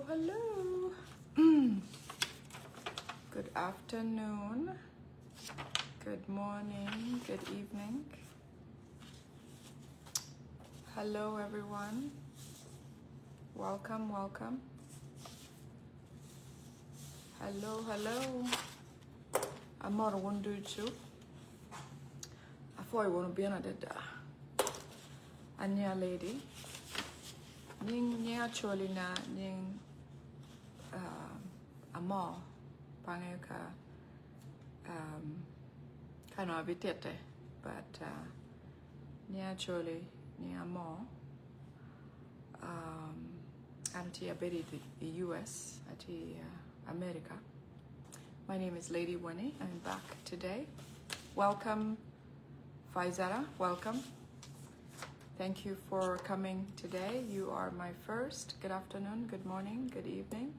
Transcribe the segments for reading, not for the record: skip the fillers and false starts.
Hello. Good afternoon. Good morning. Good evening. Hello, everyone. Welcome. Hello. I'm not one do too. I thought I want to be another Anya lady. Ning actually na ning amo pangeka kind of bitete, but actually ni amo anti abedi the US at America. My name is Lady Winnie. I'm back today. Welcome, Faizara. Welcome. Thank you for coming today. You are my first. Good afternoon, good morning, good evening.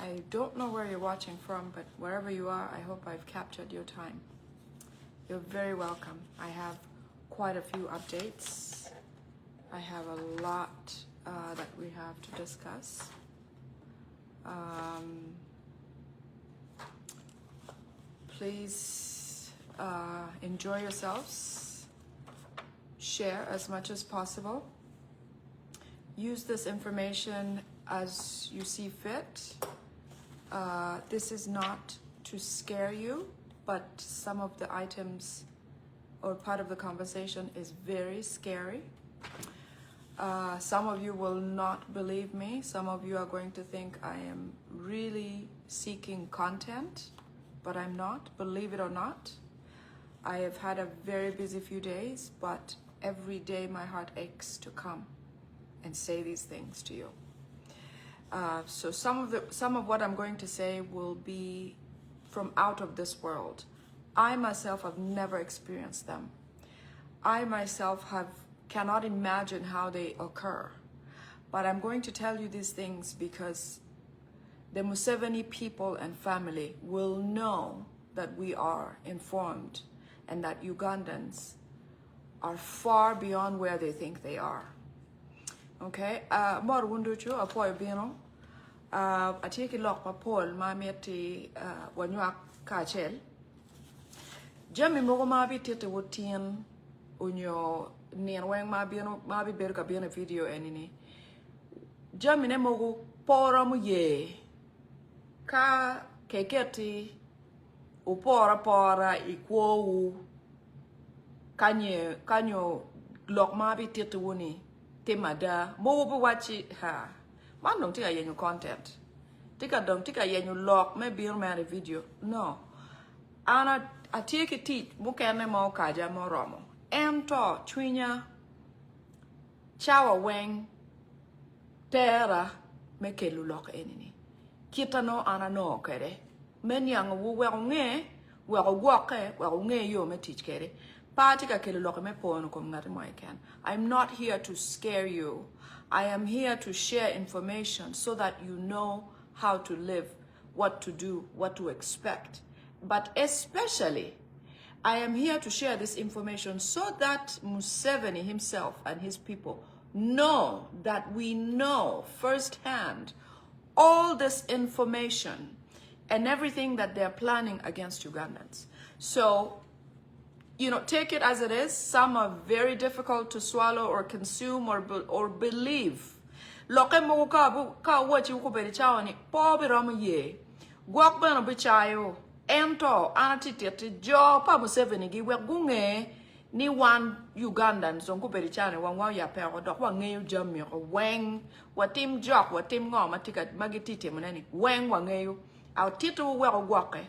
I don't know where you're watching from, but wherever you are, I hope I've captured your time. You're very welcome. I have quite a few updates. I have a lot that we have to discuss. Please enjoy yourselves. Share as much as possible. Use this information as you see fit. This is not to scare you, but some of the items or part of the conversation is very scary. Some of you will not believe me. Some of you are going to think I am really seeking content, but I'm not, believe it or not. I have had a very busy few days, but every day my heart aches to come and say these things to you. So some of what I'm going to say will be from out of this world. I myself have never experienced them. I myself cannot imagine how they occur. But I'm going to tell you these things because the Museveni people and family will know that we are informed and that Ugandans are far beyond where they think they are. Okay? Mor wunduchu apoy bino. Atiki lok pa Paul ma mieti wanywa kachel. Jami mogo ma bi tete wotien unyo nien weng ma bi berka bino video enini. Jami ne mogo pora mu ye. Ka keketi upora ikwo kanyo lok ma bi tete woni temada mo bo wachi ha man dong tika yenyu content tika yenyu lok me bir man video no ana atiki ti mukene mo kaja mo romo ento twinya chawa weng tera me kelu lok enini kita no ana no kere men yang wu we nge we gwoke we nge yo me teach kere. I'm not here to scare you. I am here to share information so that you know how to live, what to do, what to expect. But especially, I am here to share this information so that Museveni himself and his people know that we know firsthand all this information and everything that they're planning against Ugandans. So, you know, take it as it is. Some are very difficult to swallow or consume or believe. Loke mo ka wachi ko beri chawani po bi ram ye. Gwak bano bi chayo. Ento anatiti jo pa Museveni gi we gunge ni wan Ugandan so ko beri chane wan wa ya pe ko dok wa ngeyu jam ko weng watim jok watim ngo matika magititi munani weng wa ngeyu au titu we ko gwake.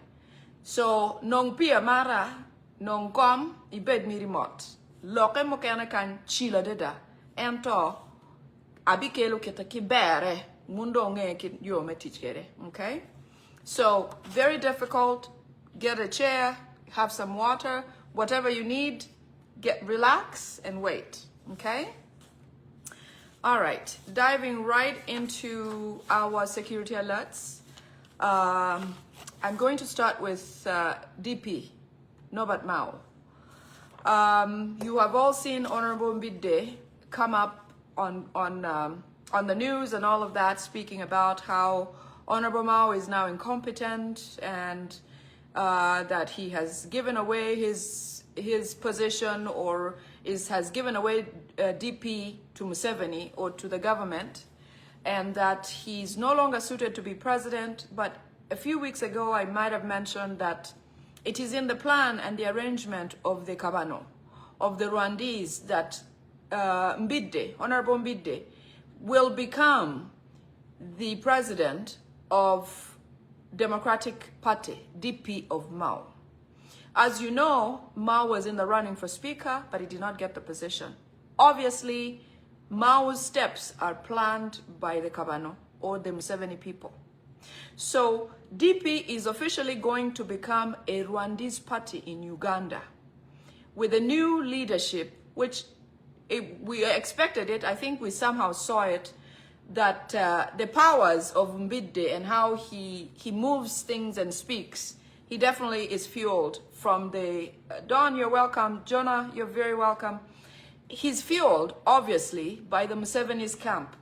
So nong pia mara non kom ibed mi remote loke mo kana kan chila deda ento abikelo kita kibere mundo nge kit yo metich kere. Okay, so very difficult. Get a chair, have some water, whatever you need, relax and wait. Okay, all right, diving right into our security alerts. I'm going to start with DP Norbert Mao. You have all seen Honorable Mbide come up on on the news and all of that, speaking about how Honorable Mao is now incompetent and that he has given away his position or has given away DP to Museveni or to the government, and that he's no longer suited to be president. But a few weeks ago, I might have mentioned that it is in the plan and the arrangement of the Kabano, of the Rwandese, that Honorable Mbide, will become the president of Democratic Party, DP of Mao. As you know, Mao was in the running for speaker, but he did not get the position. Obviously, Mao's steps are planned by the Kabano or the Museveni people. So DP is officially going to become a Rwandese party in Uganda with a new leadership, which we expected it. I think we somehow saw it, that the powers of Mbide and how he moves things and speaks, he definitely is fueled from the, Don, you're welcome. Jonah, you're very welcome. He's fueled, obviously, by the Museveni's camp.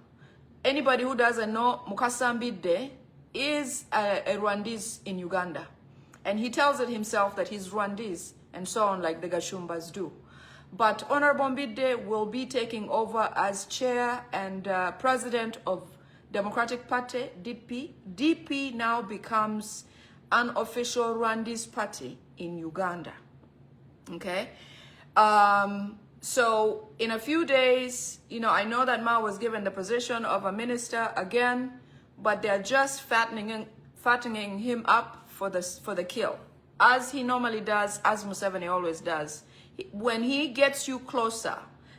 Anybody who doesn't know, Mukasa Mbide is a Rwandese in Uganda. And he tells it himself that he's Rwandese and so on, like the Gashumbas do. But Honorable Mbide will be taking over as chair and president of Democratic Party, DP. DP now becomes an official Rwandese party in Uganda. Okay? So in a few days, you know, I know that Mao was given the position of a minister again, but they're just fattening him up for the kill, as he normally does, as Museveni always does. When he gets you closer,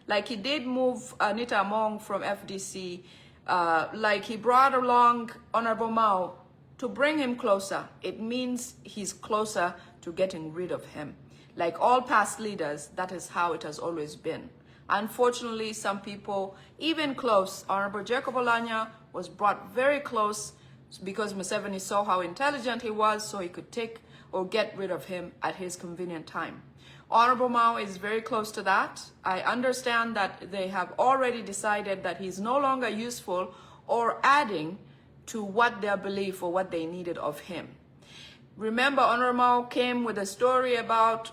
like he did move Anita Among from FDC, like he brought along Honorable Mao to bring him closer, it means he's closer to getting rid of him. Like all past leaders, that is how it has always been. Unfortunately, some people, even close, Honorable Jacob Olanya was brought very close because Museveni saw how intelligent he was, so he could take or get rid of him at his convenient time. Honorable Mao is very close to that. I understand that they have already decided that he's no longer useful or adding to what their belief or what they needed of him. Remember, Honorable Mao came with a story about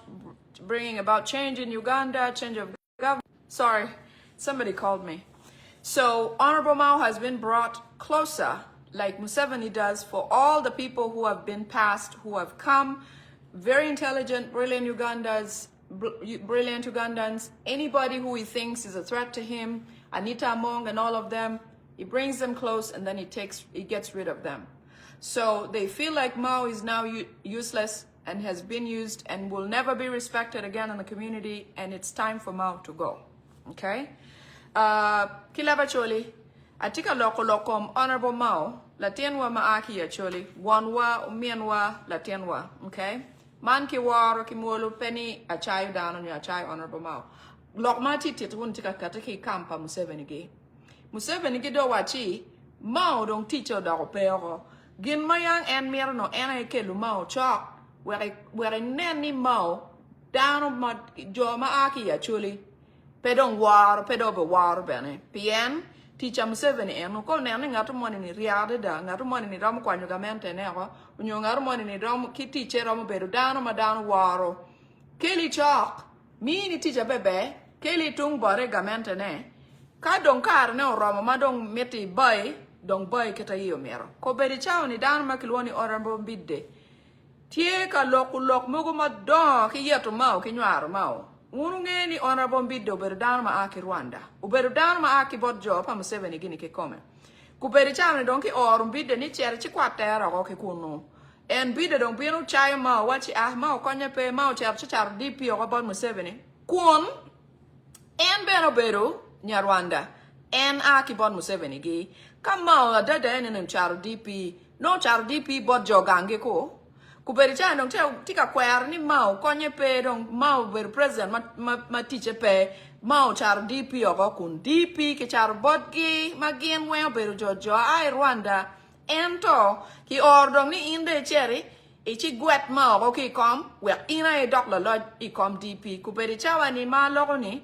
bringing about change in Uganda, change of government. Sorry, somebody called me. So Honorable Mao has been brought closer, like Museveni does, for all the people who have been passed, who have come, very intelligent, brilliant Ugandans, anybody who he thinks is a threat to him, Anita Among and all of them, he brings them close and then he gets rid of them. So they feel like Mao is now useless and has been used and will never be respected again in the community, and it's time for Mao to go. Okay? Kilaba Choli, atika lokom Honorable Mao, latienwa maaki ya choli, wanwa umienwa latienwa. Okay? Man ki waro ki molo penny achayo dano ni achayo Honorable Mao. Lokma titit wun tika kataki kampa Museveni gi. Museveni gi do wachi, Mao dong teacher da pero. Gin mayang en mir no ena ke lu Mao chok. Were neni Mao dano ma jo maaki ya chuli. Pedong war pedo be war bene. Pien teacher Museveni en ko neni ngatu moni ni riade da ngatu moni ni ramu kwa nyugamente ne ko. Unyo ngatu moni ni ramu ki teacher ramu bedo dano ma dano waro. Keli chok mi ni teacher bebe keli tung bore gamente ne. Ka dong kar ne oromo ma dong meti bay dong bay keta iyo mero. Ko bedi chao ni dano ma kilwoni Honorable Mbide. Tie ka lok mugo ma don ki yeto Mao ki nywaro Mao. Ununge ni Honorable Mbide obedo dano ma aki Rwanda. Obedo dano ma aki bodjo pa Museveni gini ki kome. Kubedi chao ni don ki Mbide ni chere chi kwa tera ko ki kuno. En Mbide dong binu chayo Mao wachi Mao konye pe Mao chere chi charo DP o bod Museveni. Kun en beno bedo nya Rwanda. En aki bod Museveni gi. Kam Mao la dada eni charo DP. No charo DP bodjo gange ko. Kuberi cha dong tika kwer ni Mao konye pe dong Mao ber president ma teacher pe Mao char DP oko kun DP ke char bodgi magien we ber jojo ai Rwanda ento ki ordong ni inde cheri ichi gwet Mao ko ki kom we ina e dok la lo I kom DP kuberi cha wani ma logo ni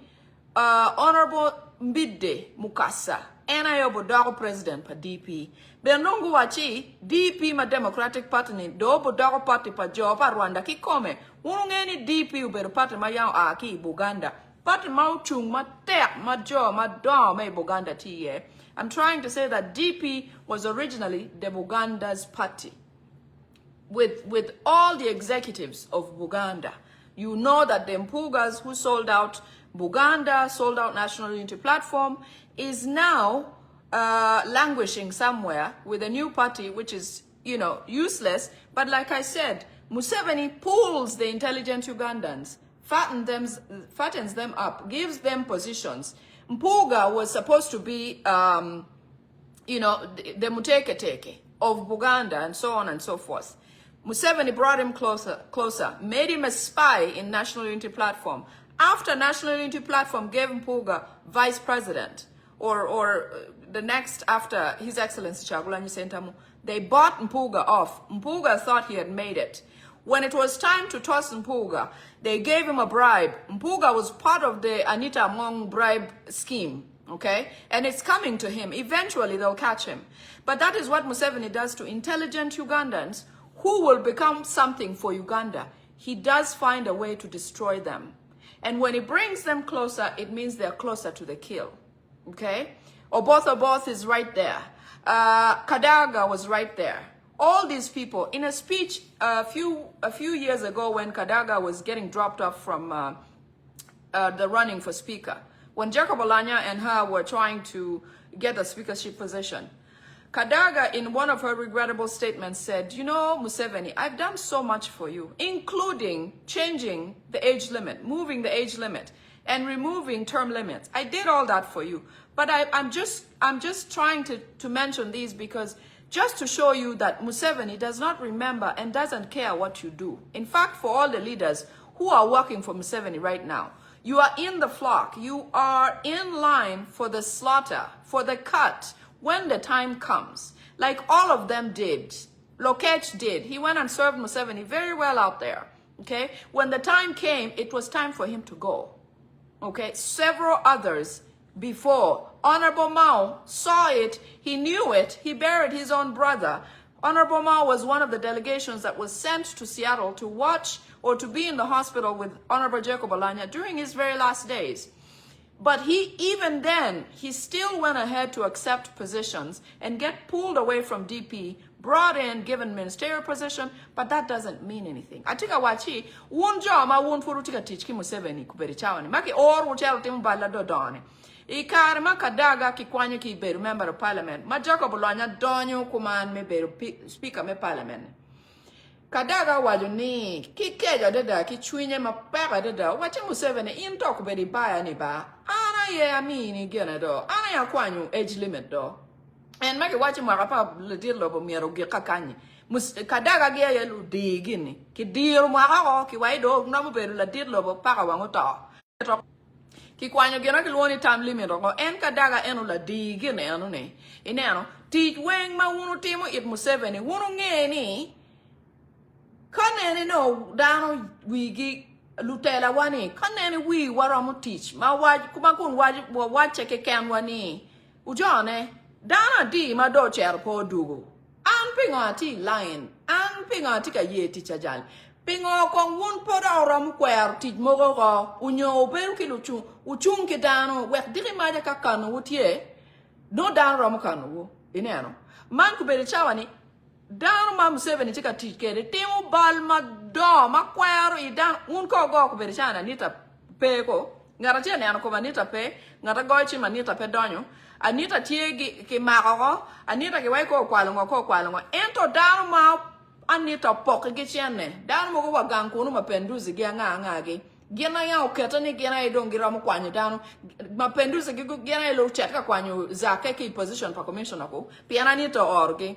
Honorable Mbide Mukasa ena yo bodago president pa DP benungu wachi DP ma Democratic Party ni do bodago party pa Jopa Rwanda ki kome unungeni DP uberu party ma yao aki Buganda party ma uchung ma tek ma jo ma do ma Buganda tiye. I'm trying to say that DP was originally the Buganda's party with all the executives of Buganda. You know that the Mpugas who sold out Buganda, sold out National Unity Platform, is now languishing somewhere with a new party, which is, you know, useless. But like I said, Museveni pulls the intelligent Ugandans, fattens them up, gives them positions. Mpuga was supposed to be, you know, the Muteketeke of Buganda and so on and so forth. Museveni brought him closer, made him a spy in National Unity Platform. After National Unity Platform gave Mpuga vice president, or the next after His Excellency Chagulanyi Sentamu, they bought Mpuga off. Mpuga thought he had made it. When it was time to toss Mpuga, they gave him a bribe. Mpuga was part of the Anita Among bribe scheme, okay? And it's coming to him. Eventually, they'll catch him. But that is what Museveni does to intelligent Ugandans who will become something for Uganda. He does find a way to destroy them. And when he brings them closer, it means they're closer to the kill, okay? Oboth is right there. Kadaga was right there. All these people, in a speech a few years ago when Kadaga was getting dropped off from the running for speaker, when Jacob Olanya and her were trying to get the speakership position, Kadaga, in one of her regrettable statements, said, you know, Museveni, I've done so much for you, including changing the age limit, moving the age limit, and removing term limits. I did all that for you. But I'm just trying to mention these because just to show you that Museveni does not remember and doesn't care what you do. In fact, for all the leaders who are working for Museveni right now, you are in the flock. You are in line for the slaughter, for the cut, when the time comes, like all of them did. Lokech did. He went and served Museveni very well out there, okay? When the time came, it was time for him to go, okay? Several others before. Honorable Mao saw it. He knew it. He buried his own brother. Honorable Mao was one of the delegations that was sent to Seattle to watch or to be in the hospital with Honorable Jacob Olanya during his very last days. But even then, he still went ahead to accept positions and get pulled away from DP, brought in, given ministerial position, but that doesn't mean anything. Atika wachi, unjo ma un furu tika tichki Museveni kuberi chawani. Maki or uchero timu bala dodone. Ikari ma Kadaga ki kwanyo ki beru member of parliament. Ma Jacob Olanya donyo kuman me beru speaker me parliament. Kadaga waju ni ki keja dada ki chwinye ma pega dada wachi Museveni into kuberi baya ni ba. Ana ye amini gena do. Ana ya kwanyo age limit do. And make wachi marapa le dir lobo miero ge kakani. Kadaga ge ye lu digini. Ki dir mara ki waido namu beru la dir lobo paka wango to. Ki kwanyo gena ki luoni time limit oko en Kadaga enu la digini enu ne. Ineno tij weng ma wunu timo it Museveni wunu ngeni kanene no dano wigi lutela wani kanene wi waramu teach ma waj kuma kun waj cheke ken wani ujone dana di ma do cher po dugo an pinga ti line an pinga ti ka ye ti chajal pingo kon wun poda ram kwer ti mogo go unyo beru ki luchu uchun ki dano wek diri ma ja ka kanu wutie no dan ram kanu ineno man ku beri chawani dan ma Museveni tika tikere timu bal ma do ma kwero idan un ko go ko beri chana nita pe ko ngara che ne ko manita pe ngara go chi manita pe donyo anita tiegi ki mako anita ki wai ko kwalo ento dan ma anita pok gi chene dan mo go wagan ko no mapenduzi gi nga gi gena ya oketa ni gena idongira mo kwanyo dano mapenduzi gi gena lo chetka kwanyo zake ki position pa commissioner ko piana ni to orgi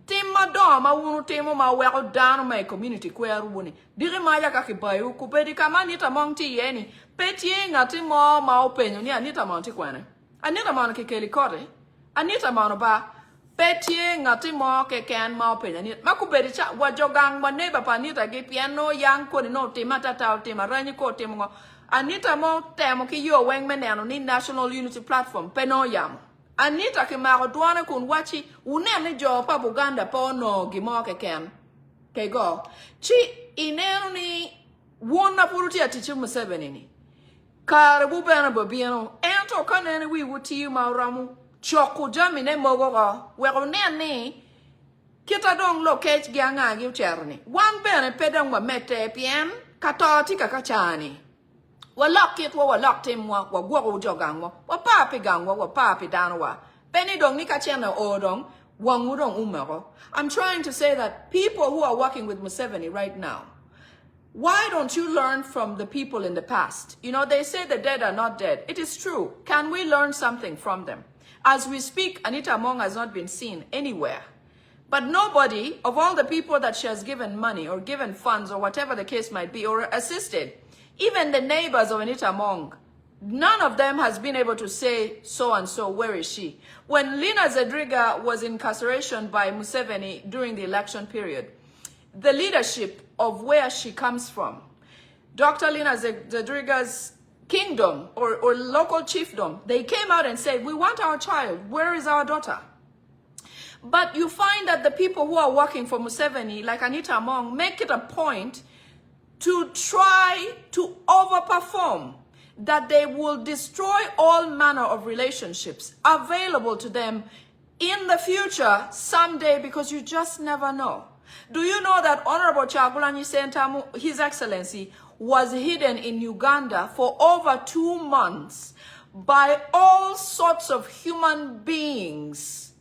timma do ma wunu timo ma weko dano ma community ko ya rubuni dire ma ya ka ki bayu ku pedi kama ni ta monti yeni peti ngati mo ma openyo ni anita monti kwane anita mon ke keli kore anita mon ba peti ngati mo ke ken ma openyo ni makubedi cha wajogang ma neba pa anita gi piano yang ko ni no timata ta tima ranyi ko timo anita mo temo ki yo weng meneno ni National Unity Platform peno yam Anita Kimaro Dwana kun wachi unene jo pa Buganda po no gimoke ken. Kego. Chi ineno ni wona puruti atichi Museveni ni. Kare bubena bobiano. Ento kanene wi wuti mauramu. Choku jamine mogoga. Wero nene. Kita dong lokech gianga gi cherni. Wan bene pedang wa mete pien. Katoti kakachani. Wa lock it wa lock timwa wa gwo jogangwa. Wa papi gangwa wa papi danwa. Penny dong ni kachena odong. Wangudong umero. I'm trying to say that people who are working with Museveni right now, why don't you learn from the people in the past? You know, they say the dead are not dead. It is true. Can we learn something from them? As we speak, Anita Among has not been seen anywhere. But nobody, of all the people that she has given money or given funds or whatever the case might be, or assisted, even the neighbors of Anita Among, none of them has been able to say so-and-so, where is she? When Lina Zedriga was incarceration by Museveni during the election period, the leadership of where she comes from, Dr. Lina Zedriga's kingdom or local chiefdom, they came out and said, we want our child. Where is our daughter? But you find that the people who are working for Museveni, like Anita Among, make it a point to try to overperform, that they will destroy all manner of relationships available to them in the future someday, because you just never know. Do you know that Honorable Kyagulanyi Ssentamu, His Excellency, was hidden in Uganda for over 2 months by all sorts of human beings?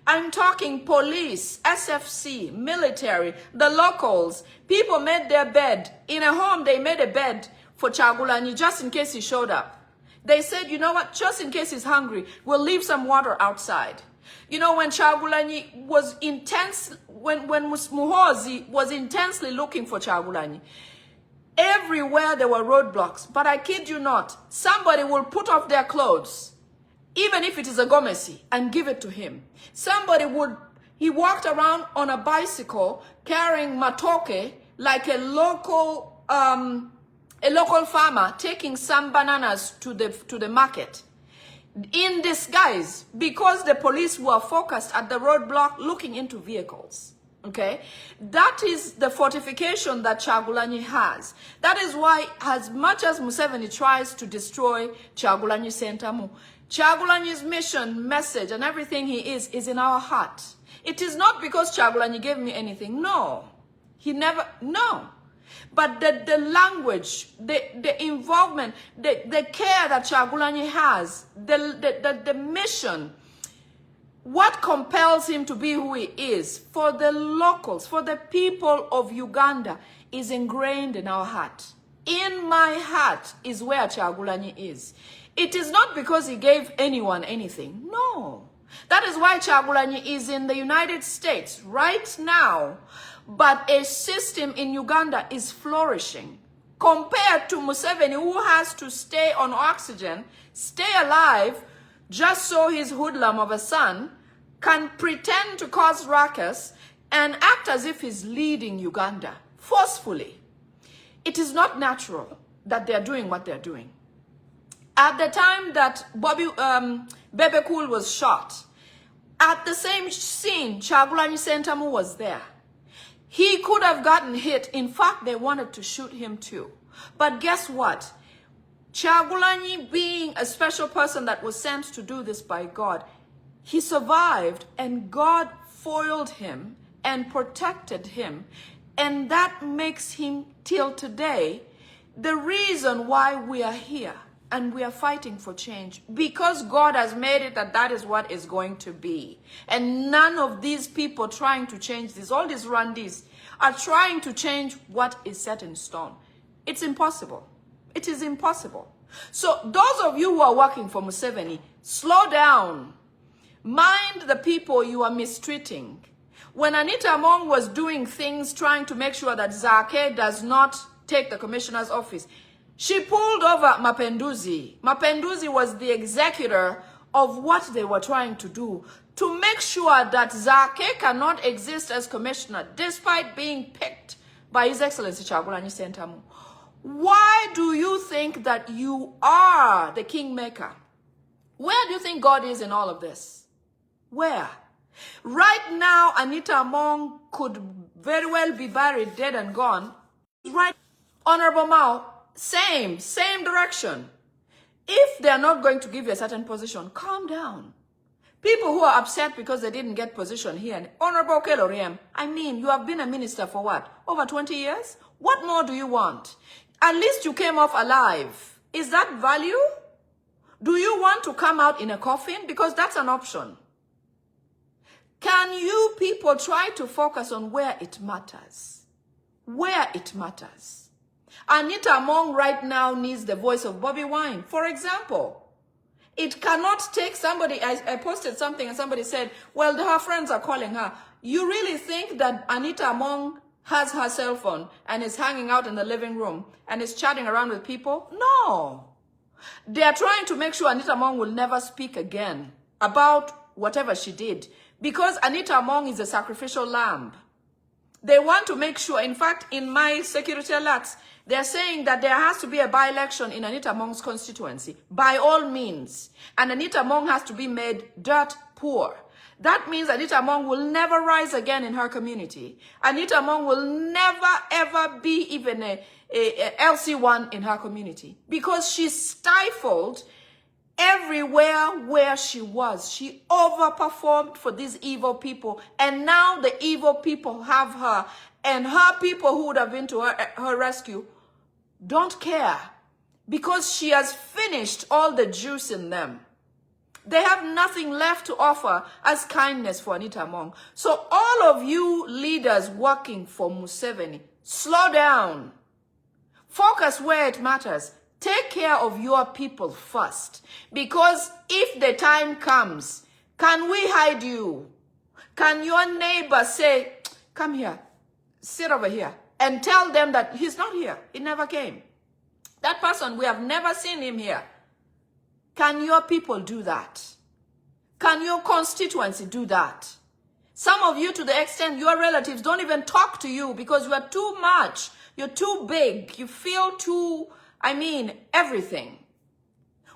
I'm talking police, SFC, military, the locals. People made their bed. In a home, they made a bed for Kyagulanyi just in case he showed up. They said, you know what, just in case he's hungry, we'll leave some water outside. You know, when Kyagulanyi was when Muhoozi was intensely looking for Kyagulanyi, everywhere there were roadblocks. But I kid you not, somebody will put off their clothes, even if it is a gomesi, and give it to him. He walked around on a bicycle carrying matoke like a local farmer taking some bananas to the market in disguise, because the police were focused at the roadblock looking into vehicles. Okay, that is the fortification that Kyagulanyi has. That is why, as much as Museveni tries to destroy Kyagulanyi Ssentamu, Kyagulanyi's mission, message, and everything he is in our heart. It is not because Kyagulanyi gave me anything. No, he never. No. But the language, the involvement, the care that Kyagulanyi has, the mission, what compels him to be who he is for the locals, for the people of Uganda, is ingrained in our heart. In my heart is where Kyagulanyi is. It is not because he gave anyone anything. No. That is why Kyagulanyi is in the United States right now. But a system in Uganda is flourishing compared to Museveni, who has to stay on oxygen, stay alive, just so his hoodlum of a son can pretend to cause ruckus and act as if he's leading Uganda forcefully. It is not natural that they're doing what they're doing. At the time that Bebe Cool was shot, at the same scene, Kyagulanyi Ssentamu was there. He could have gotten hit. In fact, they wanted to shoot him too. But guess what? Kyagulanyi, being a special person that was sent to do this by God, he survived, and God foiled him and protected him. And that makes him, till today, the reason why we are here and we are fighting for change, because God has made it that that is what is going to be. And none of these people trying to change this, all these Rwandese, are trying to change what is set in stone. It's impossible. It is impossible. So those of you who are working for Museveni, slow down. Mind the people you are mistreating. When Anita Among was doing things trying to make sure that Zake does not take the commissioner's office, she pulled over Mapenduzi. Mapenduzi was the executor of what they were trying to do to make sure that Zake cannot exist as commissioner despite being picked by His Excellency Kyagulanyi Ssentamu. Why do you think that you are the kingmaker? Where do you think God is in all of this? Where? Right now, Anita Among could very well be buried, dead and gone. Right, Honorable Mao, same direction. If they're not going to give you a certain position, calm down. People who are upset because they didn't get position here, Honorable Keloriem, I mean, you have been a minister for what? Over 20 years? What more do you want? At least you came off alive. Is that value? Do you want to come out in a coffin? Because that's an option. Can you people try to focus on where it matters? Where it matters. Anita Among right now needs the voice of Bobby Wine, for example. It cannot take somebody, I posted something and somebody said, well, her friends are calling her. You really think that Anita Among has her cell phone and is hanging out in the living room and is chatting around with people? No. They are trying to make sure Anita Among will never speak again about whatever she did, because Anita Among is a sacrificial lamb. They want to make sure, in fact, in my security alerts, they're saying that there has to be a by-election in Anita Among's constituency, by all means. And Anita Among has to be made dirt poor. That means Anita Among will never rise again in her community. Anita Among will never, ever be even a LC1 in her community, because she stifled everywhere where she was. She overperformed for these evil people, and now the evil people have her, and her people who would have been to her rescue don't care, because she has finished all the juice in them. They have nothing left to offer as kindness for Anita Among. So all of you leaders working for Museveni, slow down. Focus where it matters. Take care of your people first. Because if the time comes, can we hide you? Can your neighbor say, come here, sit over here, and tell them that he's not here, he never came? That person, we have never seen him here. Can your people do that? Can your constituency do that? Some of you, to the extent your relatives don't even talk to you because you are too much. You're too big. You feel too, I mean, everything.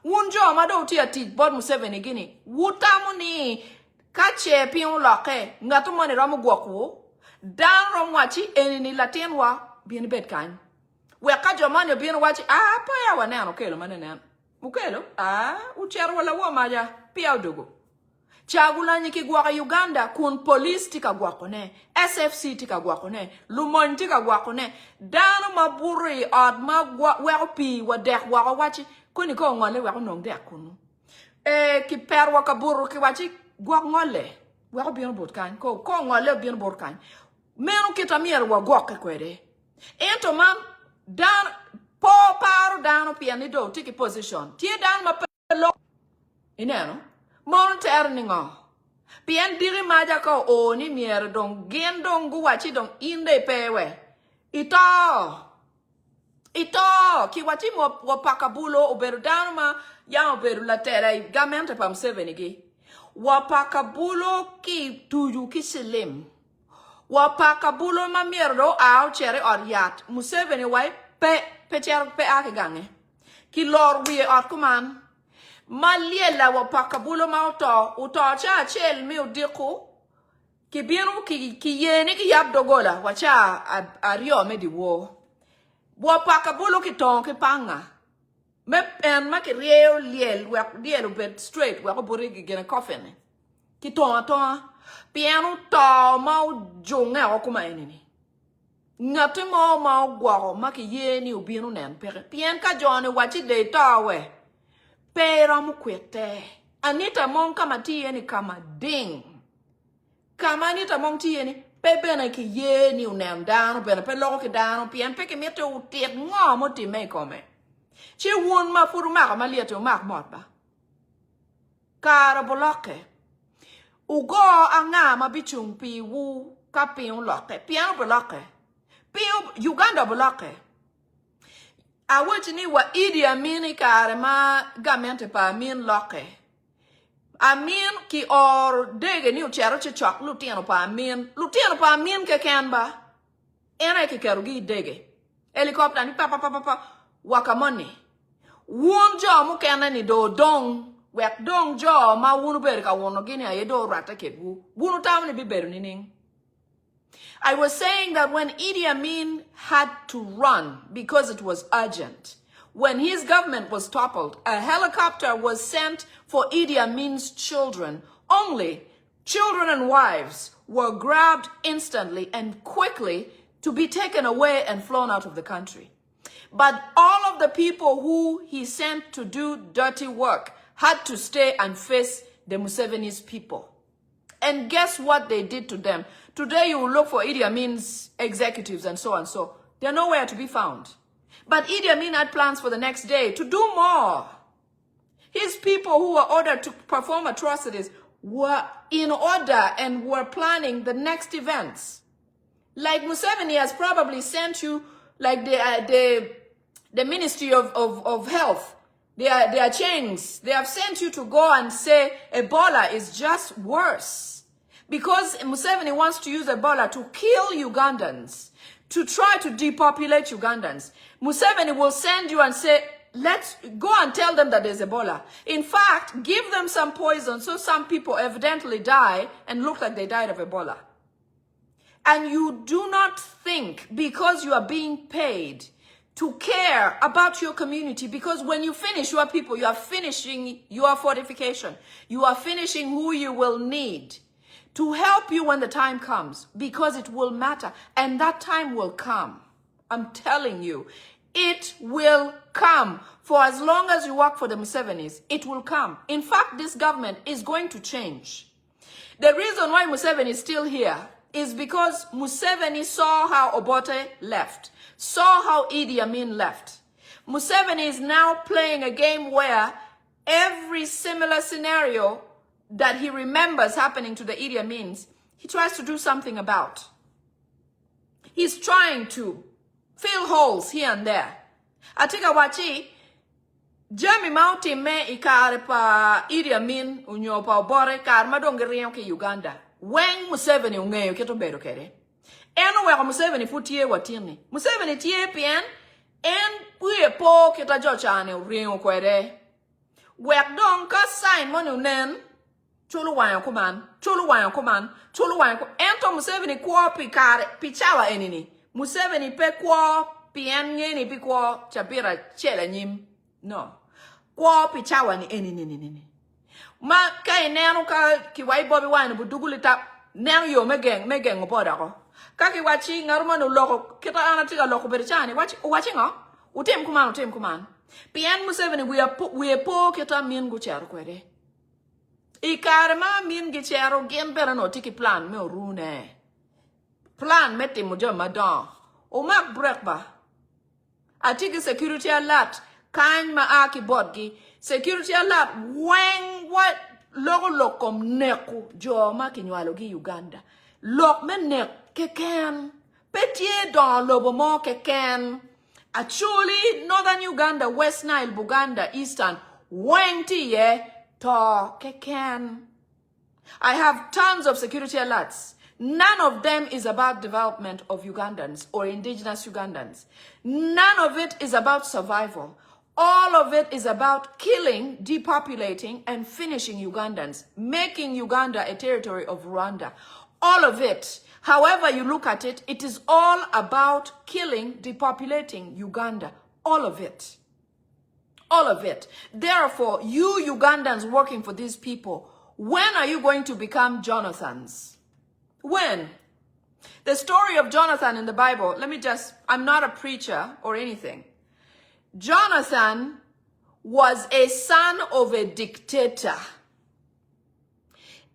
Wunjo amado ti ati bod Museveni gini. Wutamu ni kache pion loke. Ngatu mani ramu gwaku. Dan romwachi enini latenwa bien bedkan. Weka jomani bien wachi. Ah, pa ya wanano kelo manenan. Mukelo? Ah, uchero wala wamaja. Pia udogo. Chagula nyiki gwaka Uganda kun police tika gwakone, SFC tika gwakone, Lumon tika gwakone, dano maburi ad ma wepi wa dek waka wachi, kuni ko ngole wako nong dek kunu. Ki per waka buru ki wachi gwak ngole, wako biyan botkan, ko ngole biyan botkan. Menu kita mier wa gwak kwede. Ento mam, dan po paru dano piani do tiki position. Tie dan ma pelo. Ineno? Mon terningo. Pien diri maja ko o ni mier dong gen dong guwachi dong inde pewe. Ito ki wachi mo wapakabulo oberu danuma ya oberu la tera gamente pam Museveni gi. Wapakabulo ki tuju ki silim. Wapakabulo ma mier do au chere oriat. Museveni wai pe cher pe ake gange. Ki lor wie ot kuman. Maliela wapakabulo ma uto cha chel mi udiko ki bienu ki yeni ki yab dogola wacha ario me di wo wapakabulo ki ton ki panga me en ma ki riel liel bed straight wa ko buri ki gena coffin ki ton pienu to ma jonga o kuma enini ngati mo ma gwa ma ki yeni ubienu nen pere pien ka jone wachi de tawe pero mukwete. Anita Among kama tiye ni kama ding. Kama Anita Among tiye ni pepe na ki ye ni unem dano pena pe loko ki dano pien pe ki mete utiet ngo mo ti me kome. Chi wun ma furu maka ma liete umak mot ba. Kara boloke. Ugo anga ma bichung pi wu ka pion loke. Piano boloke. Pion Uganda boloke. Awachini wa Idi Amin kare ma gamente pa Amin loke. Amin ki or dege ni uchero chok lutiano pa Amin ke kenba. Ena ki kerugi dege. Helicopter ni pa wakamoni. Wun jo mu kena ni do dong Wek dong jo ma wunu ber ka wono gini ayedo rata kebu. Wunu tamni bi beru nining. I was saying that when Idi Amin had to run because it was urgent, when his government was toppled, a helicopter was sent for Idi Amin's children. Only children and wives were grabbed instantly and quickly to be taken away and flown out of the country. But all of the people who he sent to do dirty work had to stay and face the Museveni's people. And guess what they did to them? Today you will look for Idi Amin's executives and so on. So they're nowhere to be found. But Idi Amin had plans for the next day to do more. His people who were ordered to perform atrocities were in order and were planning the next events. Like Museveni has probably sent you, like the Ministry of Health, their chains, they have sent you to go and say Ebola is just worse. Because Museveni wants to use Ebola to kill Ugandans, to try to depopulate Ugandans. Museveni will send you and say, let's go and tell them that there's Ebola. In fact, give them some poison so some people evidently die and look like they died of Ebola. And you do not think, because you are being paid, to care about your community, because when you finish your people, you are finishing your fortification. You are finishing who you will need to help you when the time comes, because it will matter, and that time will come. I'm telling you, it will come. For as long as you work for the Musevenis, it will come. In fact, this government is going to change. The reason why Museveni is still here is because Museveni saw how Obote left, saw how Idi Amin left. Museveni is now playing a game where every similar scenario that he remembers happening to the Idi Amins, he tries to do something about. He's trying to fill holes here and there. Atika wachi, Jami Mauti me ikare pa Idi Amin unyopa obore karma dongeriyo ke Uganda. When Museveni ungeyo keto bedo kere. Eno weka Museveni futie watini. Museveni tie pien en uye po kita jochane uriyo kwere. Wek don ka sign money unen. Chulu wayan kuman, chulu wayan kuman, chulu wayan kuman. Ento Museveni kwa pikare, pichawa enini. Museveni pe kwa pien ngeni pi kwa chapira chela nyim. No. Kwa pichawa ni enini. Ma kai nenu ka kiwai bobi wine budugulita nenu yo megeng oboda ko. Kaki wachi ngarumanu loko kita anatika loko berichani wachi ngo utem kuman. Pien Museveni we po kita min guchero kwede. Ikarma min gichero gembera no tiki plan me rune. Plan meti mujo madan. O mak brekba. Atiki security alert kany ma aki bodgi. Security alert weng what logo lokom neku jo ma kinywalo gi Uganda. Lok me nek keken. Petie don lobo mo keken. Actually Northern Uganda, West Nile, Buganda, Eastern weng tiye to keken. I have tons of security alerts. None of them is about development of Ugandans or indigenous Ugandans. None of it is about survival. All of it is about killing, depopulating, and finishing Ugandans, making Uganda a territory of Rwanda. All of it, however you look at it, it is all about killing, depopulating Uganda. All of it. All of it. Therefore, you Ugandans working for these people, when are you going to become Jonathans? When? The story of Jonathan in the Bible, I'm not a preacher or anything. Jonathan was a son of a dictator.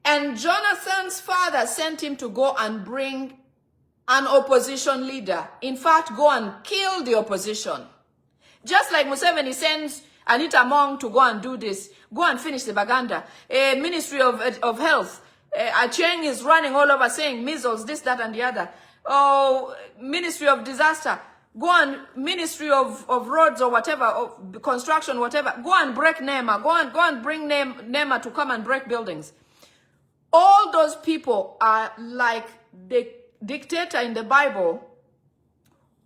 And Jonathan's father sent him to go and bring an opposition leader. In fact, go and kill the opposition. Just like Museveni sends Anita Mong to go and do this, go and finish the Baganda. A Ministry of Health, Acheng is running all over saying measles, this, that, and the other. Oh, Ministry of Disaster, go and Ministry of Roads or whatever, of construction, whatever, go and break NEMA, go and bring NEMA to come and break buildings. All those people are like the dictator in the Bible,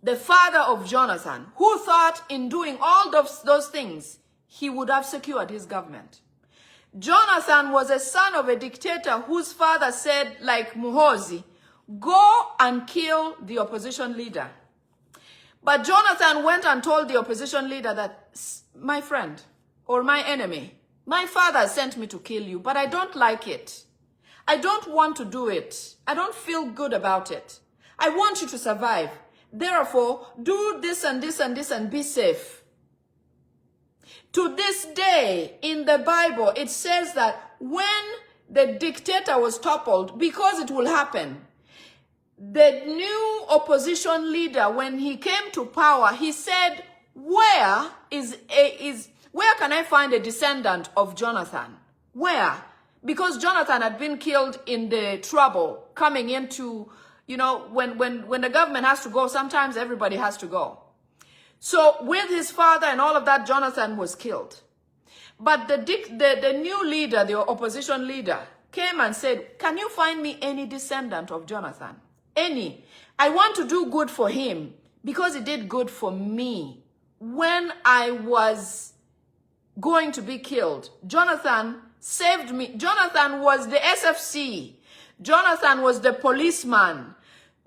the father of Jonathan, who thought in doing all those things, he would have secured his government. Jonathan was a son of a dictator whose father said, like Muhoozi, go and kill the opposition leader. But Jonathan went and told the opposition leader that, my friend or my enemy, my father sent me to kill you, but I don't like it. I don't want to do it. I don't feel good about it. I want you to survive. Therefore, do this and this and this and be safe. To this day, in the Bible, it says that when the dictator was toppled, because it will happen, the new opposition leader, when he came to power, he said, where can I find a descendant of Jonathan? Where? Because Jonathan had been killed in the trouble coming into, you know, when the government has to go, sometimes everybody has to go. So with his father and all of that, Jonathan was killed. But the new leader, the opposition leader, came and said, can you find me any descendant of Jonathan? Any. I want to do good for him because he did good for me. When I was going to be killed, Jonathan saved me. Jonathan was the SFC. Jonathan was the policeman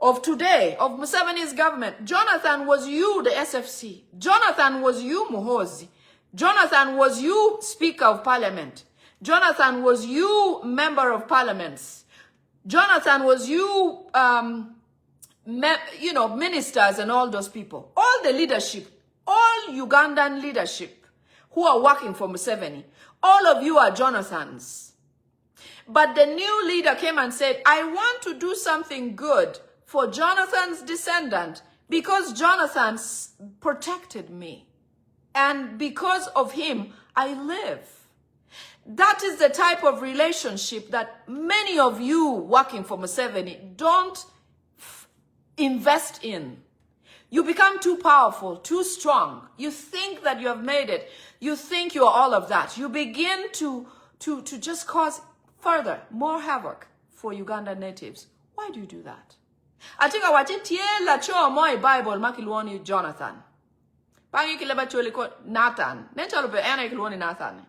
of today, of Museveni's government. Jonathan was you, the SFC. Jonathan was you, Muhoozi. Jonathan was you, Speaker of Parliament. Jonathan was you, Member of Parliaments. Jonathan was you, you know, ministers and all those people. All the leadership, all Ugandan leadership who are working for Museveni, all of you are Jonathans. But the new leader came and said, I want to do something good for Jonathan's descendant because Jonathan protected me. And because of him, I live. That is the type of relationship that many of you working for Museveni don't invest in. You become too powerful, too strong. You think that you have made it. You think you are all of that. You begin to just cause further, more havoc for Ugandan natives. Why do you do that? I think I watch it la cho my Bible makilwoni Jonathan. Pangi kileba choli ko Nathan. Nenchalo be ena kilwoni Nathan.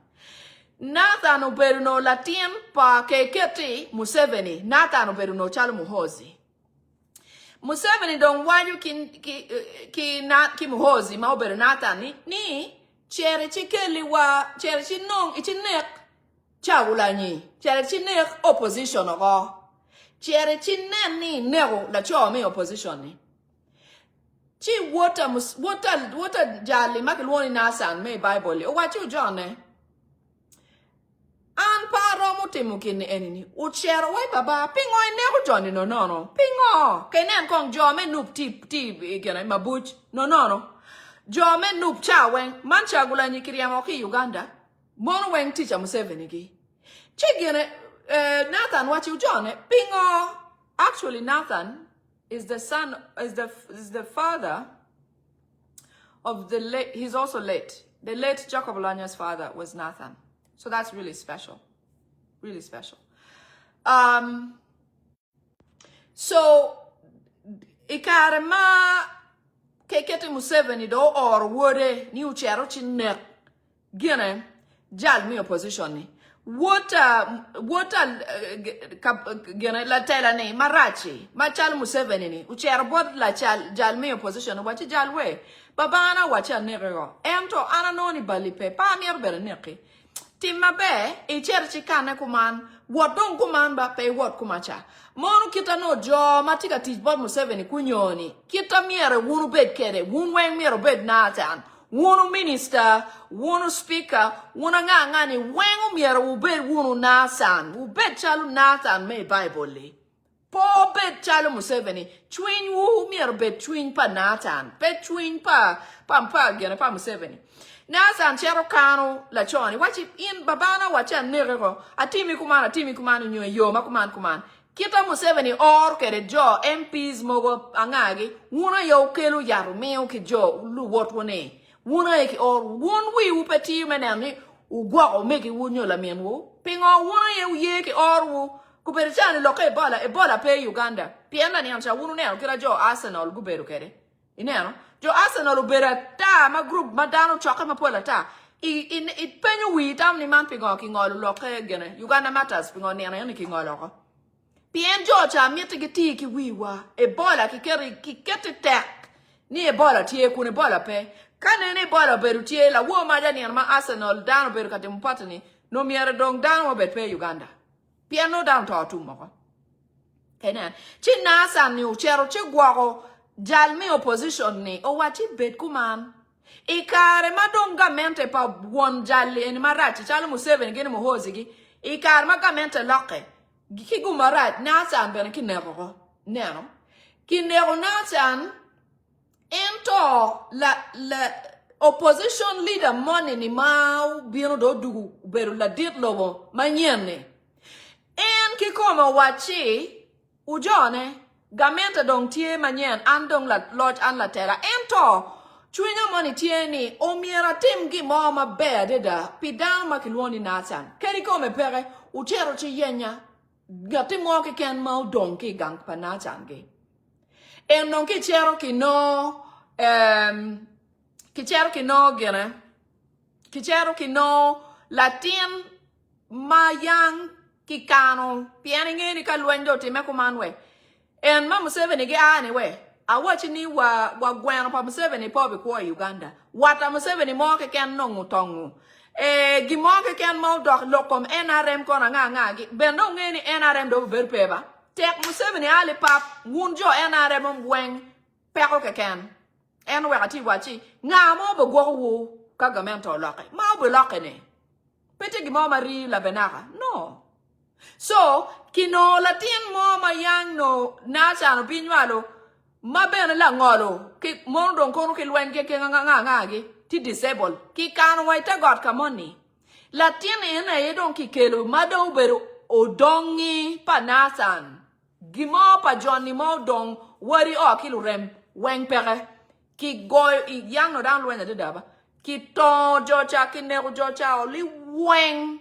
Nathan uberuno latiem pa keketi Museveni. Nathan uberuno chalo Muhoozi. Museveni don wanyu ki Muhoozi ma uberu Nathan ni chere chikeli wa chere chinong ichinek chawula ni chere chinek opposition ogo. Chere chinen ni nego la cho me opposition ni. Chi water jali makilwoni Nathan me Bible. O wachu John An paro mutimukini enini. Uchero wai baba. Pingo nego Johnny no. Pingo. Kenen kong jo me nup tip igana mabuch. No. Jo me nup cha weng. Mancha gula nyikiri moki Uganda. Mono weng teacher Museveni gi. Chigene Nathan wachu John Pingo. Actually Nathan is the son, is the father of the late, he's also late. The late Jacob Olanya's father was Nathan. So that's really special. Really special. So, ikarema kekete Museveni do or wore ni uchero chinek gine jal mi opposition ni. What gene la tela ni marachi machal Museveni ni uchero bod la jal mi opposition wachi jal we babana wacha nerego ento ana noni balipe pa mier bere neki timma be e cherchi kana kuman wodon kuman ba pe wod kumacha monu kita no jo matika tich bod Museveni kunyoni kita miere wunu bed kere wun weng miere bed Nathan wunu minister, wunu speaker, wunu ngani, wengu miere ubed wunu Nathan, ubed chalu Nathan me Bible li. Po bed chalu Museveni, chwin wu miere bed chwin pa Nathan, bed chwin pa Museveni. Nathan chero kanu la choni, wachi in babana wacha nerego, atimi kumanu nyue yo makuman. Kita Museveni or kere jo MPs mogo angagi, wuna yo kelu yaru meo ki jo lu what wone. Wuna eki or wun wi upeti menani ugwa o meki wunyo la mienwo pingo wuna ye ki or wu kuperichani loka ebola pe Uganda pienda ni amcha wunu nero kira jo Arsenal guberu kere inero jo Arsenal ubera ta ma group madano choka mapola ta it penyo wi tam ni man pingo ki ngolo lo ke gene Uganda matters pingo ni ana ki ngolo ko pien Georgia mi te giti ki wiwa Ebola ki kete tek ni Ebola tie ku ne bola pe kane ne bola beru tie la wo ma ja ni ma Arsenal down beru kate mpatani no miere dong down wo bet pe Uganda pien no down to tu mo kenen chi na san ni uchero chi gwago jalmi opposition ni o wati bet kuman ikare madonga mente pa won jalle en marati chalo Museveni gene mo hozigi ikare magamente loke ki gumarat na san ben ki nego neno ki nego na san ento la opposition leader money ni mau bino do dugu beru la dit lobo manyene en ki koma wachi ujone gamente dong tie manyen andong la lodge an la terra ento chwinga money tieni omiera tim gi mama bede da pidan makilwoni nasan keri come pere uchero chi yenya gati mo ke ken mau dong ki gang panasan ge en non ki chero ki no gene ki chero ki no latin mayang ki kano piani ngeni ka lwendo time kumanwe en ma Museveni ge anyway awachini wa gweno pa Museveni po be ko Uganda wata Museveni mo ke ken no tongu gi mo ke ken mo dok lokom NRM ko na nga gi bendo ngeni NRM do ber peba tek Museveni ali pap ngunjo NRM mbwen peko ke ken en wakati wachi nga mo be go wo ka gamento loke ma be loke ne pete gi mo mari la benaka no so kino latin mo mayang no nasa no pinwalo mabene la ngolo ki mondon kono ki lwenke ke nga gi ti disable ki kan waita got kamoni latin ena edon ki kelo mado beru odongi panasan gimo pa Johnny mo dong wari o ki rem wen pere ki goy yang no dan lwen de daba ki to jocha ki ne jocha oli wen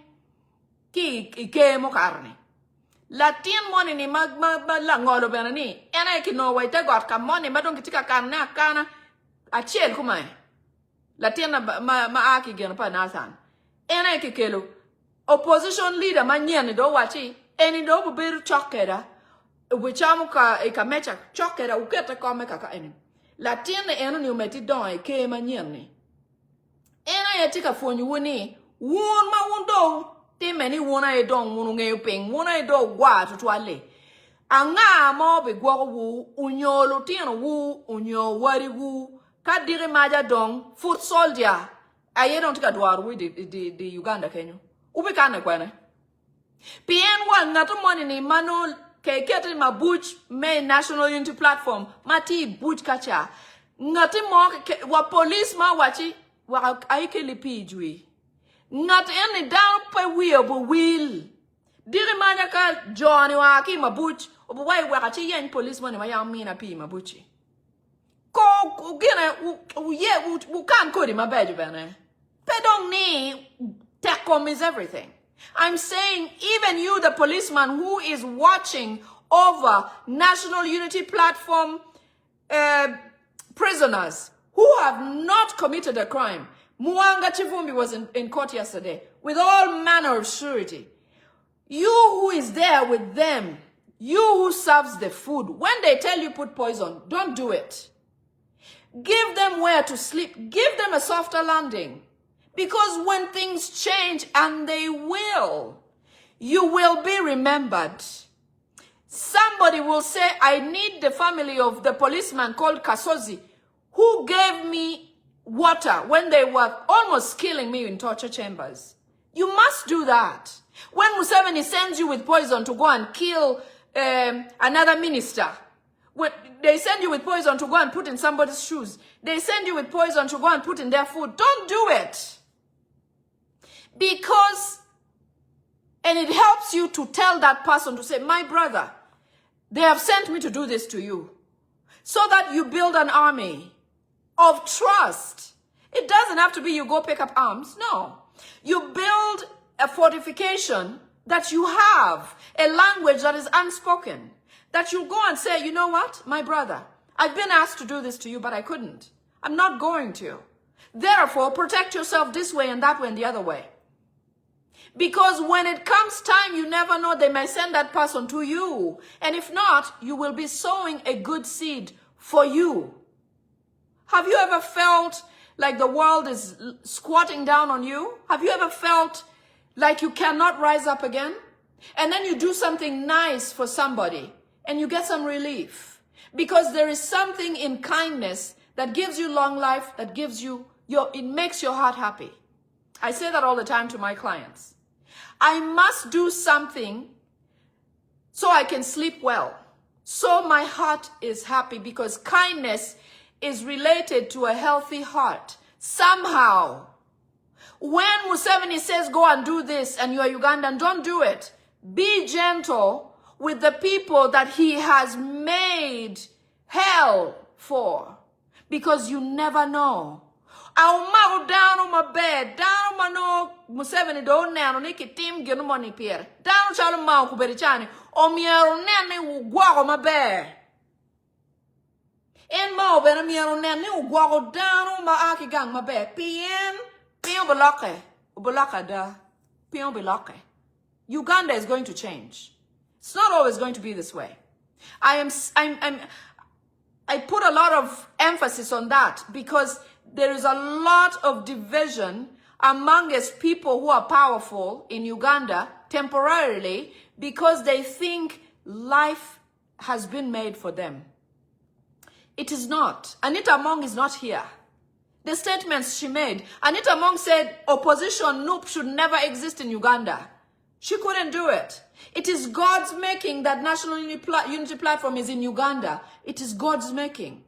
ki ke mo karne latin money ni mag la ngolo bena ni ena ki no waita got ka money madon kitika kana achel kumai latin ma aki gen pa nasan ena ki kelo opposition leader manyen do wachi eni do bu ber chokera wichamu ka mecha chokera uketa kome kaka eni latin eno ni umeti don ke manyen ni ena yetika fonyu woni won ma wondo te many wona e don wonu nge ping wona e do gwa tutwale anga mo be gwo wu unyolo tieno wu unyo wari wu kadire maja don foot soldier aye don tika dwar wi the Uganda Kenya ubi kana kwana pien wa ngato moni ni mano ke kete mabuch me national unity platform mati buch kacha ngati mo wa police ma wachi wa aike lipi jui not any down pe will diri manya ka Johnny wa ki mabuch obu wai wa chi yen policeman ma ya mina pi mabuchi ko gina u kan ko di mabeju bene pe don't need Techcom is everything. I'm saying even you the policeman who is watching over National Unity Platform prisoners who have not committed a crime. Mwanga Chivumbi was in court yesterday with all manner of surety. You who is there with them, you who serves the food, when they tell you put poison, don't do it. Give them where to sleep. Give them a softer landing. Because when things change, and they will, you will be remembered. Somebody will say, I need the family of the policeman called Kasozi, who gave me water when they were almost killing me in torture chambers. You must do that. When Museveni sends you with poison to go and kill another minister, when they send you with poison to go and put in somebody's shoes, they send you with poison to go and put in their food, don't do it. Because, and it helps you to tell that person to say, my brother, they have sent me to do this to you. So that you build an army of trust. It doesn't have to be you go pick up arms. No. You build a fortification that you have, a language that is unspoken, that you go and say, you know what, my brother, I've been asked to do this to you, but I couldn't. I'm not going to. Therefore, protect yourself this way and that way and the other way. Because when it comes time, you never know, they may send that person to you. And if not, you will be sowing a good seed for you. Have you ever felt like the world is squatting down on you? Have you ever felt like you cannot rise up again? And then you do something nice for somebody and you get some relief. Because there is something in kindness that gives you long life, that gives you it makes your heart happy. I say that all the time to my clients. I must do something so I can sleep well. So my heart is happy, because kindness is related to a healthy heart. Somehow, when Museveni says go and do this and you are Ugandan, don't do it. Be gentle with the people that he has made hell for, because you never know. I'll mark down on my bed, down on my no Museveni don't know Niki team genu money pier. Down chalo mau kuberichani. O miero nene ugwago my bed. En mau bena miero nene ugwago down on my aki gang my bed. Pion beloke da. Pion beloke. Uganda is going to change. It's not always going to be this way. I put a lot of emphasis on that, because there is a lot of division amongst people who are powerful in Uganda temporarily, because they think life has been made for them. It is not. Anita Among is not here. The statements she made, Anita Among said opposition nope should never exist in Uganda. She couldn't do it. It is God's making that National Unity Platform is in Uganda. It is God's making.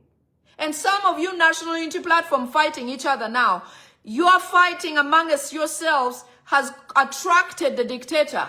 And some of you National Unity Platform fighting each other now, your fighting amongst yourselves has attracted the dictator,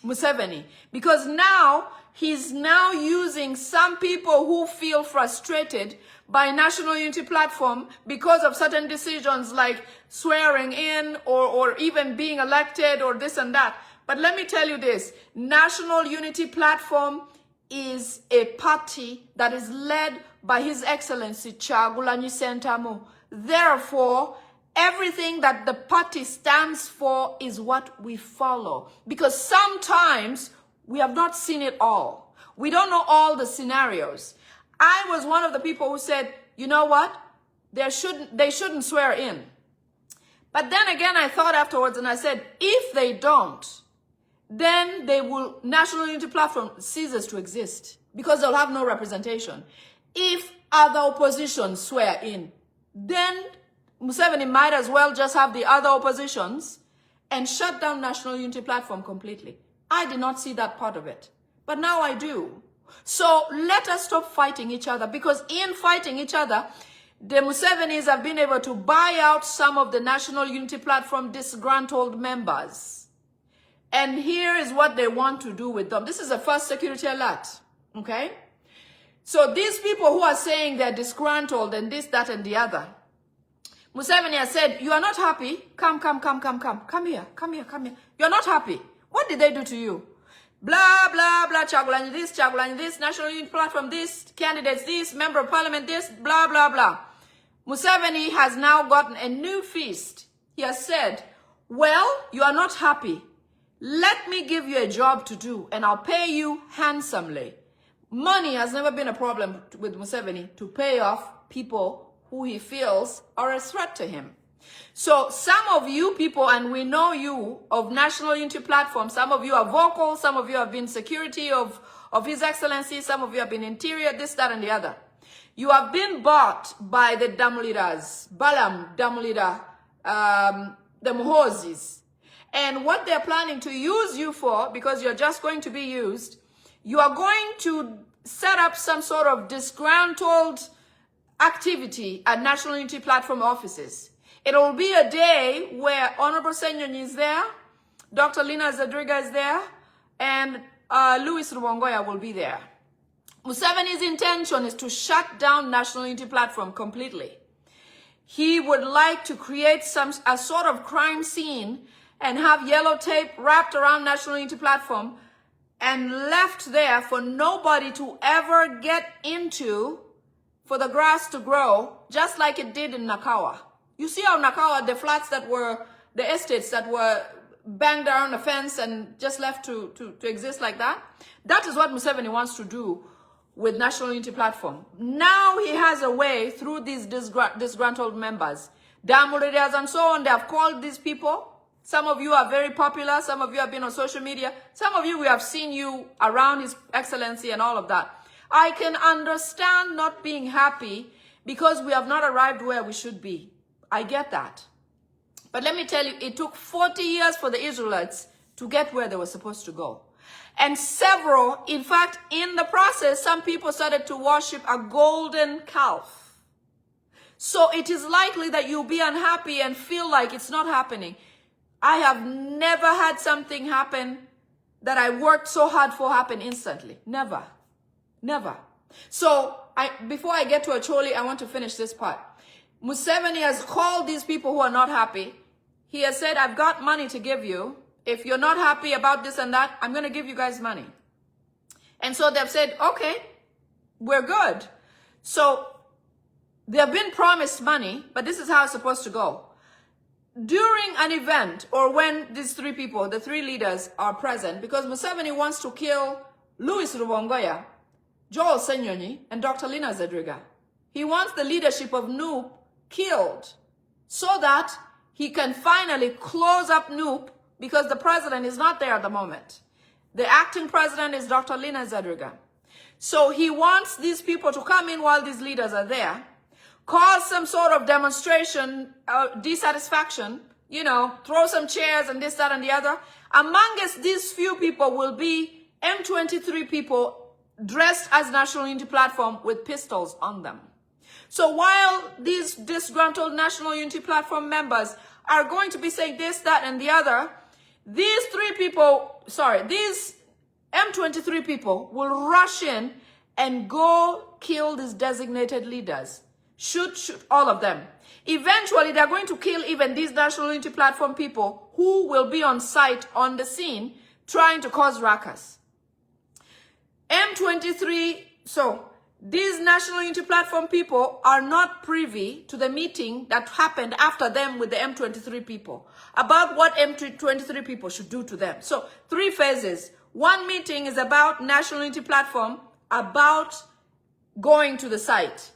Museveni, because now he's now using some people who feel frustrated by National Unity Platform because of certain decisions like swearing in or even being elected or this and that. But let me tell you this, National Unity Platform is a party that is led by His Excellency Kyagulanyi Ssentamu. Therefore, everything that the party stands for is what we follow. Because sometimes we have not seen it all. We don't know all the scenarios. I was one of the people who said, you know what? They shouldn't swear in. But then again, I thought afterwards and I said, if they don't, then National Unity Platform ceases to exist, because they'll have no representation. If other oppositions swear in, then Museveni might as well just have the other oppositions and shut down National Unity Platform completely. I did not see that part of it, but now I do. So let us stop fighting each other, because in fighting each other, the Musevenis have been able to buy out some of the National Unity Platform disgruntled members. And here is what they want to do with them. This is a first security alert, okay? So these people who are saying they're disgruntled and this, that, and the other, Museveni has said, you are not happy? Come here. You're not happy. What did they do to you? Blah, blah, blah, Kyagulanyi this, National Unity Platform this, candidates this, member of parliament this, blah, blah, blah. Museveni has now gotten a new feast. He has said, well, you are not happy. Let me give you a job to do, and I'll pay you handsomely. Money has never been a problem with Museveni to pay off people who he feels are a threat to him. So some of you people, and we know you of National Unity Platform, some of you are vocal, some of you have been security of His Excellency, some of you have been interior, this, that, and the other. You have been bought by the Damulidas, Balam, Damulida, the Muhozis. And what they're planning to use you for, because you're just going to be used, you are going to set up some sort of disgruntled activity at National Unity Platform offices. It will be a day where Honorable Senyonyi is there, Dr. Lina Zadriga is there, and Louis Rubongoya will be there. Museveni's intention is to shut down National Unity Platform completely. He would like to create a sort of crime scene and have yellow tape wrapped around National Unity Platform and left there for nobody to ever get into, for the grass to grow, just like it did in Nakawa. You see how Nakawa, the flats that were, the estates that were banged around the fence and just left to exist like that? That is what Museveni wants to do with National Unity Platform. Now he has a way through these disgruntled members, Damuredas and so on. They have called these people. Some of you are very popular. Some of you have been on social media. Some of you, we have seen you around His Excellency and all of that. I can understand not being happy because we have not arrived where we should be. I get that. But let me tell you, it took 40 years for the Israelites to get where they were supposed to go. And several, in fact, in the process, some people started to worship a golden calf. So it is likely that you'll be unhappy and feel like it's not happening. I have never had something happen that I worked so hard for happen instantly. Never. Never. So before I get to Acholi, I want to finish this part. Museveni has called these people who are not happy. He has said, I've got money to give you. If you're not happy about this and that, I'm going to give you guys money. And so they've said, okay, we're good. So they've been promised money, but this is how it's supposed to go. During an event, or when these three people, the three leaders, are present, because Museveni wants to kill Louis Rubongoya, Joel Senyonyi, and Dr. Lina Zedriga. He wants the leadership of NUP killed so that he can finally close up NUP, because the president is not there at the moment. The acting president is Dr. Lina Zedriga. So he wants these people to come in while these leaders are there, cause some sort of demonstration, dissatisfaction, you know, throw some chairs and this, that, and the other. Amongst these few people will be M23 people dressed as National Unity Platform with pistols on them. So while these disgruntled National Unity Platform members are going to be saying this, that, and the other, these M23 people will rush in and go kill these designated leaders. Shoot all of them. Eventually, they're going to kill even these National Unity Platform people who will be on site, on the scene, trying to cause ruckus. M23, so these National Unity Platform people are not privy to the meeting that happened after them with the M23 people about what M23 people should do to them. So 3 phases. One meeting is about National Unity Platform, about going to the site.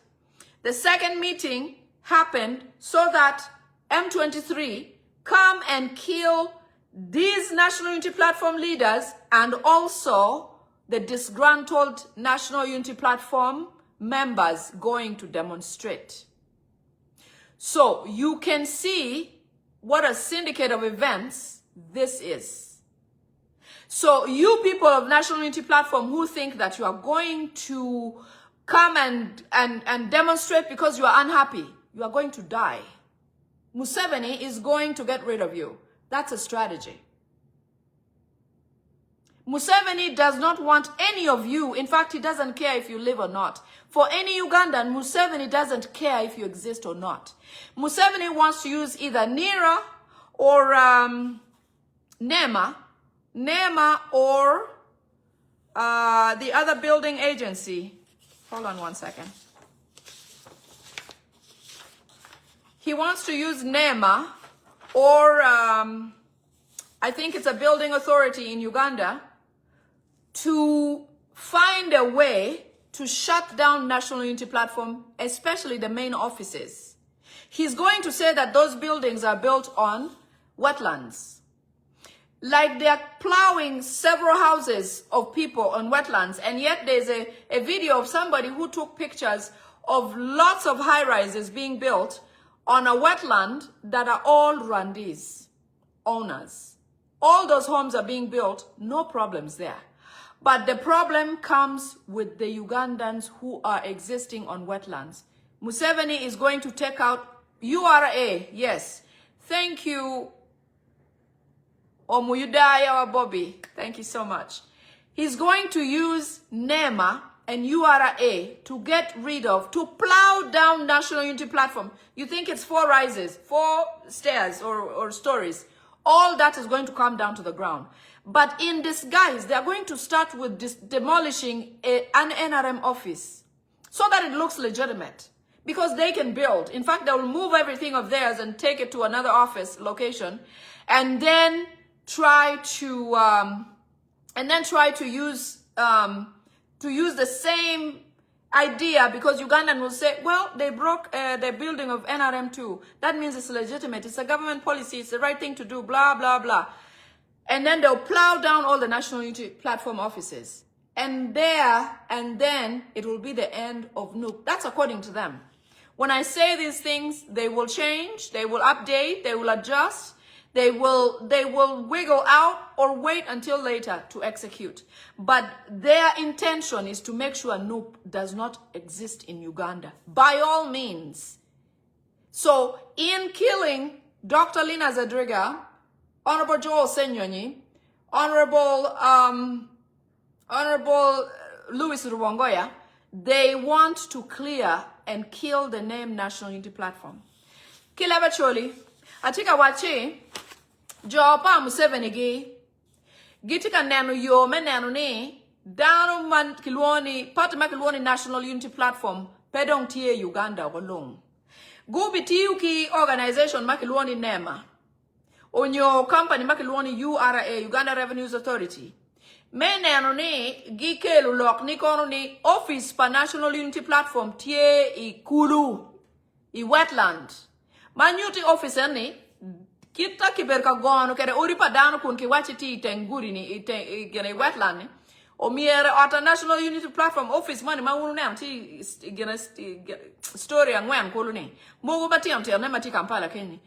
The second meeting happened so that M23 come and kill these National Unity Platform leaders and also the disgruntled National Unity Platform members going to demonstrate. So you can see what a syndicate of events this is. So you people of National Unity Platform who think that you are going to come and demonstrate because you are unhappy, you are going to die. Museveni is going to get rid of you. That's a strategy. Museveni does not want any of you. In fact, he doesn't care if you live or not. For any Ugandan, Museveni doesn't care if you exist or not. Museveni wants to use either NIRA or NEMA or the other building agency. Hold on one second. He wants to use NEMA or I think it's a building authority in Uganda to find a way to shut down National Unity Platform, especially the main offices. He's going to say that those buildings are built on wetlands. Like they're plowing several houses of people on wetlands, and yet there's a video of somebody who took pictures of lots of high-rises being built on a wetland that are all Rwandese owners. All those homes are being built, no problems there. But the problem comes with the Ugandans who are existing on wetlands. Museveni is going to take out URA, yes. Thank you, Omuyudaya or Bobby. Thank you so much. He's going to use NEMA and URA to get rid of, to plow down National Unity Platform. You think it's 4 rises, 4 stairs or stories. All that is going to come down to the ground. But in disguise, they are going to start with demolishing an NRM office so that it looks legitimate. because they can build. In fact, they will move everything of theirs and take it to another office location, and then try to use the same idea, because Ugandan will say, well, they broke the building of NRM2. That means it's legitimate. It's a government policy. It's the right thing to do, blah, blah, blah. And then they'll plow down all the National Unity Platform offices. And then it will be the end of NUP. That's according to them. When I say these things, they will change, they will update, they will adjust, they will wiggle out or wait until later to execute. But their intention is to make sure NUP does not exist in Uganda, by all means. So in killing Dr. Lina Zadriga, Honorable Joel Senyonyi, Honorable Louis Rubongoya, they want to clear and kill the name National Unity Platform. Kilabacholi, atika wachi, Jopa Museveni gitika nenu yo menenu ni, dano man kilwoni, patama kilwoni National Unity Platform, pedong tie Uganda walong. Gubi tiuki organization makilwoni NEMA, onyo company makilwoni URA, Uganda Revenues Authority. Meneno ni gikelu lok ni kono ni office pa National Unity Platform tie I kulu I wetland. Manyuti office ni kita kiberka gono kere uripa dano kun kiwachi ti tenguri ni gene wetland ni. O miere ata National Unity Platform office mani maunu ne ti gene story angwen kulu ni. Mogu bati amte ne mati Kampala Kenya.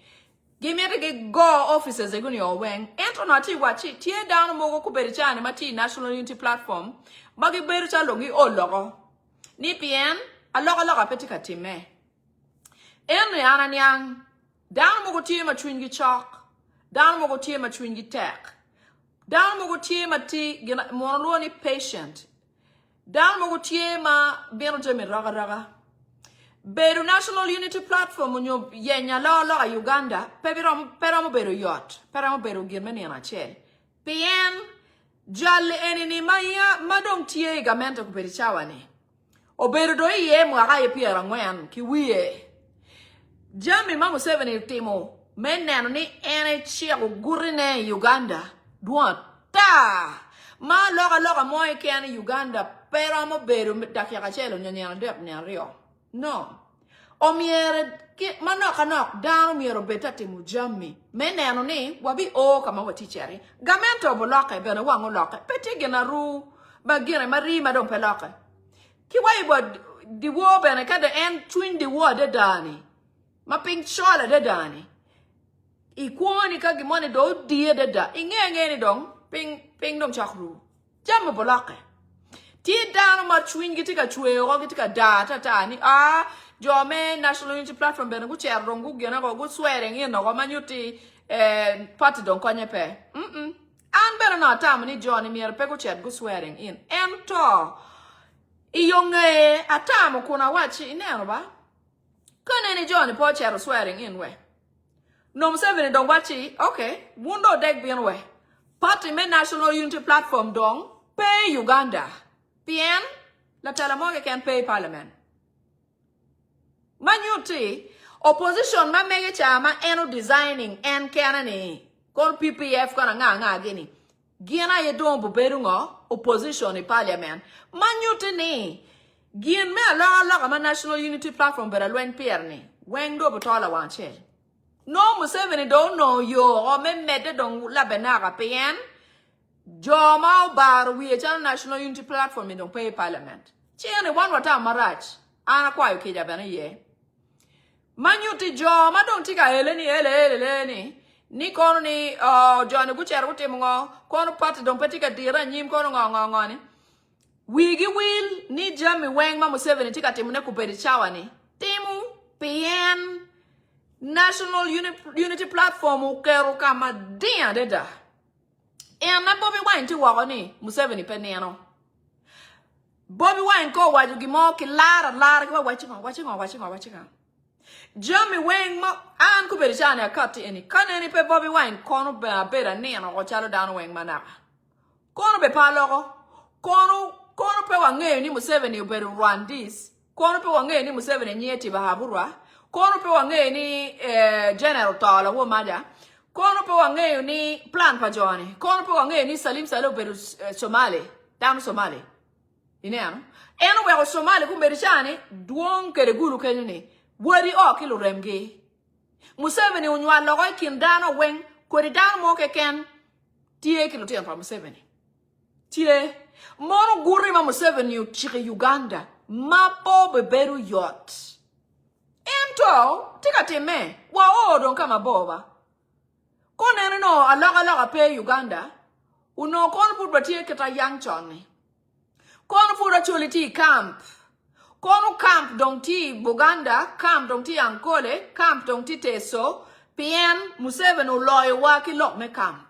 Gimete go offices eguni oweng ento nati wachi tie down mogo kuberichane mati National Unity Platform magi bericha longi ologo ni pien alogo petika time eno yana nyang down mogo tie ma chwingi chok down mogo tie ma chwingi tek down mogo tie mati monolo ni patient down mogo tie ma beno jemi raga Beru National Unity Platform unyo yenya la Uganda peramo beru yot peramo beru girmeni anachel pien jalle enini maya madong tie gamento kuperichawane oberu do ye mwaga ye piera ngwen kiwie jami mamu 7 timo meneno ni ene chia gurine Uganda duata ma loga moy kene Uganda peramo beru dakia kachelo nyanya ndep nyario. No. Omiere manok down miero betati mujami. Meneno ni wabi o kama waticheri. Gamento boloke bena wango loke. Peti gena ru bagire mari madon peloke. Kiwai bod di wo bena kada en twin di wo de dani. Ma ping chola de dani. Ikwoni kagi mone do die de da. Inge ni dong ping dong chakru. Jamu boloke. Ti down ma chwin gitika chwe o gitika data tani jome National Unity Platform bena guche rongu gena go swearing in no manyuti party don konye pe an bena na tam ni John mi pe guche go swearing in ento iyonge atam kuna wachi ineno ba kone ni John po chero swearing in we no 7 don wachi okay wundo deg bien we party me National Unity Platform don pay Uganda Bien, la talamoge can pay parliament. Manyuti, opposition ma mege chama eno designing en kanani. Kon PPF kona nga gini. Gina ye don buberungo opposition in parliament. Manyuti ni. Gin me la ma National Unity Platform bera lwen pierni. Weng do butola wanche. No Museveni don't know yo o me mede don la benaga pien. Joma bar we channel National Unity Platform in don't pay parliament. Chiene one wata marach. Ana kwa ukija bana ye. Manyuti joma don't tika eleni. Ni kono ni John Gucher uti mungo kono party don't petika dira nyim kono ngoni. Wigi will ni jami weng ma Museveni tika timune kuperi chawa ni. Timu PN National Unity Platform ukero kama dia deda. And na Bobby Wine to walk on it, Museveni Penano. Bobby Wine go while you give more lara watching on. Jamie Wang and Kuberishana cut any. Can any pe Bobby Wine corner better near or child down wing manaka. Corner be palo, corner pe one game, Museveni better run this. Kono pe wange ni Museveni nyeti bahaburwa. Kono pe wange ni General Tala wo maja. Kono pe wange ni Plan Pajoni. Kono pe wange ni Salim Salo beru Somali. Down Somali. Ineano. Eno wego Somali kumberishani duong kere guru kenyuni. Wari o kilo remge. Museveni unywa logoy kindano weng kori dano mo ken tie kilo tiyan pa Museveni. Tie mono guri ma Museveni uchike Uganda. Mapo beberu yacht. Ento tika teme wa odon kama boba. Kone no alaga pe Uganda. Uno kono put tie kita yang choni. Kono put chuliti camp. Kono camp dong ti Buganda, camp dong ti Ankole, camp dong ti Teso, pien Museveni loy waki lok me camp.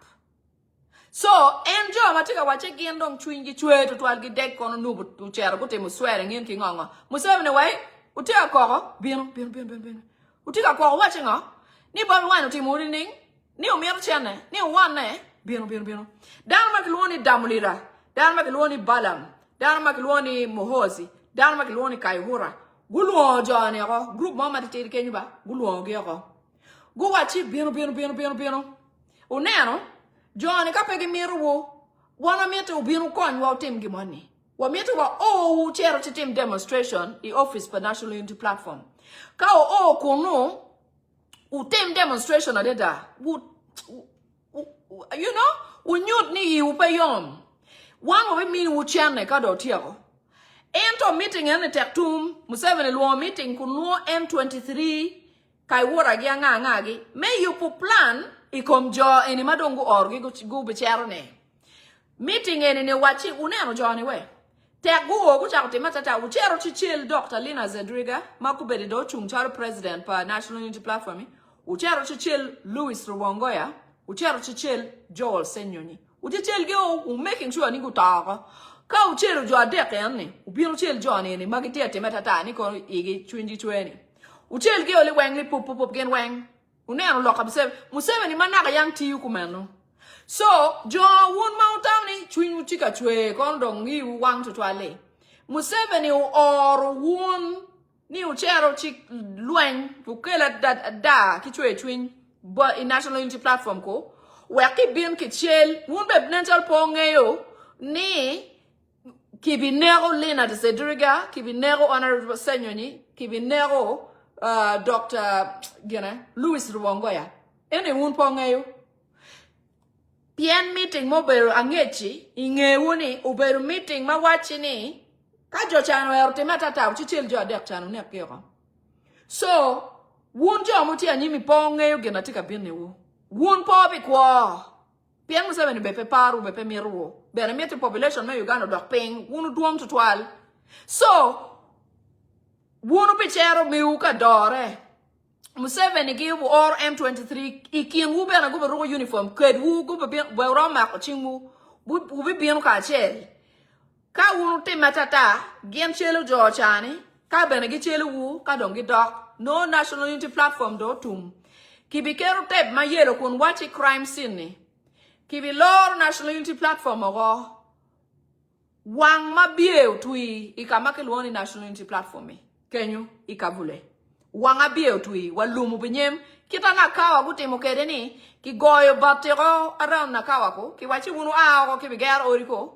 So, enjo matika wache gien dong chwingi chwe to twal gi dek kono nubu uchero kute muswere ngien ki ngongo. Museveni wai, utika koko, bino. Utika koko wache ngo, ni bomi wani utimuri ning, ni umiru chene, ni uwane, bino. Dano makiluoni Damulira, dano makiluoni Balam, dano makiluoni Mohozi, dano makiluoni Kaihura, guluo jone yako, group mama titiri kenyu ba, guluo ge yako. Guwachi bino. Uneno, John kapege miru wana miete ubinu kwan wa utim gimoni. Wa miete wa chero team demonstration the office for National Unity Platform. Ka kuno utim demonstration adeda. You know, unyut ni upayom. One of me uchane ka do tiago. Ento meeting ene tektum Museveni luo meeting kuno M23 kai wora gi ngagi. May you plan ikom jo eni madongo orgi gu bichero ne. Meeting eni ne wachi uneno jo ni we. Tek gu ogu chakoti matata uchero chichil Dr. Lina Zedriga makubedi do chungcharo president pa National Unity Platform. Uchero chichil Louis Rwongoya. Uchero chichil Joel Senyonyi. Uchichil ge making sure ni gutaka. Ka uchero jo adeke eni. Ubino chil jo ni magiti ate matata ni ko igi chwinji chweni. Uchel ge oli weng li pup gen weng. Uneno loka Museveni manaka yang ti yukumeno. So, jo wun mautani chwin uchika chwe kondong ni wang tutwale. Museveni or wun ni uchero chik lueng ukela da ki chwe chwin but in National Unity Platform ko. Waki bin ki chel wun be nental pongeyo ni kibinero Lina de Zedriga, kibinero Honorable Senyonyi, kibinero Dr. Louis Rwongoya. Ene wun pongayo. Pien meeting mo beru angechi. Inge wuni uberu meeting ma wachi ni. Kajo chano ya rote matata uchichil jo adek chano ni akiyoko. So, wun jo muti anyimi pongayo genatika bine wu. Wun po kwa. Pien Museveni bepe paru bepe miru. Bere meti population me Uganda dok ping. Wunu duong tutwal. So, wunu pichero miuka dore. Museveni give or M23 ikin wu bena gube rugo uniform ked wu gube bero mako chingu ubi bienu ka chel. Ka wunu te matata gen chelu jo chani ka bena gi chelu wu ka dongi dok no National Unity Platform do tum. Kibi kero tep ma yelo kun wachi crime scene ni. Kibi lor National Unity Platform ogo wang ma bieu tui ikamake luoni National Unity Platform Kenyu ikavule. Wanga bieu tui walumu binyem kita nakawa gutimo kede ni ki goyo batero around nakawa ko ki wachi wunu ko ki bigar oriko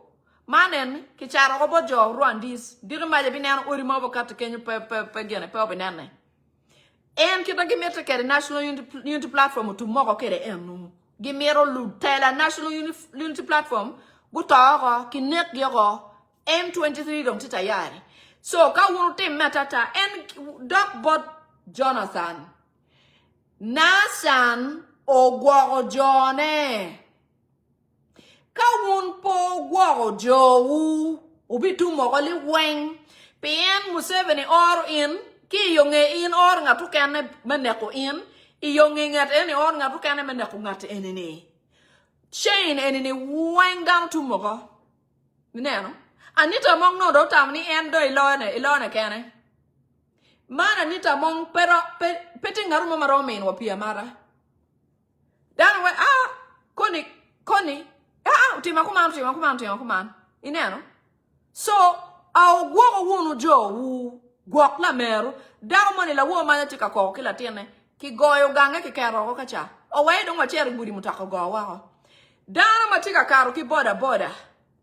manen ki charo ko bojo Rwandis diru maje binan ori mo bokat Kenyu pe gene pe obinane en kita gimete kede National Unity Platform tu moko kede enu gimero lu tela National Unity Platform gutaro ki net yoro M23 dong titayari. So, ka wunu tim matata en Doc Bot Jonathan. Nasan ogwaro jone. Ka wun po gwaro jowu. Ubitu mogoli weng. Pien Museveni or in. Ki yonge in or ngatu kene meneko in. I yonge ngat eni or ngatu kene meneko ngat enini. Chain enini weng down to mogo. Mineno. Anita mong no do tam ni endo ilone kene. Man Anita mong pero peti ngarumo maromin wapia mara. Dan we koni timakuman. Ineno. So au gwo wunu jo wu Gwok la meru. Daw money la wo mana tika ko kila tiene. Ki goyo gange ki kero ko kacha. O way dong wachere budi mutako go wako. Daw matika karo ki boda.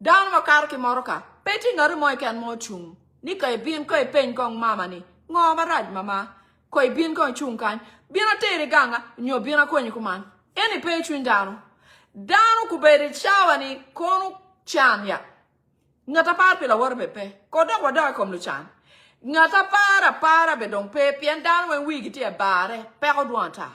Daw ma karo ki moroka. Peti ngari moy ken mo chung. Ni kay bin koy pen kong mama ni. Ngo baraj mama. Koy bin kong chung kan. Bina tere ganga. Nyo bina kwenye kuman. Eni pe chun dano. Dano kuberi chawa ni kono chan ya. Ngata par pila war pepe. Koda wada kom lu chan. Ngata para be dong pe pian down when we get here bare pero duanta.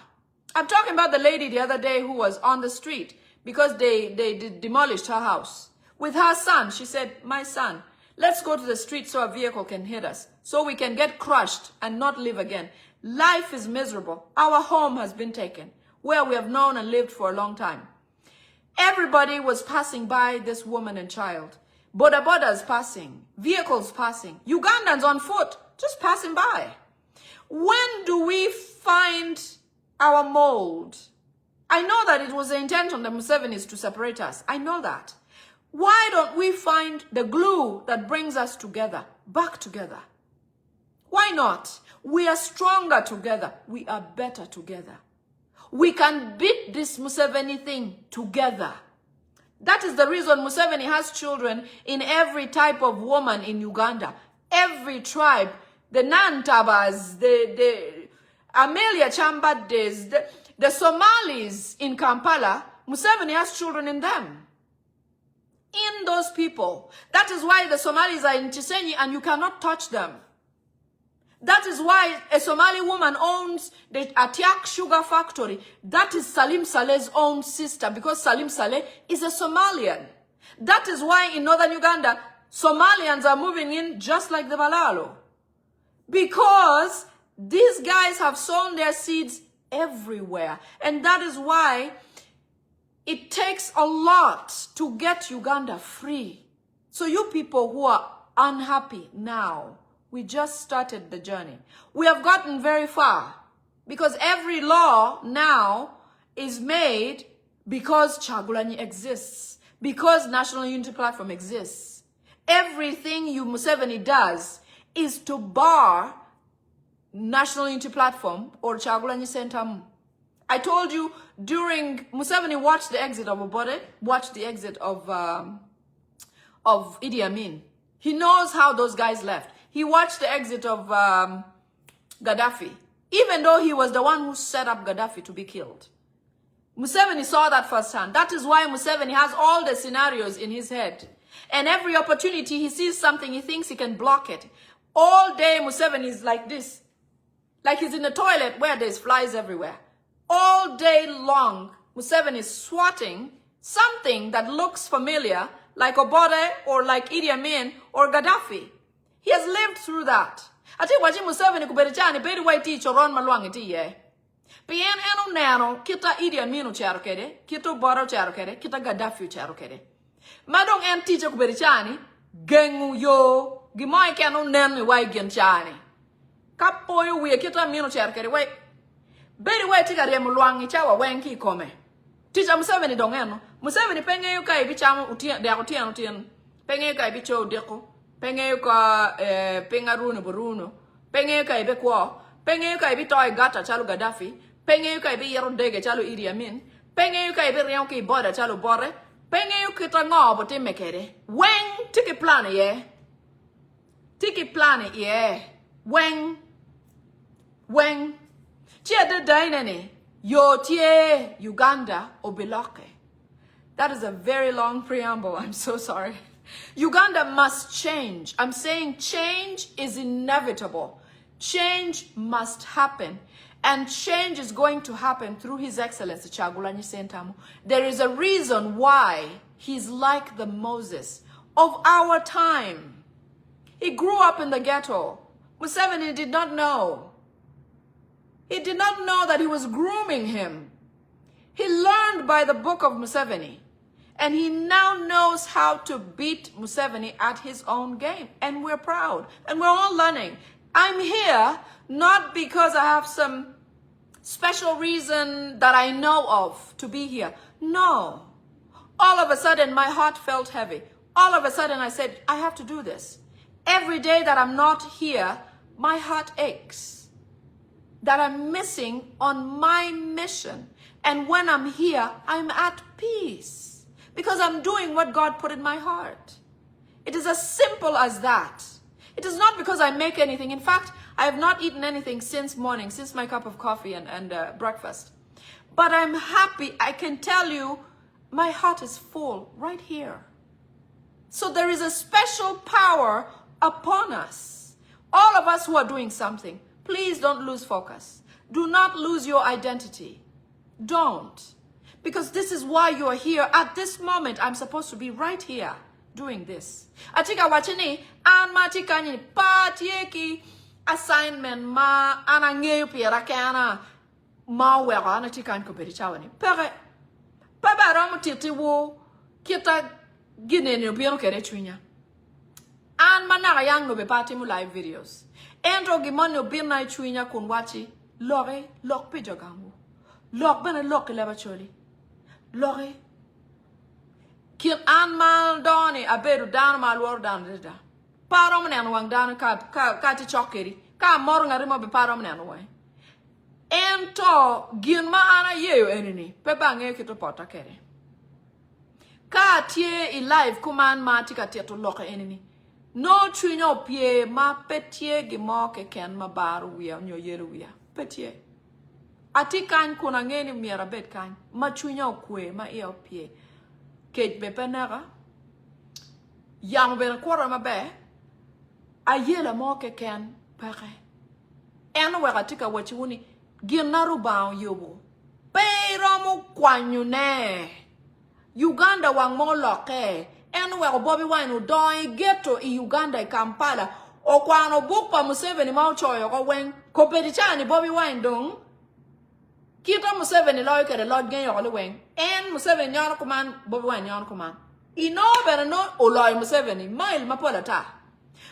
I'm talking about the lady the other day who was on the street because they demolished her house. With her son, she said, my son, let's go to the street so a vehicle can hit us, so we can get crushed and not live again. Life is miserable. Our home has been taken, where we have known and lived for a long time. Everybody was passing by this woman and child. Bodas passing, vehicles passing, Ugandans on foot, just passing by. When do we find our mold? I know that it was the intention of the Musevenis to separate us. I know that. Why don't we find the glue that brings us together, back together? Why not? We are stronger together. We are better together. We can beat this Museveni thing together. That is the reason Museveni has children in every type of woman in Uganda. Every tribe. The Nantabas, the Amelia Chambades, the Somalis in Kampala, Museveni has children in them. In those people. That is why the Somalis are in Chisenyi and you cannot touch them. That is why a Somali woman owns the Atiak Sugar Factory. That is Salim Saleh's own sister because Salim Saleh is a Somalian. That is why in northern Uganda, Somalians are moving in just like the Balalo. Because these guys have sown their seeds everywhere. And that is why it takes a lot to get Uganda free. So you people who are unhappy now, we just started the journey. We have gotten very far because every law now is made because Chagulanyi exists, because National Unity Platform exists. Everything you Museveni does is to bar National Unity Platform or Chagulanyi Sentamu. I told you during Museveni watched the exit of Obode, watched the exit of Idi Amin. He knows how those guys left. He watched the exit of Gaddafi, even though he was the one who set up Gaddafi to be killed. Museveni saw that firsthand. That is why Museveni has all the scenarios in his head. And every opportunity he sees something, he thinks he can block it. All day Museveni is like this. Like he's in the toilet where there's flies everywhere. All day long, Museveni is swatting something that looks familiar, like Obode or like Idi Amin or Gaddafi. He has lived through that. Ati waji Museveni kuberichani pedi waiti choron malwangi tiye. Pien eno nano kita Idi Amin ucharo kede, kita Obode ucharo kede, kita Gaddafi ucharo kede. Madong en tiche kuberichani gengu yo gimoy keno nenu wai genchani. Kapoyo we kita Amin ucharo kede wai. Bedi wai tika remu lwangi chawa wenki kome. Ticha Museveni dongeno. Museveni penge yu kai bichamu utien utien. Penge yu kai bicho deko. Penge yu ka penga Bruno. Penge yu kai be kwa. Penge yu kai bitoy gata chalo Gaddafi. Penge yu kai be yero dege chalo Idi Amin. Penge yu kai be riyon ki boda chalo Bore. Penge yu kita ngobo te mekere. Weng tiki plane ye. Tiki plane ye. Weng. Chia de dainene. Yo tie Uganda obiloke. That is a very long preamble. I'm so sorry. Uganda must change. I'm saying change is inevitable. Change must happen. And change is going to happen through His Excellency Chagulanyi Sentamu. There is a reason why he's like the Moses of our time. He grew up in the ghetto. Museveni did not know. He did not know that he was grooming him. He learned by the book of Museveni. And he now knows how to beat Museveni at his own game. And we're proud. And we're all learning. I'm here not because I have some special reason that I know of to be here. No. All of a sudden, my heart felt heavy. All of a sudden, I said, I have to do this. Every day that I'm not here, My heart aches that I'm missing on my mission. And when I'm here, I'm at peace because I'm doing what God put in my heart. It is as simple as that. It is not because I make anything. In fact, I have not eaten anything since morning, since my cup of coffee and breakfast. But I'm happy. I can tell you, my heart is full right here. So there is a special power upon us. All of us who are doing something, please don't lose focus. Do not lose your identity. Don't. Because this is why you are here. At this moment, I'm supposed to be right here doing this. Atika wachini, an matika ni patieki assignment ma anangeyu pira kana ma wera na tika ko beri chawani. Pere paba ramu titi wo kita gine ni biro kere chunya. An manara yang no be party mu live videos. Entro gimon no birna chunya kun wachi lore lok pe jogamu. Lok bana lok leba choli. Lore Kil an mal doni abedu dan mal wor dan da. Parom ne wang dan ka ti chokeri. Ka mor ngari mo be parom ne way. Ento gin ma ana yeyo enini. Pe bange kito pota kere. Ka tie I live kuman ma ti ka tie to loke enini. No twinyo pie ma petie gi mo ke ken ma baru wia nyo yelu wia. Petie. Ati kan kuna ngeni miera bet kan. Ma twinyo kwe ma iyo pie. Kate bepenera yang ben kwara mabe ayela moke ken pare eno wera tika wachiwuni ginaru bawo yobo pero mu kwanyu ne Uganda wang mo loke eno wera Bobi Wine doi ghetto I Uganda I Kampala o kwano bukpa Museveni ma choyo ko wen ko pedichani Bobi Wine dong Kita Museveni loy kere lord gen yo wen en Museveni nyon kuman Bobi Wine nyon kuman ino bere no oloy Museveni mail mapola ta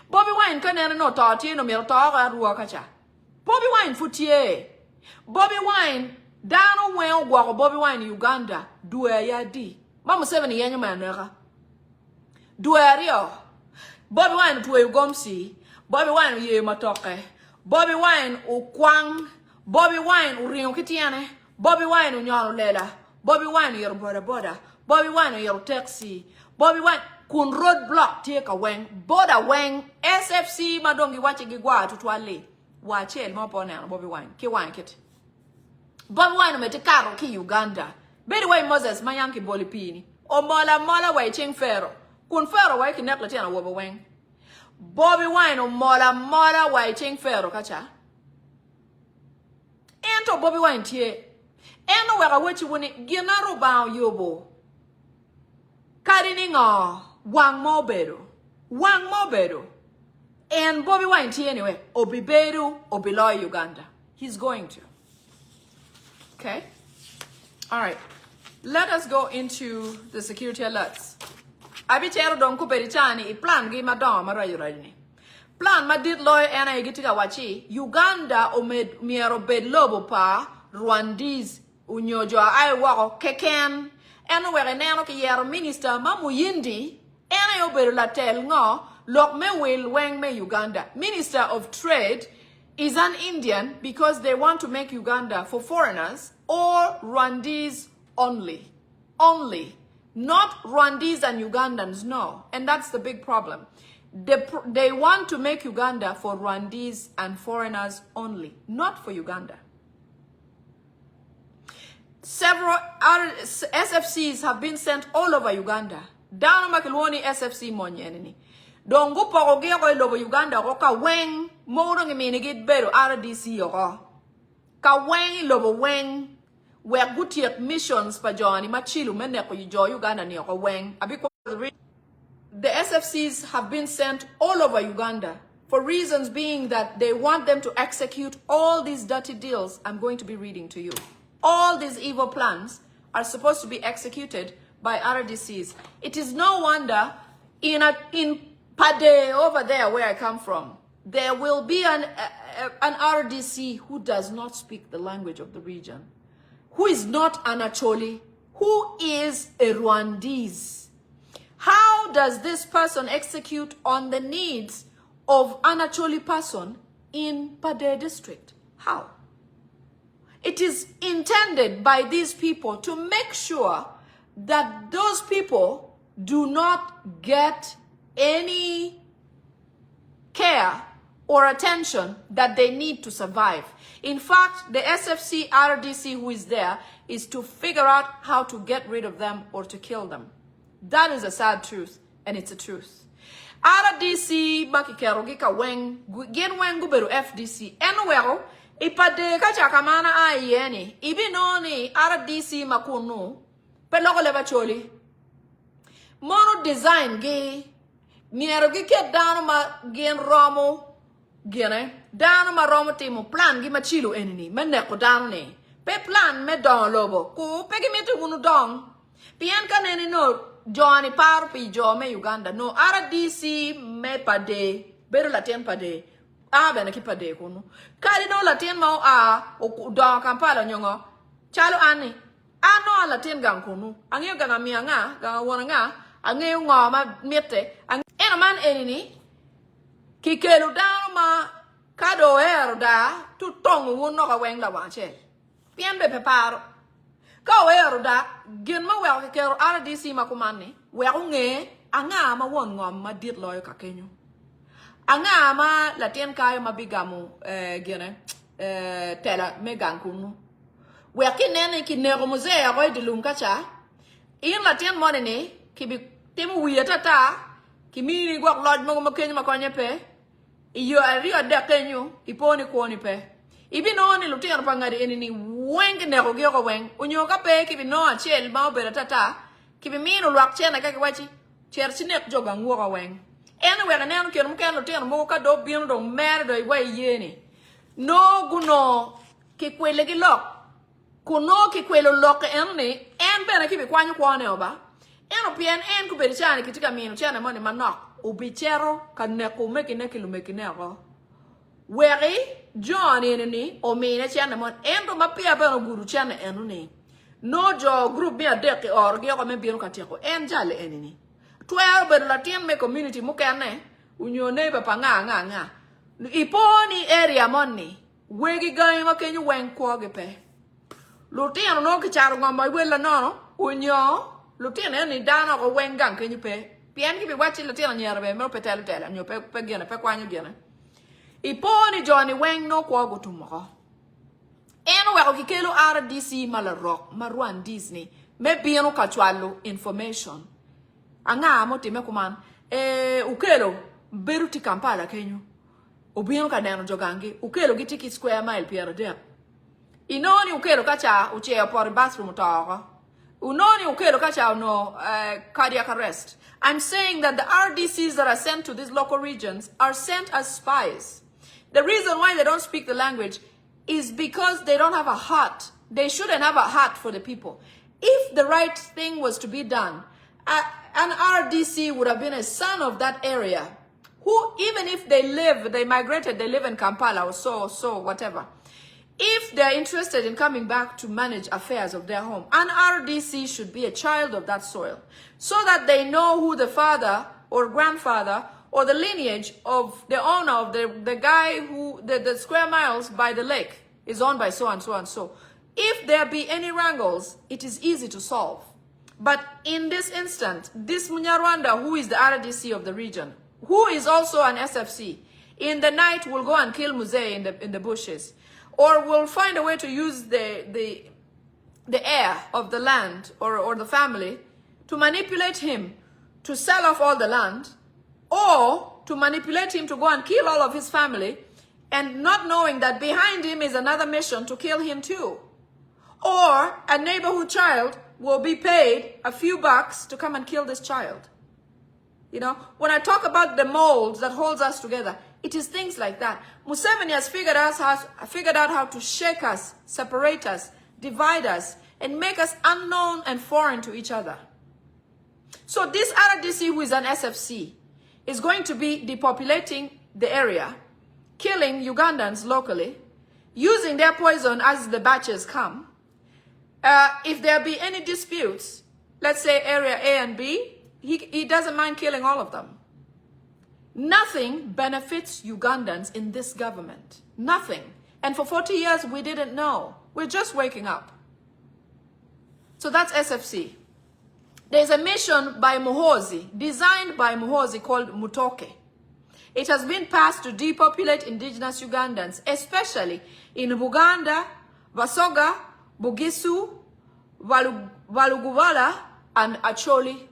Bobi Wine kanene no tati no mir ta ga ruwa kacha Bobi Wine futie Bobi Wine dano wen gwa Bobi Wine Uganda duwe ya di ma Museveni yenyo manera duwe rio Bobi Wine tuwe ugomsi Bobi Wine ye matoke Bobi Wine ukwang Bobi Wine uriyo kitiane Bobi Wine unyalo lela Bobi Wine yor boda Bobi Wine yor taxi Bobi Wine kun roadblock take a weng boda weng SFC madongi wache gigwa tutwale wache el mapo na Bobi Wine ki wine kit Bobi Wine mete karo ki Uganda bedi way Moses mayanki boli pini o mola way ching fero kun fero way ki nekle tiana wobo weng Bobi Wine o mola way ching fero kacha Ento Bobi Wine tie eno wera wechi woni ginaru bawo yobo Karini ngo wang mo bedo and Bobi Wine tie anyway obiberu obiloy Uganda he's going to okay all right let us go into the security alerts abichero don ku perichani I plan gi madom marayurani Plan madid loy ena igitika wachi Uganda omed miero bed lobo pa Rwandese unyojo ai wako keken eno were neno ki yero minister mamu yindi ena yo beru latel ngo lok me will weng me Uganda Minister of Trade is an Indian because they want to make Uganda for foreigners or Rwandese only not Rwandese and Ugandans no and that's the big problem They want to make Uganda for Rwandese and foreigners only, not for Uganda. Several SFCs have been sent all over Uganda. Down Makilwoni SFC monyenini. Dongu pogero lobo Uganda roka weng moro ngemenigit beru RDC yoro. Ka weng lobo weng where gutiet missions pa Johnny machilu meneko yujo Uganda ni yoro weng. The SFCs have been sent all over Uganda for reasons being that they want them to execute all these dirty deals I'm going to be reading to you. All these evil plans are supposed to be executed by RDCs. It is no wonder in Pade over there where I come from, there will be an RDC who does not speak the language of the region, who is not an Acholi, who is a Rwandese. How does this person execute on the needs of an Acholi person in Pade district. How? It is intended by these people to make sure that those people do not get any care or attention that they need to survive. In fact, the SFC RDC who is there is to figure out how to get rid of them or to kill them. That is a sad truth, and it's a truth. RDC makikero gika weng gen weng guberu FDC enwero ipade kacha kamana ayeni ibinoni RDC makunu peloko leba choli mono design ge miero gike dano ma gen romo gene dano ma romo timo plan gi machilo enini meneko dano ne pe plan me don lobo ku pegi metu gunu dong pian kaneni no Johnny par pi jo me Uganda no RDC me pade beru latien pade bena ki pade kunu kali no latien mau o don Kampala nyongo chalo ani ano latien gang kunu angyo ganga mianga ga wona nga angyo ngoma miete eno man enini kikelu down ma kado da tu tongu wono ka weng la wanche pian be peparo ka wero da gen ma wel ke kero RDC makumani we nge anga ma won ngom ma dit loyo ka kenyo anga ma latien kayo mabigamu gene tela megan kunu we kinene kinego muzea ko dilum kacha in latien monene kibi temu wieta ta kimini gwak loj mo kenyo makonye pe iyo ario de kenyo iponi kwoni pe ibi no ni lutien pangari enini weng ne ko gyo weng unyo ka pe kibi no achel ma obera tata kibi mino lwak chena ka wachi cherchi nek joga nguo weng ene wega ne ken mken lutien mo ka do bin do mer do we yeni no guno ki kwele gi lok kuno ki kwelo lok enni en bena kibi kwanyu kwane oba eno pien en ku beri chani kitika mino chana mone manok ubichero kaneko mekine kilumekine ko weri John enini o mine chana mon endo mapia beno guru chana enuni no jo group mi adek or gi ko me biro katiko en jale enini 12 bedo latien me community mukane unyone be panga iponi area monni wegi gayo ma kenyu wen ko ge pe lutien no ki charo ngomba wela no unyo lutien eni dana ko wen gang kenyu pe pien ki bi wachi lutien nyerbe me pe tele nyo pe gene pe kwanyu gene iponi Johnny weng no kwa gutumoko eno weko kikelo RDC malarok marwan Disney me bieno kachwalo information anga mo time kuman ukelo beruti Kampala kenyu obieno kaneno jogangi ukelo gitiki square mile piero de inoni ukelo kacha uche por bathroom tawaka unoni ukelo kacha no cardiac arrest. I'm saying that the RDCs that are sent to these local regions are sent as spies. The reason why they don't speak the language is because they don't have a heart. They shouldn't have a heart for the people. If the right thing was to be done, an RDC would have been a son of that area, who, even if they migrated, they live in Kampala or so, whatever. If they're interested in coming back to manage affairs of their home, an RDC should be a child of that soil, so that they know who the father or grandfather or the lineage of the owner of the guy who, the square miles by the lake is owned by so and so and so. If there be any wrangles, it is easy to solve. But in this instant, this Munyarwanda, who is the RDC of the region, who is also an SFC, in the night will go and kill Muze in the bushes, or will find a way to use the heir of the land or the family to manipulate him to sell off all the land, or to manipulate him to go and kill all of his family, and not knowing that behind him is another mission to kill him too. Or a neighborhood child will be paid a few bucks to come and kill this child. You know, when I talk about the mold that holds us together, it is things like that. Museveni has figured out how to shake us, separate us, divide us, and make us unknown and foreign to each other. So this RDC, who is an SFC, is going to be depopulating the area, killing Ugandans locally, using their poison as the batches come. If there be any disputes, let's say area A and B, he doesn't mind killing all of them. Nothing benefits Ugandans in this government. Nothing. And for 40 years, we didn't know. We're just waking up. So that's SFC. There's a mission by Muhoozi, designed by Muhoozi, called Mutoke. It has been passed to depopulate indigenous Ugandans, especially in Buganda, Basoga, Bugisu, Walugubala, and Acholi.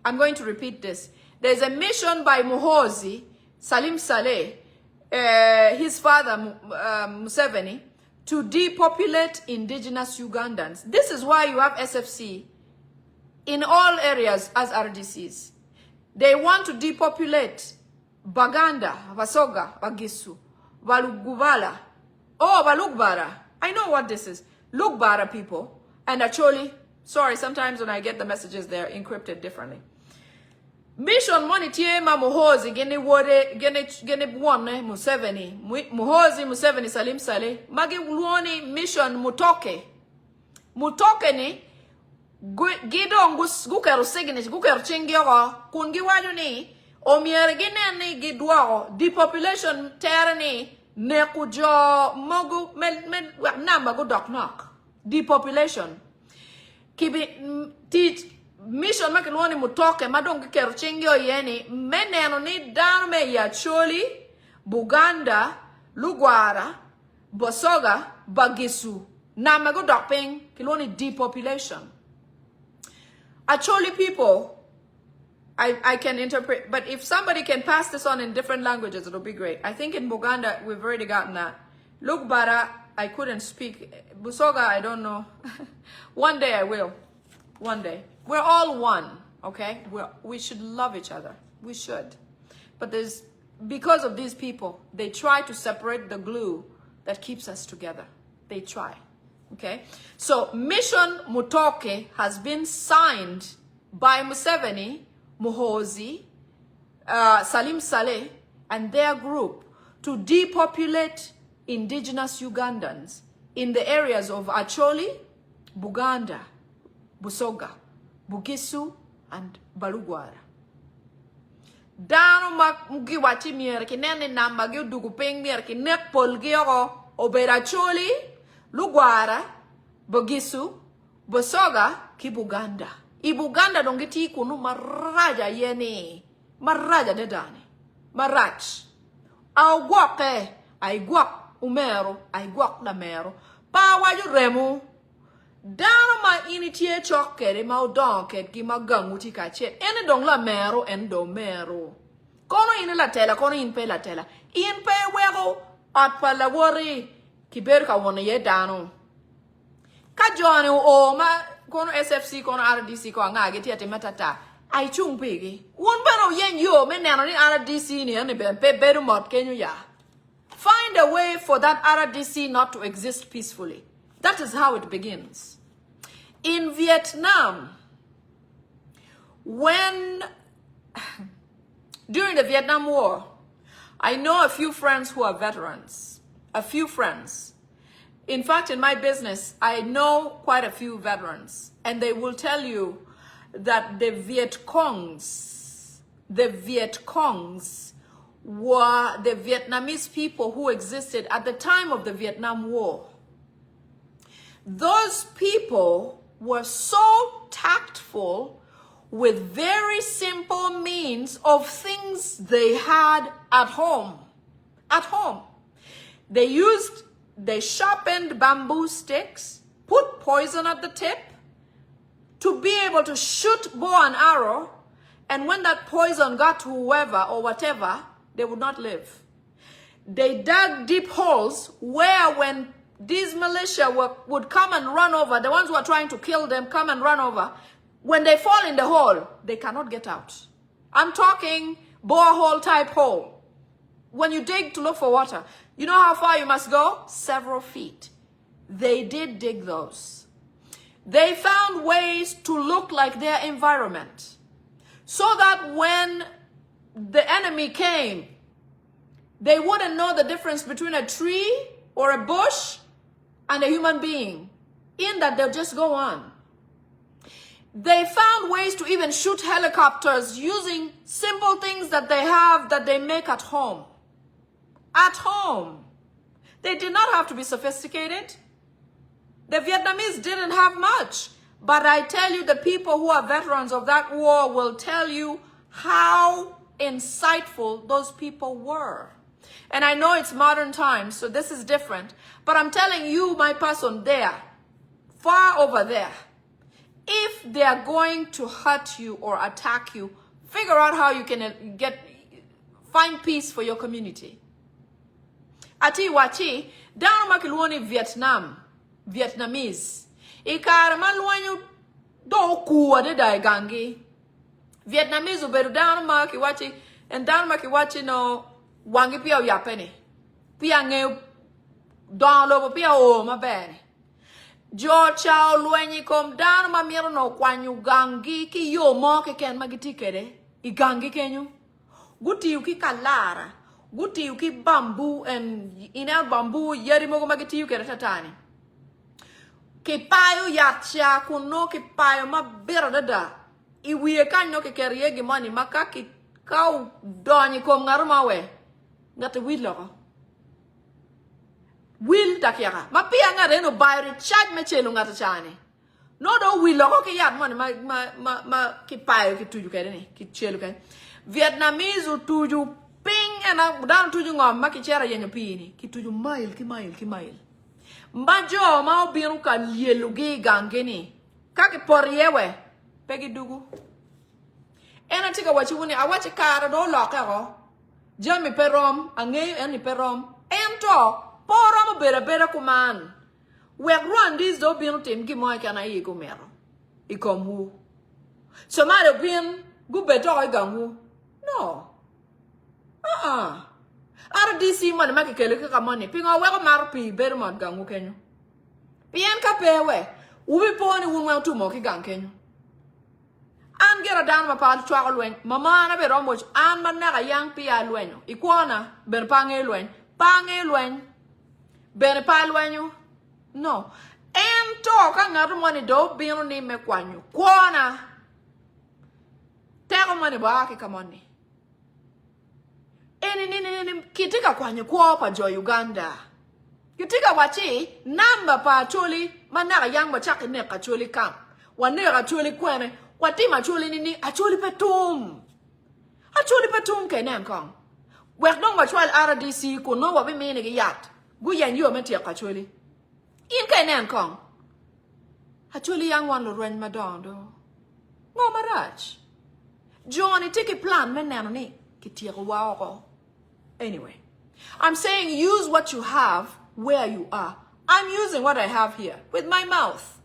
I'm going to repeat this. There's a mission by Muhoozi, Salim Saleh, his father, Museveni, to depopulate indigenous Ugandans. This is why you have SFC in all areas as RDCs. They want to depopulate Baganda, Basoga, Bagisu, Walugubala, Balugbara. I know what this is. Lugbara people, and Acholi. Sorry, sometimes when I get the messages, they're encrypted differently. Mission money tiema Muhoozi gene buone Museveni Muhoozi Museveni Salim Saleh magi luoni mission Mutoke ni gido gukeru signis gukeru chingyo kungi waju ni omier gine ni gidwao depopulation terni ne kujo mogu namba go dok knock depopulation kibi teach mission makiluoni Mutoke madong kero chingyo yeni meneno ni dano me ya Choli, Buganda, Lugwara, Bosoga, Bagisu. Na mago doping kiluoni depopulation. Acholi people, I can interpret, but if somebody can pass this on in different languages, it'll be great. I think in Buganda, we've already gotten that. Lugbara, I couldn't speak. Busoga, I don't know. One day I will. One day. We're all one, okay? We should love each other. We should. But because of these people, they try to separate the glue that keeps us together. They try, okay? So Mission Mutoke has been signed by Museveni, Muhoozi, Salim Saleh, and their group to depopulate indigenous Ugandans in the areas of Acholi, Buganda, Busoga, Bugisu, and Balugwara. Dano magi wachi mier ki nene na magi dugu ping mier ki nek polgi oko obera Choli, Lugwara, Bugisu, Busoga ki Buganda. I Buganda dongiti kunu maraja yene, maraja dedane, marach. Au guake, ay guak umero, ay guak na mero, pa waju remu. Dano ma initie chokere ma odonke ki ma ganguti kache ene dong la mero en do mero kono ine la tela kono in pe la tela in pe wego at pa la wori ki ber ka wona ye dano ka jone o ma kono SFC kono RDC ko ngage tiate matata ai chung pigi won bero yen yo me neno ni RDC ni ene be beru mot kenyu ya. Find a way for that RDC not to exist peacefully. That is how it begins. In Vietnam, during the Vietnam War, I know a few friends who are veterans. A few friends. In fact, in my business, I know quite a few veterans. And they will tell you that the Viet Congs were the Vietnamese people who existed at the time of the Vietnam War. Those people were so tactful with very simple means of things they had at home. At home. They sharpened bamboo sticks, put poison at the tip to be able to shoot bow and arrow, and when that poison got to whoever or whatever, they would not live. They dug deep holes where when these militia would come and run over, the ones who are trying to kill them come and run over. When they fall in the hole, they cannot get out. I'm talking borehole type hole. When you dig to look for water, you know how far you must go? Several feet. They did dig those. They found ways to look like their environment so that when the enemy came, they wouldn't know the difference between a tree or a bush and a human being, in that they'll just go on. They found ways to even shoot helicopters using simple things that they have that they make at home. At home. They did not have to be sophisticated. The Vietnamese didn't have much. But I tell you, the people who are veterans of that war will tell you how insightful those people were. And I know it's modern times, so this is different. But I'm telling you, my person there, far over there, if they are going to hurt you or attack you, figure out how you can find peace for your community. Ati wachi, down makilwoni Vietnamese. Ikara malwanyu do kuwa de daigangi. Vietnamese uberu down makiwachi, and down makiwachi no wangi pia yapene. Pia nge don lobo pia o mabene. Jo chao luenyi kom down ma miro no kwanyu gangi ki yo mo ke ken magiti kede. Igangi kenyu. Guti uki kalara. Guti uki bamboo and inel bamboo yeri mogo magiti ukere tatani. Ke payo yatcha kuno ke payo ma beradada. Iwie kanyo ke keriye gimani maka ki kau donyi kom ngaruma we. Ngate widlo. Will takiaka. Ma pia ngare no bayri charge me chelu ngata chani. No do will ko ke yat money ma ki payo ki tuju kede ni ki chelu kede. Vietnamese u tuju ping and down tuju ngom ma ki chera yenyo pini ki tuju mile. Mbajo ma obiru ka lielu gi gangeni. Kaki poriewe pegi dugu. Ena tika wachi wuni awachi kara do loka go. Jami perom angeyu eni perom. Ento porom bera kuman. Wek Rwandese do biru tim gi moy kana yi gumero. Ikomu. Somare bin gu beto igangu. No. RDC man makikele ka money. Pingo weko marpi beru mod gangu kenyo. Pien ka pewe. Ubi poni wunwa tu mo ki gang kenyo. An gera dan ma pal chwa lwen. Mama na be romo an man na yang pia lwenyo. Ikwana ber pange lwen. Pange lwen. Ber pa lwenyo. No. Ento ka ngatu money do binu ni me kwanyo. Kwana. Teko money ba ki ka money. Kitika kwanyo kwa pa jo Uganda. Kitika wachi namba pa choli manaka yang machaki ne ka choli kam. Wane ka choli kwene wati ma choli nini a choli petum. A choli petum ke nem kong. Wek dong ma chwal RDC ko no wa be mene ge yat. Gu yan yo meti ka choli. In ke nem kong. A choli yang wan lo ren madondo. Ngo marach. Johnny take a plan men nano ni kitiro wa. Anyway, I'm saying use what you have where you are. I'm using what I have here with my mouth.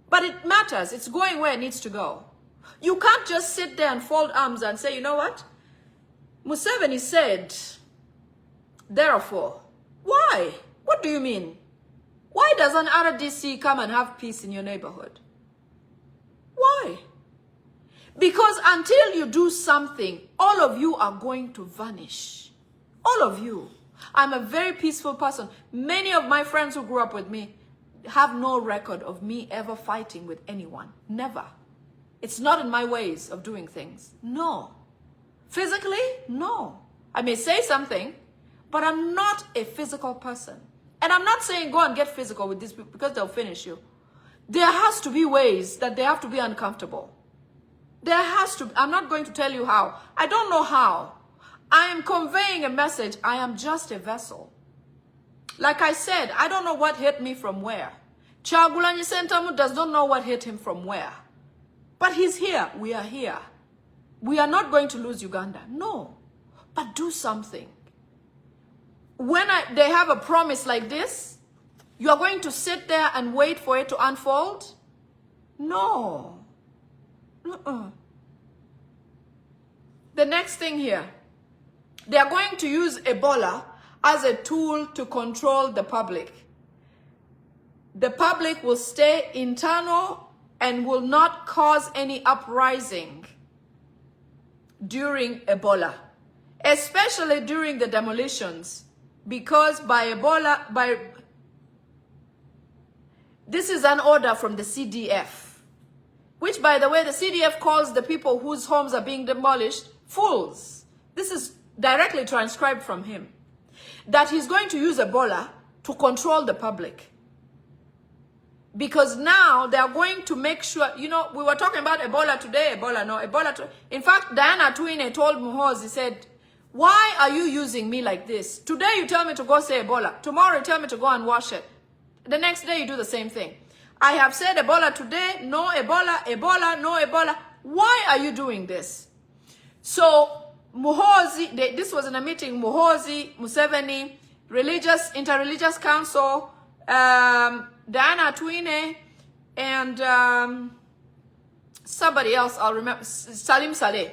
But it matters. It's going where it needs to go. You can't just sit there and fold arms and say, you know what? Museveni said, therefore. Why? What do you mean? Why doesn't RDC come and have peace in your neighborhood? Why? Because until you do something, all of you are going to vanish. All of you. I'm a very peaceful person. Many of my friends who grew up with me have no record of me ever fighting with anyone. Never. It's not in my ways of doing things. No. Physically, no. I may say something, but I'm not a physical person. And I'm not saying go and get physical with these people because they'll finish you. There has to be ways that they have to be uncomfortable. There has to. I'm not going to tell you how. I don't know how. I am conveying a message. I am just a vessel. Like I said, I don't know what hit me from where. Chagulanyi Sentamu does not know what hit him from where. But he's here. We are here. We are not going to lose Uganda. No. But do something. When they have a promise like this, you are going to sit there and wait for it to unfold? No. The next thing here. They are going to use Ebola as a tool to control the public. The public will stay internal and will not cause any uprising during Ebola, especially during the demolitions, because this is an order from the CDF. which, by the way, the CDF calls the people whose homes are being demolished fools. This is directly transcribed from him. That he's going to use Ebola to control the public. Because now they are going to make sure, you know, we were talking about Ebola today, Ebola. In fact, Diana Twine told Muhoozi, he said, why are you using me like this? Today you tell me to go say Ebola. Tomorrow you tell me to go and wash it. The next day you do the same thing. I have said Ebola today, no Ebola, Ebola, no Ebola. Why are you doing this? So Muhoozi, this was in a meeting, Muhoozi, Museveni, Interreligious Council, Diana Twine, and somebody else, I'll remember, Salim Saleh.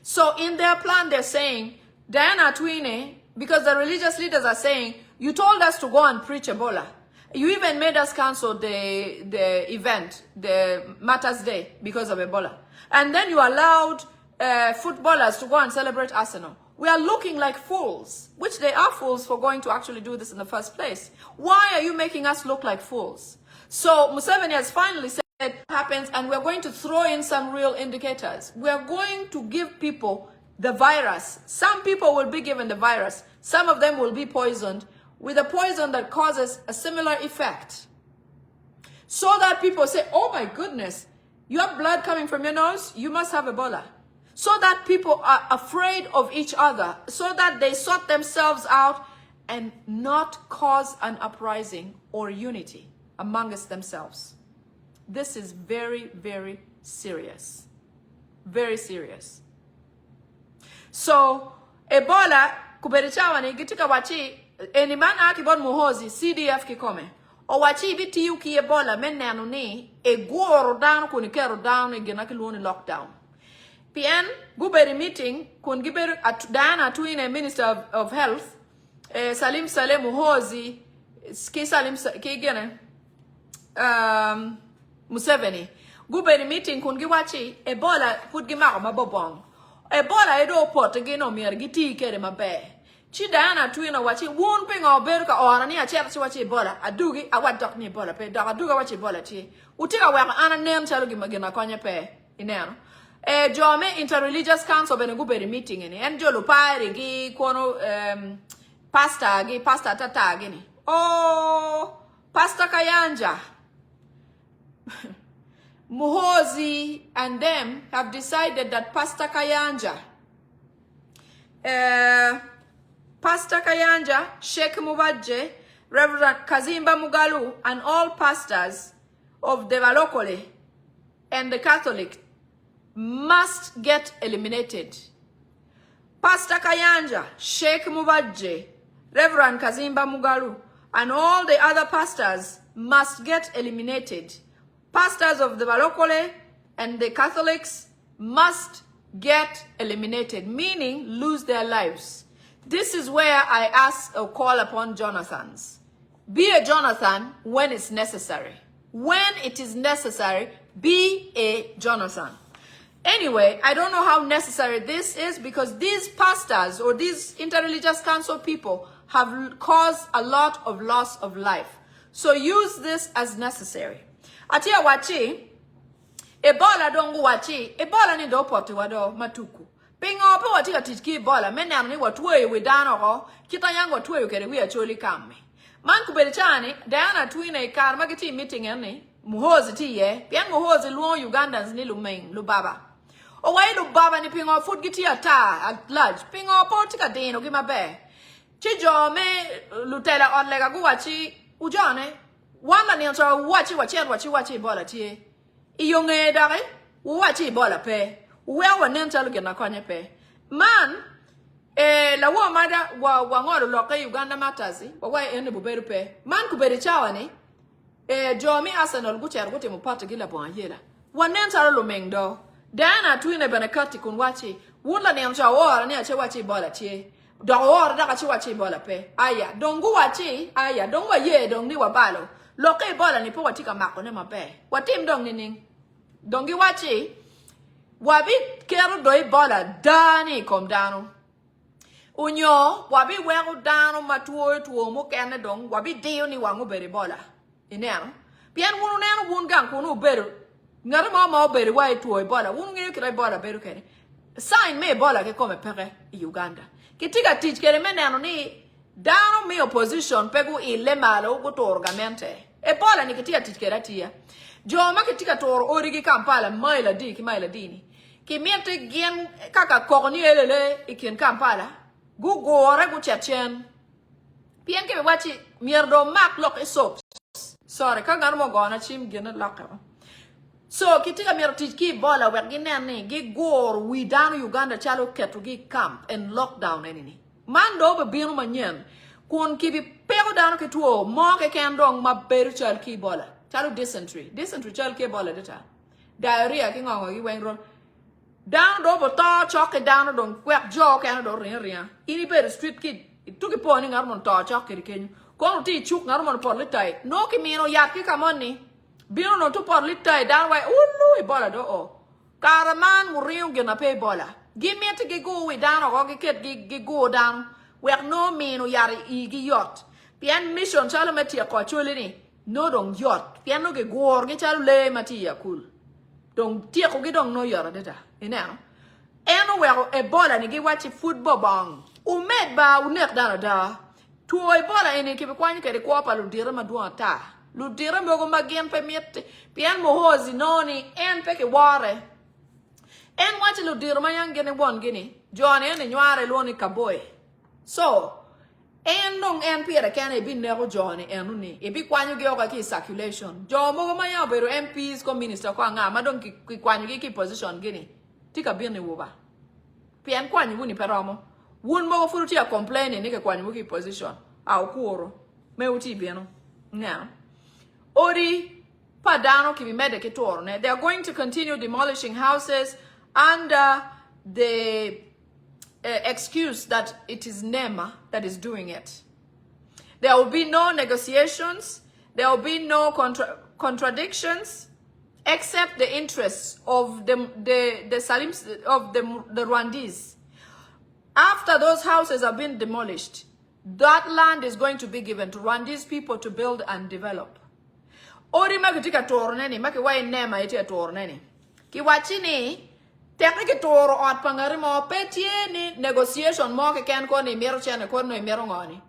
So in their plan, they're saying, Diana Twine, because the religious leaders are saying, you told us to go and preach Ebola. You even made us cancel the event, the Matters Day, because of Ebola. And then you allowed footballers to go and celebrate Arsenal. We are looking like fools, which they are fools for going to actually do this in the first place. Why are you making us look like fools? So Museveni has finally said it happens, and we're going to throw in some real indicators. We're going to give people the virus. Some people will be given the virus. Some of them will be poisoned with a poison that causes a similar effect. So that people say, oh my goodness, you have blood coming from your nose, you must have Ebola. So that people are afraid of each other, so that they sort themselves out and not cause an uprising or unity amongst themselves. This is very, very serious. Very serious. So, Ebola, kuberichawa ni gitika wachi, eniman akibon Muhoozi, CDF kikome. O wachi biti yuki Ebola, menenu ni, e guoro down kunikero down, e genaki luoni lockdown. PN, guberi meeting, kun giberi Diana Twine, Minister of Health, Salim Saleh Muhoozi, ki Salim, ki gene, Museveni. Guberi meeting, kun giwachi, Ebola, put gimako mabobong. Ebola edo pot again o mier giti kere mabe. Chi Diana Twine wachi, wun ping o berka ora ni a cher chi wachi Ebola, adugi, awad dok ni Ebola pe, dok aduga wachi Ebola chi. Utika waka ana nem chalo gina konya pe, inero. Jome Interreligious Council beneguberi meeting ini en jolo pare gi kono pasta tata gini. Oh, Pastor Kayanja. Muhoozi and them have decided that Pastor Kayanja, Sheikh Mubaje, Reverend Kazimba Mugalu, and all pastors of the Valokole and the Catholic must get eliminated. Pastor Kayanja, Sheikh Mubaje, Reverend Kazimba Mugalu, and all the other pastors must get eliminated. Pastors of the Balokole and the Catholics must get eliminated, meaning lose their lives. This is where I ask or call upon Jonathans. Be a Jonathan when it's necessary. When it is necessary, be a Jonathan. Anyway, I don't know how necessary this is, because these pastors or these interreligious council people have caused a lot of loss of life. So use this as necessary. Atia wachi, Ebola dongu wachi, Ebola ni do poti wado matuku. Pingo po watika tiki Ebola, mene amni watuwe wedano ho, kita yangu watuwe ukere wia choli kame. Man kubelichani, Diana Twine karma kiti meeting eni, Muhoozi tiye, pian Muhoozi luon Ugandans ni lumeng, lubaba. O wai lubaba ni pingo food giti ata at large, pingo po tika dino gima be. Chijo me lutela on lega guwachi, ujane, wanga ni anso wachi Ebola tie. Iyonge dare, wachi Ebola pe. Uwewa nenta luge na kwenye pe. Man, la uwa mada wa ngoro loke Uganda matazi, wa ene buberu pe. Man kuberi chawa ni, jomi Arsenal guti mupata gila buangela. Wanenta lo mengdo. Diana Twine benekati kunwachi. Wula ni anso wara ni ache wachi Ebola tie. Dawara da kachi wachi Ebola pe. Aya, dongu wachi, aya, dongwa ye dongi wabalo. Loke Ebola ni po watika mako ne mabe. Watim dong nining. Dongi wachi. Wabi kero do Ebola dani kom dano. Unyo wabi wego dano matuo tuo mo kene dong wabi dio ni wangu beri Ebola. Inero. Pian wunu neno wun gang kunu beru Ngara ma beru wa to Ebola. Wunge kira Ebola beru kere. Sign me Ebola ke come pere Uganda. Kitiga teach kere menano ni down me opposition pegu ile malo go to orgamente. Ebola ni kitiga teach kere tia. Joma kitiga to origi Kampala maila dini. Ki miente gen kaka korni elele ikin Kampala. Gu gore gu chachen. Pien ke wachi mierdo mak lok isop. Sorry, ka mo gona chim gena lakka. So kitika mero tiki bola wek ginene gi gor we down Uganda chalo ketu gi camp and lockdown enini. Man do be binu manyen kun kibi pero down ke tuo mo ke kendong ma beru chal ki bola. Chalo dysentery chal ki bola deta. Diarrhea ki ngongo gi wengron. Down do bo to choke down don kwek jo ke do ria. Ini beru street kid tuki poni ngarmon to choke rikenyu. Kono ti chuk ngarmon por litai. No ki mino yak ki kamoni. Bino no to por litai down way ulu Ebola do o. Karaman muriu gena pe Ebola. Give me to go we down or get go down. We have no mean yari igi yacht. Pian mission chalo metia kwa chulini. No dong yacht. Pian no ge go ge chalo le matia cool. Dong tia ko ge dong no yara deta. Ina. Eno we Ebola ni ge watch football bang. Umed ba unek dana da. Tu Ebola ene ke kwa ni ke kwa pa lu dira madua ta. Ludira mogo magien pe miete pian mohozi noni en peke ware en wati ludira mayang gene won gini John en nyare loni kaboy so en nong en piera kan e bin nego John en uni e bi kwanyu ge oka ki circulation jo mogo maya bero MPs ko minister kwa nga madon ki kwanyu ki position gini tika bin ne woba pian kwanyu wuni peromo wun mogo furuti a complain ni ke kwanyu ki position au kuro me uti bieno now Ori Padano Kibimede Ketorne. They are going to continue demolishing houses under the excuse that it is NEMA that is doing it. There will be no negotiations. There will be no contradictions, except the interests of the Salims of the Rwandese. After those houses have been demolished, that land is going to be given to Rwandese people to build and develop. Ori makitika torneni maki wai nema iti torneni ki wachini teke ki toro ot pangari mo petie ni negotiation mo ke ken ko ni mero chene ko no mero ngoni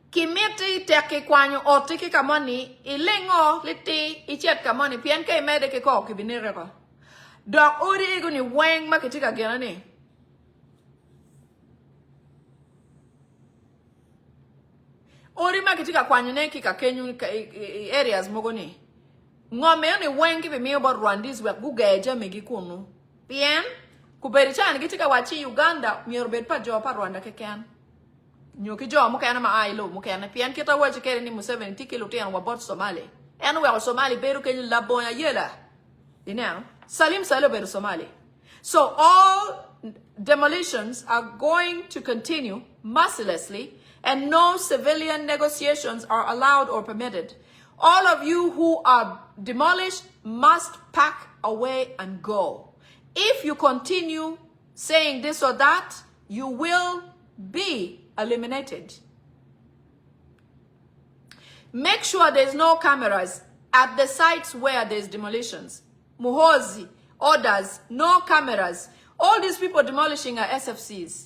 ki meti teke kwanyo ot ki kamoni ilengo liti ichet kamoni pien ke mede ke ko ki binire ko dok ori igu ni weng makitika genani Ori makitika kwanyune kika kenyu areas mogoni. Ngome ni wengi be miyo Rwandese we gugeja megi kunu. Bien kuberichani kitika wachi Uganda miyorbet pa jo pa Rwanda keken. Nyoki jo mukana ma ailo mukana pian kita wachi kere ni Museveni tikilo tian wabot Somali. Enu we Somali beru kenyu labonya yela. You know, Salim Salo beru Somali. So all demolitions are going to continue mercilessly. And no civilian negotiations are allowed or permitted. All of you who are demolished must pack away and go. If you continue saying this or that, you will be eliminated. Make sure there's no cameras at the sites where there's demolitions. Muhozi, orders, no cameras. All these people demolishing are SFCs.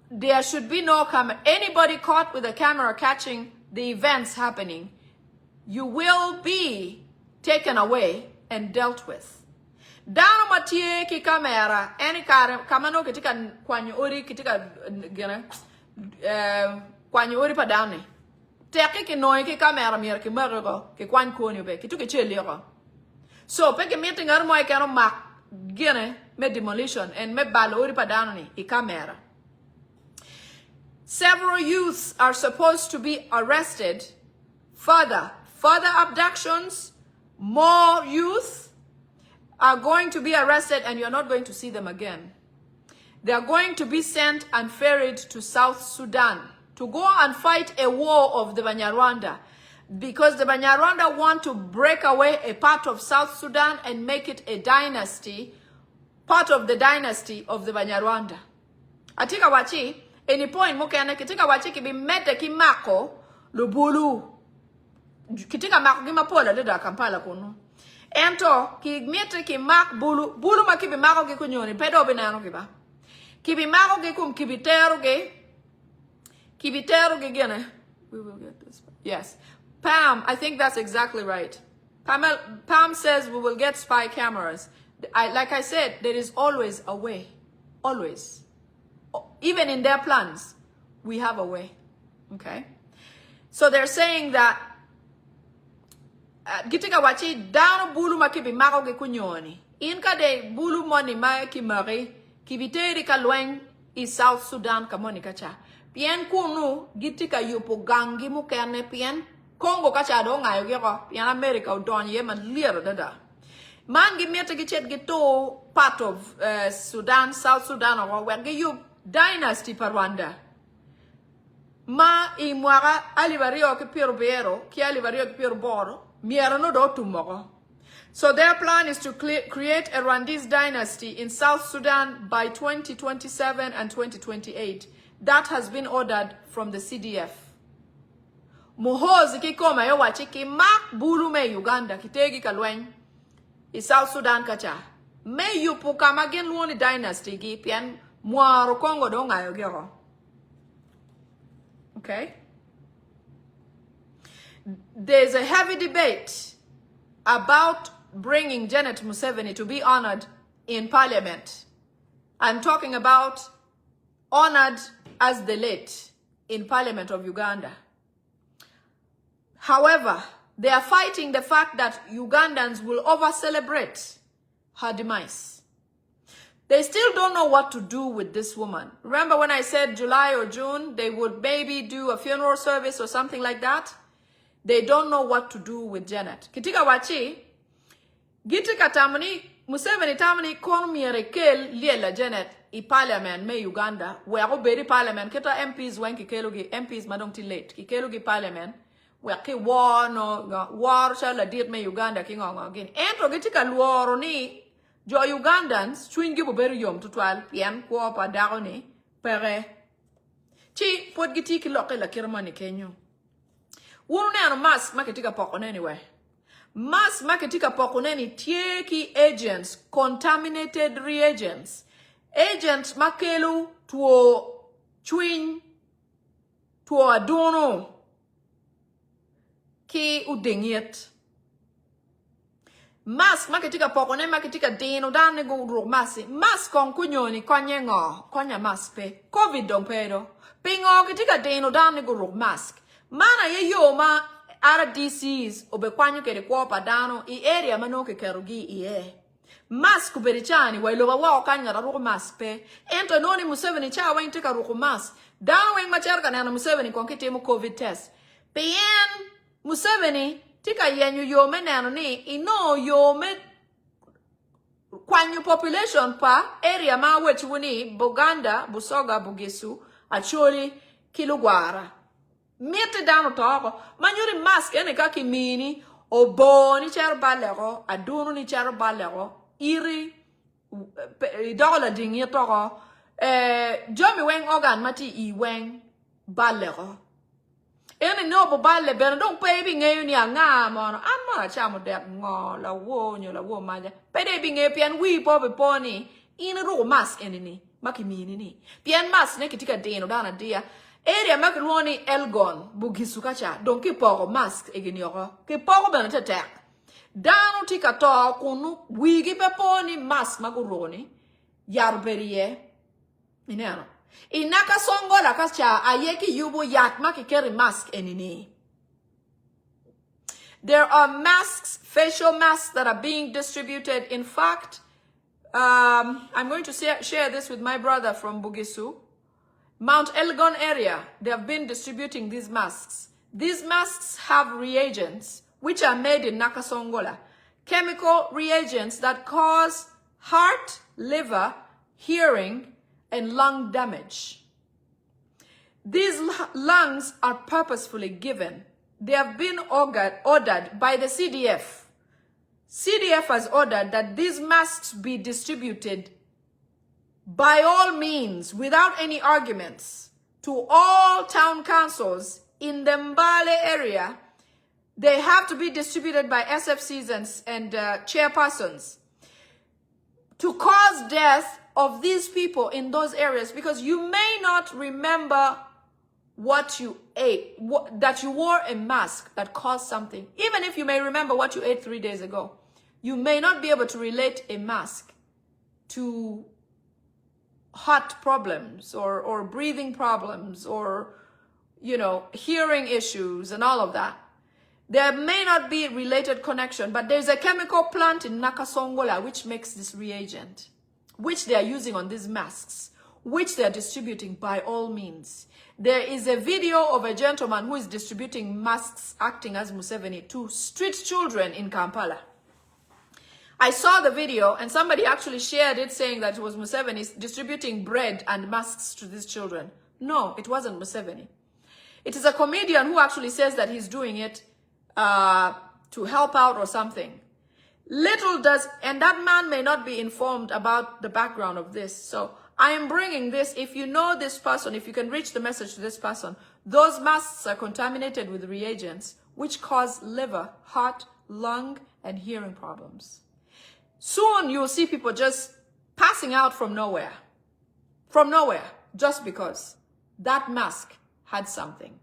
There should be no camera. Anybody caught with a camera catching the events happening, you will be taken away and dealt with. Dano matie ki kamera, any kamano kitika kwanyo uri kitika gana kwanyo uri pa dani. Teki ki noi ki kamera mier ki mergo ki kwan konyo be kitu ki chelio. So peke meeting armo I kano mak gene me demolition and me balo uri pa dani I kamera. Several youths are supposed to be arrested. Further abductions, more youth are going to be arrested and you're not going to see them again. They are going to be sent and ferried to South Sudan to go and fight a war of the Banyarwanda because the Banyarwanda want to break away a part of South Sudan and make it a dynasty, part of the dynasty of the Banyarwanda. Atika wachi, any point mukana kitika wachi ki bi mete ki mako lubulu kitika mako ki mapola leda Kampala kono Ento ki miete ki mak bulu ma ki bi mako ge kunyoni pedo binano ki ba. Ki bi mako ge kum ki bi teru ge gene. We will get this. Yes. Pam, I think that's exactly right. Pam says we will get spy cameras. Like I said, there is always a way. Always. Even in their plans, we have a way. Okay? So they're saying that gitika wachi down bulu makibi mako ge kunyoni. Inka de bulu money ma ki mari kibiteri ka lweng is South Sudan kamoni kacha. Pien kunu gitika yupo gangi mu kene pien Congo kacha do ngayo gero pien America udon ye man liro dada. Man gi miete gi chet gi to part of Sudan, South Sudan or where gi you dynasty per Rwanda. Ma I mwara alivario ke piero bero, ki alivario ke piero boro, miera no do tumoro. So their plan is to create a Rwandese dynasty in South Sudan by 2027 and 2028. That has been ordered from the CDF. Muhozi kikoma yo wachi ki mak bulu me Uganda kitegi kalweng in South Sudan kacha. Me yu pukama gen luoni dynasty gi pian mwaro Congo do ngayo gero. Okay? There's a heavy debate about bringing Janet Museveni to be honored in parliament. I'm talking about honored as the late in parliament of Uganda. However, they are fighting the fact that Ugandans will over-celebrate her demise. They still don't know what to do with this woman. Remember when I said July or June, they would maybe do a funeral service or something like that? They don't know what to do with Janet. Kitika wachi, gitika tamani, Museveni tamani kon mirekel liela Janet I parliament me Uganda, where oberi parliament, kita MPs wen kikelugi, MPs madong ti late, kikelugi parliament, where ki war no, war shala dit me Uganda kingongo again. Ento gitika luoro ni, jo Ugandans, chwingi boberi yom tutwal, pien kwa pa daroni, pere. Chi, pot giti ki loke la kirmani kenyo. Wunu ne ano mask maketika poko anyway. Mass maketika pokuneni tieki agents, contaminated reagents. Agents makelu tuo chwin tuo adono ki udingiet. Mass maketika pokone maketika dino dane go ro masi. Mass kon kunyoni konye ngo konya mask pe. COVID don pedo. Pingo ketika dino dane go ro mask. Mana ye yo ma RDCs obekwanyo kere kwa padano I area manoke kerugi iye. Mask kuberichani wailoba wao kanya ruku mask pe. Ento noni Museveni cha wang tika ruku mask. Dano weng macherka na Museveni konkite mu COVID test. Pien Museveni tika yenyu yome nano ni ino yome kwanyu population pa area ma wechuni Buganda, Busoga, Bugisu, Acholi, Kilugwara. Miete dano toko, manyuri mask ene kaki mini, obo ni chero balero, adunu ni chero balero, iri, dola dingi toko, jomi weng organ mati I weng balero. Ene no bo balle bene don baby ngayon niya nga mono, anma chamo dek ngo, la wo maja, pede binge pian wi po be poni, ina ro mask ene ni, maki mini ni, pian mask ne kitika deno dana dia, area makroni Elgon bugisukacha donc ki poko mask eginioko ki poko bana tetek dano tika to kunu wigi peponi mask maguroni yarberie ineno inaka songola kacha ayeki yubo yak makikeri mask enini. There are masks, facial masks that are being distributed. In fact, I'm going to share this with my brother from Bugisu. Mount Elgon area, they have been distributing these masks. These masks have reagents, which are made in Nakasongola. Chemical reagents that cause heart, liver, hearing, and lung damage. These lungs are purposefully given. They have been ordered by the CDF. CDF has ordered that these masks be distributed by all means, without any arguments, to all town councils in the Mbale area They have to be distributed by SFCs and chairpersons to cause death of these people in those areas, because you may not remember what you ate, that you wore a mask that caused something. Even if you may remember what you ate 3 days ago, you may not be able to relate a mask to heart problems or breathing problems or, you know, hearing issues and all of that. There may not be related connection, but there's a chemical plant in Nakasongola which makes this reagent, which they are using on these masks, which they are distributing by all means. There is a video of a gentleman who is distributing masks acting as Museveni to street children in Kampala. I saw the video and somebody actually shared it saying that it was Museveni distributing bread and masks to these children. No, it wasn't Museveni. It is a comedian who actually says that he's doing it to help out or something. Little does, and that man may not be informed about the background of this. So I am bringing this. If you know this person, if you can reach the message to this person, those masks are contaminated with reagents which cause liver, heart, lung, and hearing problems. Soon you'll see people just passing out from nowhere, just because that mask had something.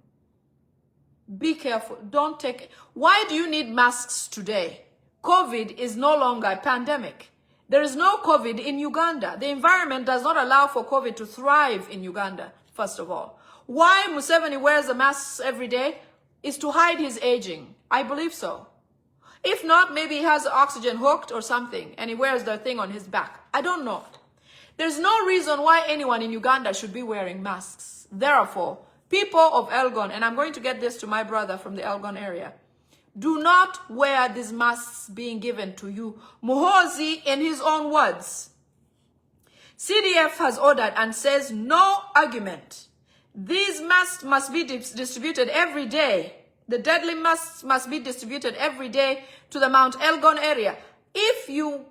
Be careful. Don't take. Why do you need masks today? COVID is no longer a pandemic. There is no COVID in Uganda. The environment does not allow for COVID to thrive in Uganda, first of all. Why Museveni wears the masks every day is to hide his aging. I believe so. If not, maybe he has oxygen hooked or something, and he wears the thing on his back. I don't know. There's no reason why anyone in Uganda should be wearing masks. Therefore, people of Elgon, and I'm going to get this to my brother from the Elgon area, do not wear these masks being given to you. Muhozi, in his own words, CDF has ordered and says no argument. These masks must be distributed every day. The deadly masks must be distributed every day to the Mount Elgon area. If you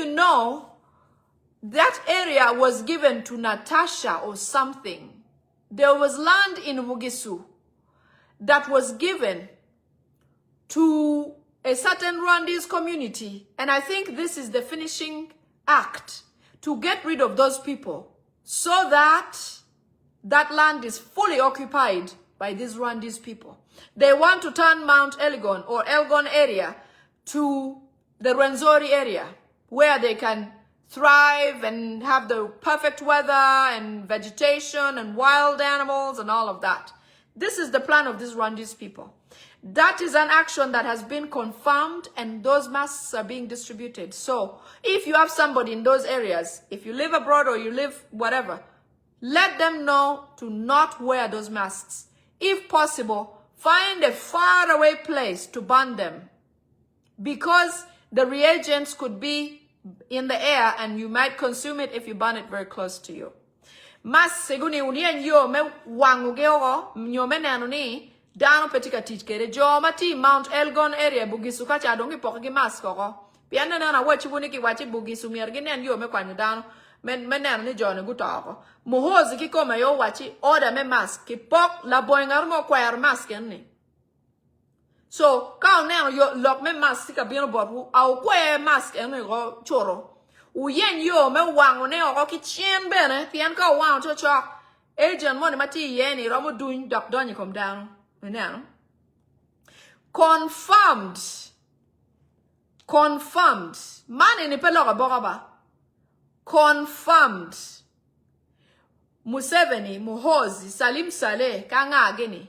know that area was given to Natasha or something, there was land in Bugisu that was given to a certain Rwandese community. And I think this is the finishing act to get rid of those people so that that land is fully occupied by these Rwandese people. They want to turn Mount Elgon or Elgon area to the Rwenzori area where they can thrive and have the perfect weather and vegetation and wild animals and all of that. This is the plan of these Rwandese people. That is an action that has been confirmed, and those masks are being distributed. So if you have somebody in those areas, if you live abroad or you live whatever, let them know to not wear those masks. If possible, find a faraway place to burn them, because the reagents could be in the air and you might consume it if you burn it very close to you. Mas seguni unien yo me wangu geo nyo me nanu ni dano petika tichkere jo mati Mount Elgon area Bugisu kacha dongi poki mas koko. Pianda na wachi buni ki wachi Bugisu mierginen yo me kwanyu dano men nanu ni jo ne gutako. Muhozi ki koma yo wachi order me mask ki pok la boingar mo kwayar mask ni. So, kao neno yo lok me mask ka bino bobu au kwe mask eno yo choro. Uyen yo me wango ne o ki chien bene pian ka wango cho cho. Agent mo ne mati yeni romo duin dok donyi kom down. Neno. Confirmed. Mani ni pelo ka boka ba. Confirmed. Museveni, Muhozi, Salim Saleh, kanga ageni.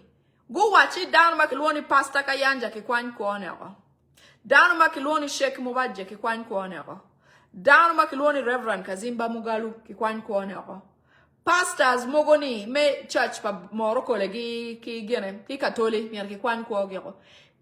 Go watch it down makiloni pasta kayanja ke kwan kuonero. Down makiloni Sheikh Mubaje ke kwan kuonero. Down makiloni Reverend Kazimba Mugalu ke kwan kuonero. Pastors mogoni me church pa Morocco legi ki gene ki katoli mier ke kwan kuogero.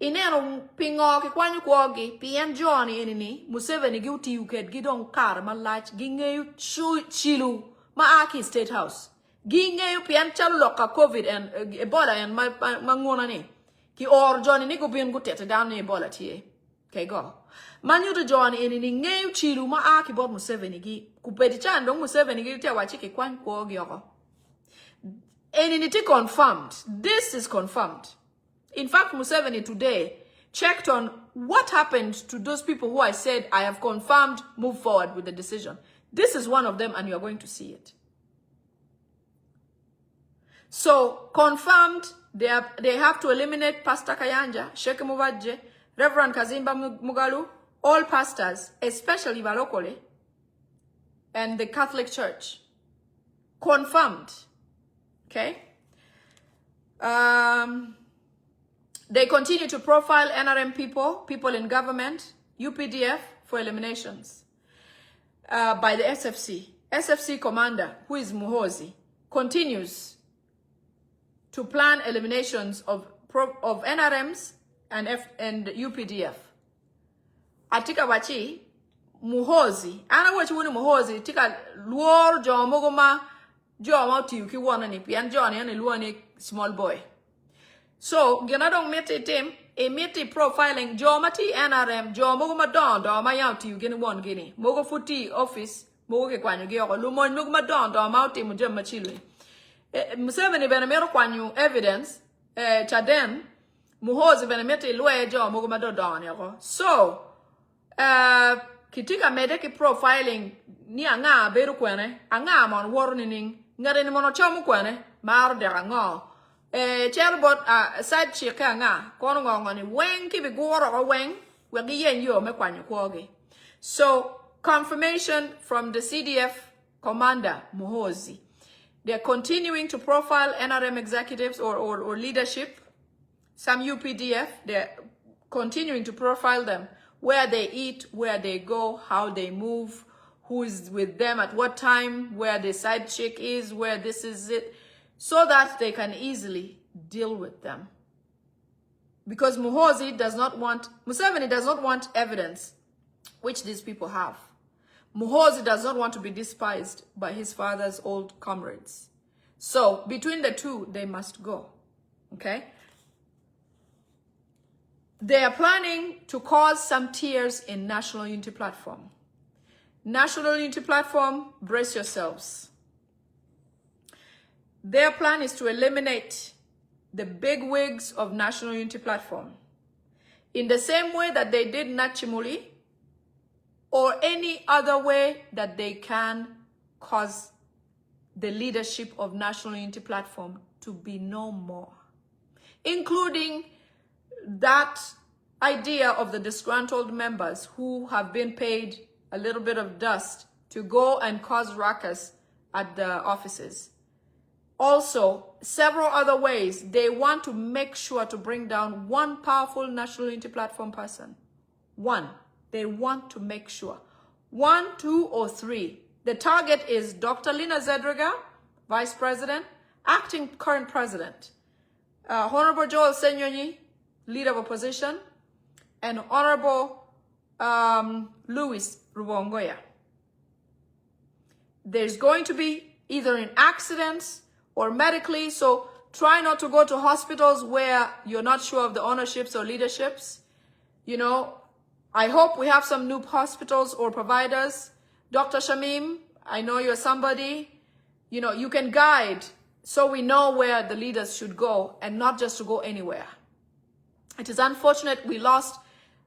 Inero pingo ke kwan kuogi pien Johnny enini Museveni gi uti uket gidong kar malach gingeyu chilu ma aki State House. Ginge yu pian chalo loka COVID and Ebola and mangona ni. Ki or Johnny ni go bien gutete down ni Ebola tie. Okay, go. Manu to Johnny eni ni ngeyu chilu ma aki bod Museveni gi. Kupeti chan dong Museveni gi te wachi ke kwan kwa gyoko. Eni ni ti confirmed. This is confirmed. In fact, Museveni today checked on what happened to those people who I said I have confirmed move forward with the decision. This is one of them, and you are going to see it. So, confirmed, they have to eliminate Pastor Kayanja, Sheikh Mubadje, Reverend Kazimba Mugalu, all pastors, especially Balokole, and the Catholic Church. Confirmed. Okay? They continue to profile NRM people in government, UPDF, for eliminations by the SFC. SFC commander, who is Muhozi, continues to plan eliminations of NRMs and UPDF. Atika wachi Muhozi, ana wachi wuni Muhozi tika luor jomogoma joma tiuki wana ni pian joni ani luani small boy. So genadong meti team emiti profiling jomati NRM jomogoma don ma yaw tiuki ni won gini mogo futi office mogo ke kwanyo gi oko lumon mogoma don ma timu jema chilwe. Museveni benemero kwanyu evidence chaden Muhozi benemeti lwe jomogoma don yako. So kitika medeki profiling ni anga beru kwene anga mon warning ngare ni mono chomu kwene mar de anga cherbot side chick anga kono ngoni wen ki be goro wen we gi yen yo me kwanyu kwoge. So confirmation from the CDF commander Muhozi, they're continuing to profile NRM executives or leadership. Some UPDF, they're continuing to profile them, where they eat, where they go, how they move, who is with them at what time, where the side chick is, where this is it, so that they can easily deal with them. Because Museveni does not want evidence, which these people have. Muhozi does not want to be despised by his father's old comrades. So between the two, they must go. Okay? They are planning to cause some tears in National Unity Platform. National Unity Platform, brace yourselves. Their plan is to eliminate the big wigs of National Unity Platform in the same way that they did Nachimuli, or any other way that they can cause the leadership of National Unity Platform to be no more, including that idea of the disgruntled members who have been paid a little bit of dust to go and cause ruckus at the offices. Also, several other ways they want to make sure to bring down one powerful National Unity Platform person. One. They want to make sure. 1, 2, or 3. The target is Dr. Lina Zedriga, Vice President, Acting Current President, Honorable Joel Senyonyi, Leader of Opposition, and Honorable Louis Rubongoya. There's going to be either in accidents or medically, so try not to go to hospitals where you're not sure of the ownerships or leaderships. You know, I hope we have some new hospitals or providers. Dr. Shamim, I know you're somebody, you know, you can guide so we know where the leaders should go and not just to go anywhere. It is unfortunate we lost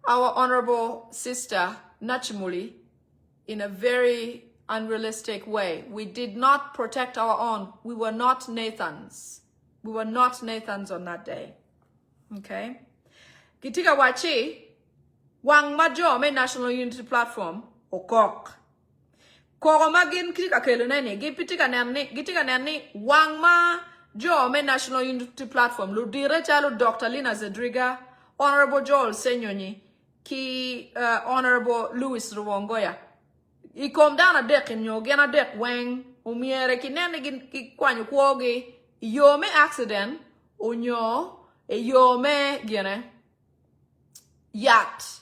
our honorable sister, Nachimuli, in a very unrealistic way. We did not protect our own. We were not Nathans. We were not Nathans on that day. Okay? Kitika wachi, wang majo me National Unity Platform, o kok. Koro magin kitika keluneni, gitika nani, wang ma jo me National Unity Platform, ludire chalo Dr. Lina Zedriga, Honorable Joel Senyonyi, ki Honorable Louis Rubongoya. I kom down a deck in yo gena deck wang, umiere kinene ki kwanyu kwogi, yo me accident, unyo, yo me gene, yacht.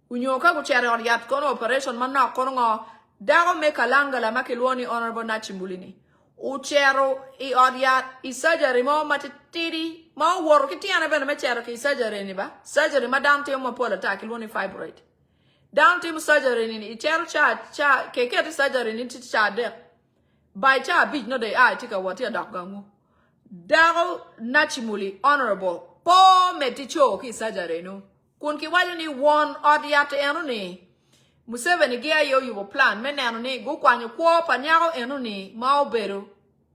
Unyo ka kuchere on yacht kono operation manna kono ngo, dago me kalanga la makilwoni Honorable Nachimbulini. Uchero I on yacht, I surgery mo matitiri, ma woro kitiana bena me chero ki surgery ni ba? Surgery ma down to mo pola ta kilwoni fibroid. Down to surgery ni chero cha keke surgery ni cha de. By cha big no de I take a what ya doc gangu. Dago Nachimuli, Honorable po meticho ki surgery no kun ki waje ni won odiate eno ni Museveni gia yo you plan meneno ni go kwanyo kwo panyago eno ni ma obero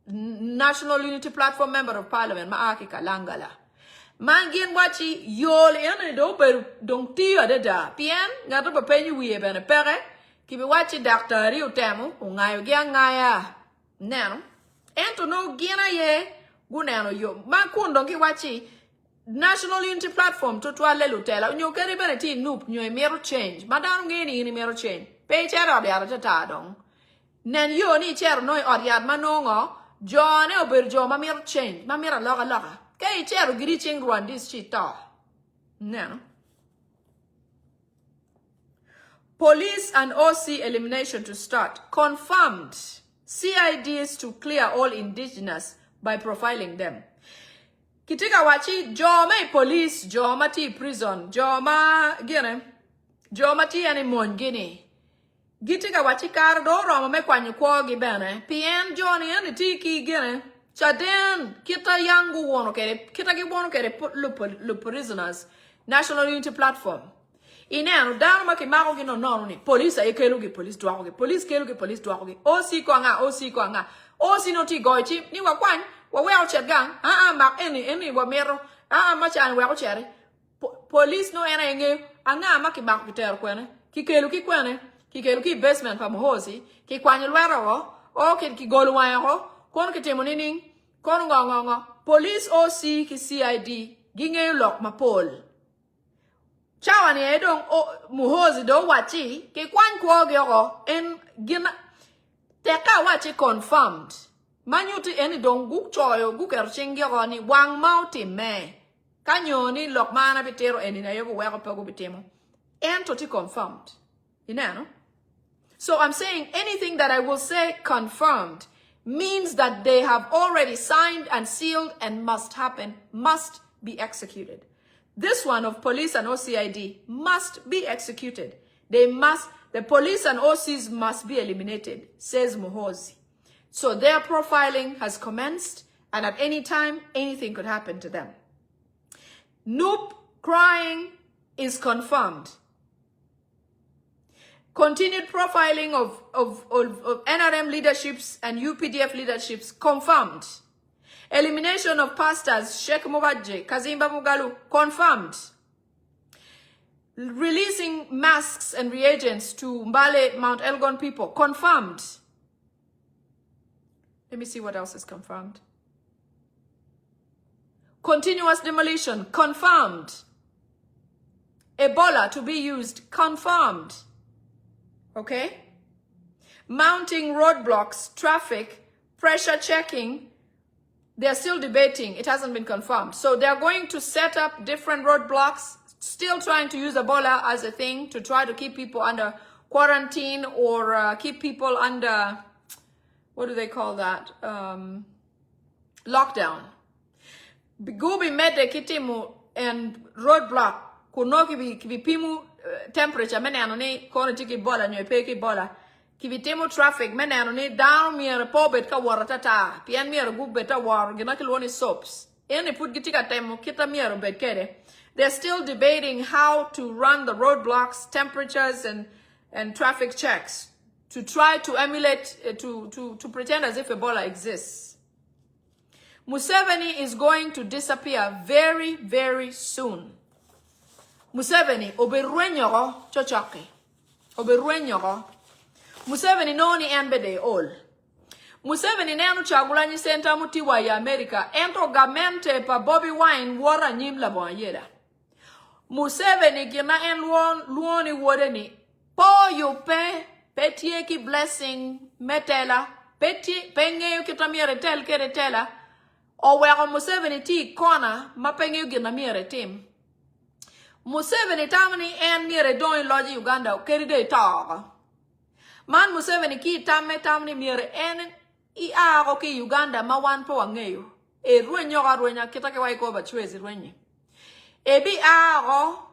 National Unity Platform Member of Parliament ma aki kalangala mangin wachi yol eno do beru dong tiyo de da pien ngato ba penyu wiye bene pere kibi wachi daktari utemu ungayo gia ngaya neno ento no gina ye guneno yo makundo ki wachi National Unity Platform to twale lutela unyo keri bene ti nup nyo emero change madano ngeni ini mero change pe chero odiaro tata dong nen yo ni chero noi odiar manongo jone ober jo ma mero change ma mero loga ke chero giri ching rwandis chito no police and OC elimination to start confirmed CIDs to clear all indigenous by profiling them Kitika wachi joma police joma ti prison joma gine joma ti ani mongini Gitika wachi kar do roma me kwanyu kwa gibene pien joni ani ti ki gine chaden kita yangu wono kere kita ki wono kere lu prisoners National Unity Platform ineno dano ma ki mako gino nono ni police ay kelu gi police dwako gi police kelu gi police dwako gi OC ko nga OC no ti goichi ni wakwan wa we out gang mak any wa mero ma chan we out police no ena nge anga ma ki mak biter kwene ki kelu ki basement pa mohosi ki kwanyo lwero o ki golu wa ho kon ki timo nini kon ngongo police OC ki CID ginge lok mapol chawani edong mohosi do wachi ki kwan ko gyo en gina teka wachi confirmed Manyuti eni dong guk choyo guk erchingi ni wang mauti me. Kanyo ni lok mana bitero eni na yogo wego pego bitemo. And toti confirmed. You know? So I'm saying anything that I will say confirmed means that they have already signed and sealed and must happen, must be executed. This one of police and OCID must be executed. The police and OCs must be eliminated, says Muhoozi. So their profiling has commenced, and at any time, anything could happen to them. Noop crying is confirmed. Continued profiling of NRM leaderships and UPDF leaderships confirmed. Elimination of pastors, Sheikh Mubaje, Kazimba Mugalu, confirmed. Releasing masks and reagents to Mbale, Mount Elgon people, confirmed. Let me see what else is confirmed. Continuous demolition, confirmed. Ebola to be used, confirmed. Okay? Mounting roadblocks, traffic, pressure checking, they're still debating. It hasn't been confirmed. So they're going to set up different roadblocks, still trying to use Ebola as a thing to try to keep people under quarantine or keep people under... What do they call that? Lockdown. Gubi mede kitimu and roadblock. Kuno kibi pimu temperature mene anoni kono tiki bola nyo peki bola. Kibi timu traffic mene anoni down miere pobet ka waratata. Pian miere gubeta war gina kilwoni soaps. Eni put gitika temu kita miere bet kede. They're still debating how to run the roadblocks, temperatures and traffic checks. To try to emulate, to pretend as if Ebola exists. Museveni is going to disappear very, very soon. Museveni, oberuenyoro chochoke. Oberuenyoro. Museveni noni enbede all. Museveni nenu chagulanyi senta mutiwa ya Amerika. Ento gamente pa Bobby Wine wara nyimla boanyeda. Museveni gina en luoni wodeni. Po yupe. Petie ki blessing metela. Petie penge yu kitamiere tel kere tela. O wego Museveni ti kona ma penge yu gina miere tim. Museveni tamani en miere doin loji Uganda keri de taga. Man Museveni ki tamani miere en I ago ki Uganda ma wan po wangeyo. E ruenyo ga ruenya kitake waiko ba chwezi ruenye. Ebi ago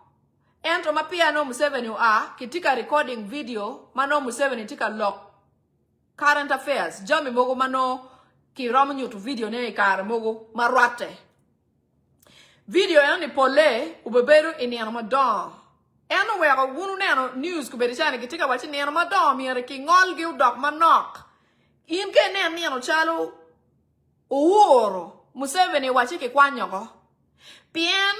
Ento mapia no Museveni kitika recording video mano Museveni tika lock current affairs jami mogo mano ki ramu nyutu video ne kar mogo marwate Video yani pole ubeberu iniano madon. Eno wega wunu neno news kubedishani kitika wachi niano madon miere ki ngol gi udok manok. Inke niano chalo uoro. Museveni wachi ki kwanyoko. Pien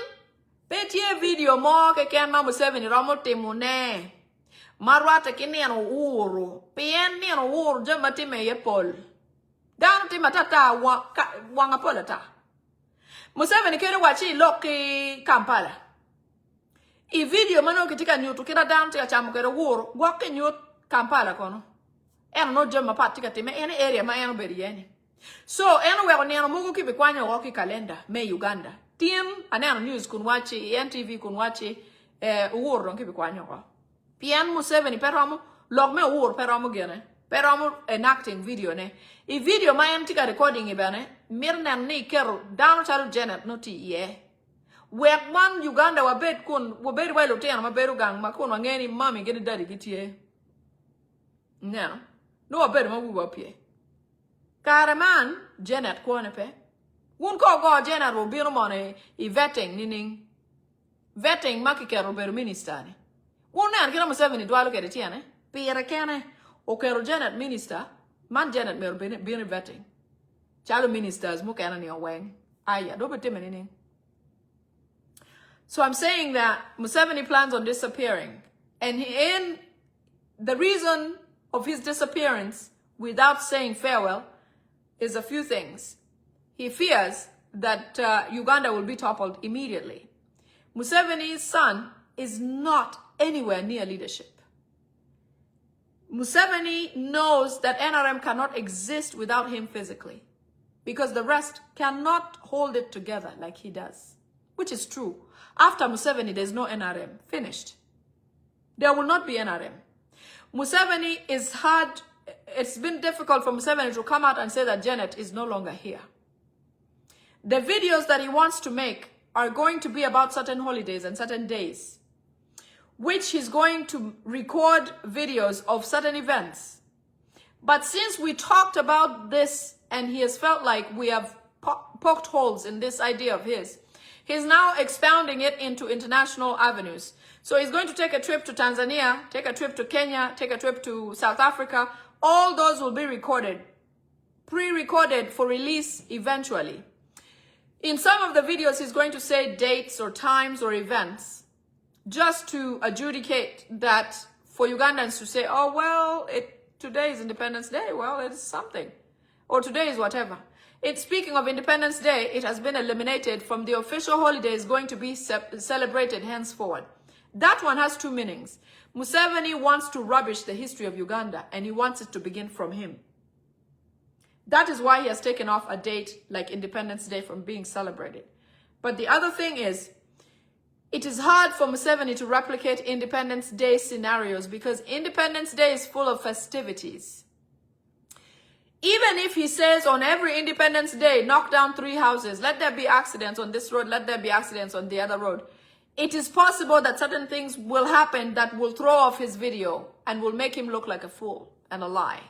petie video mo ke ken ma Museveni romo timune. Marwata ki niano uoro. Pien niano uoro jema time ye pol. Dano tima tata wanga pola ta. Museveni kere wachi loki Kampala. I video mano kitika nyutu kira down tika chamu kere wuro gwake nyut Kampala kono. Eno no jema pat tika time ene area ma eno beri yeni. So eno weko ni eno mugu kibi kwanya waki kalenda me Uganda. Team aneno news kunwachi NTV kunwachi wuro kibi kwanya wako. Pien Museveni peromo log me wuro peromo gene. Peromo enacting video ne. I video ma eno tika recording ibane. Mirnan ni kero down charu Janet noti ye. Wek man Uganda wabed kun wabed wailo tena maberu gang makun wangeni mami geni daddy gitie. No. No wabed mabuwa pie. Karaman Janet kwane pe. Wun ko go Janet robino mone I vetting nining. Vetting makikero beru minister ni. Wun nan kina Museveni dwalo kere tiene. Pire kene. Okero Janet minister. Man Janet meru bini vetting. Chalo ministers mukena ni aweng. Aya dobe time nining. So I'm saying that Museveni plans on disappearing. And the reason of his disappearance without saying farewell is a few things. He fears that Uganda will be toppled immediately. Museveni's son is not anywhere near leadership. Museveni knows that NRM cannot exist without him physically because the rest cannot hold it together like he does, which is true. After Museveni, there's no NRM. Finished. There will not be NRM. Museveni is hard. It's been difficult for Museveni to come out and say that Janet is no longer here. The videos that he wants to make are going to be about certain holidays and certain days, which he's going to record videos of certain events. But since we talked about this and he has felt like we have poked holes in this idea of his, he's now expounding it into international avenues. So he's going to take a trip to Tanzania, take a trip to Kenya, take a trip to South Africa. All those will be recorded, pre-recorded for release eventually. In some of the videos, he's going to say dates or times or events just to adjudicate that for Ugandans to say, oh, well, today is Independence Day. Well, it's something. Or today is whatever. Speaking of Independence Day, it has been eliminated from the official holidays going to be celebrated henceforward. That one has two meanings. Museveni wants to rubbish the history of Uganda and he wants it to begin from him. That is why he has taken off a date like Independence Day from being celebrated. But the other thing is, it is hard for Museveni to replicate Independence Day scenarios because Independence Day is full of festivities. Even if he says on every Independence Day, knock down 3 houses, let there be accidents on this road, let there be accidents on the other road, it is possible that certain things will happen that will throw off his video and will make him look like a fool and a lie.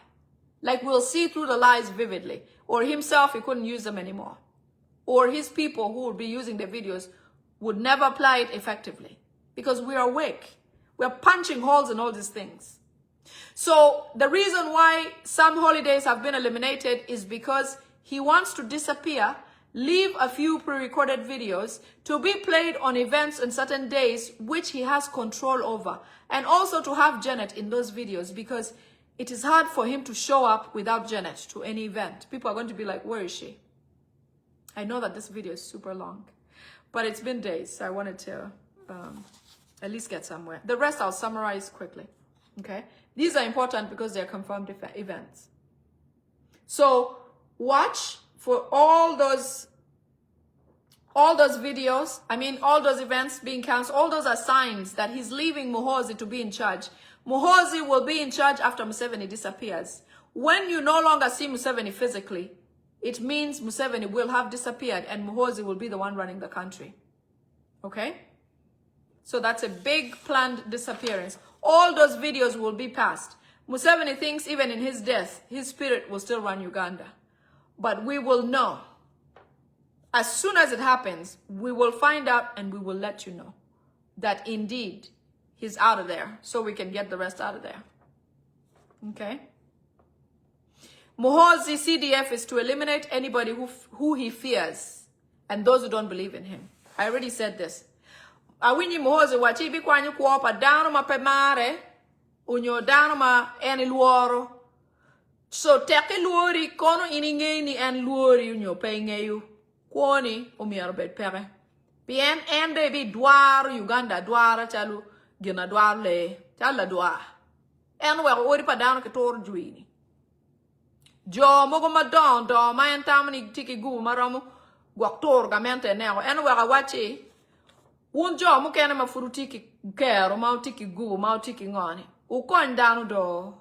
Like we'll see through the lies vividly. Or himself, he couldn't use them anymore. Or his people who would be using the videos would never apply it effectively. Because we are awake. We're punching holes in all these things. So the reason why some holidays have been eliminated is because he wants to disappear, leave a few pre-recorded videos to be played on events on certain days which he has control over, and also to have Janet in those videos because it is hard for him to show up without Janet to any event. People are going to be like, where is she? I know that this video is super long, but it's been days, so I wanted to at least get somewhere. The rest I'll summarize quickly, okay? These are important because they're confirmed events. So watch for all those videos, all those events being canceled. All those are signs that he's leaving Muhoozi to be in charge. Muhoozi will be in charge after Museveni disappears. When you no longer see Museveni physically, it means Museveni will have disappeared and Muhoozi will be the one running the country. Okay? So that's a big planned disappearance. All those videos will be passed. Museveni thinks even in his death, his spirit will still run Uganda. But we will know. as soon as it happens, we will find out and we will let you know that indeed he's out of there, so we can get the rest out of there. Okay? Muhoozi CDF is to eliminate anybody who he fears and those who don't believe in him. I already said this. Winnie Muhoozi wachibi kwanyu kuopa dano ma pemare unyo dano ma eni luoro. So teke luori kono iningeni en luori unyo pengeyu. Kwoni umiaro bet pere. Bien ende bi dwar Uganda dwara chalu gina dwar le. Chala dwar. En weko ori pa dano ke toro juini. Jo mogo madon do ma en tamani tiki gu maromo gwaktor gamente nego en weka wachi un jo mo kene ma furu tiki kero ma tiki gu ma tiki ngoni u kon danu do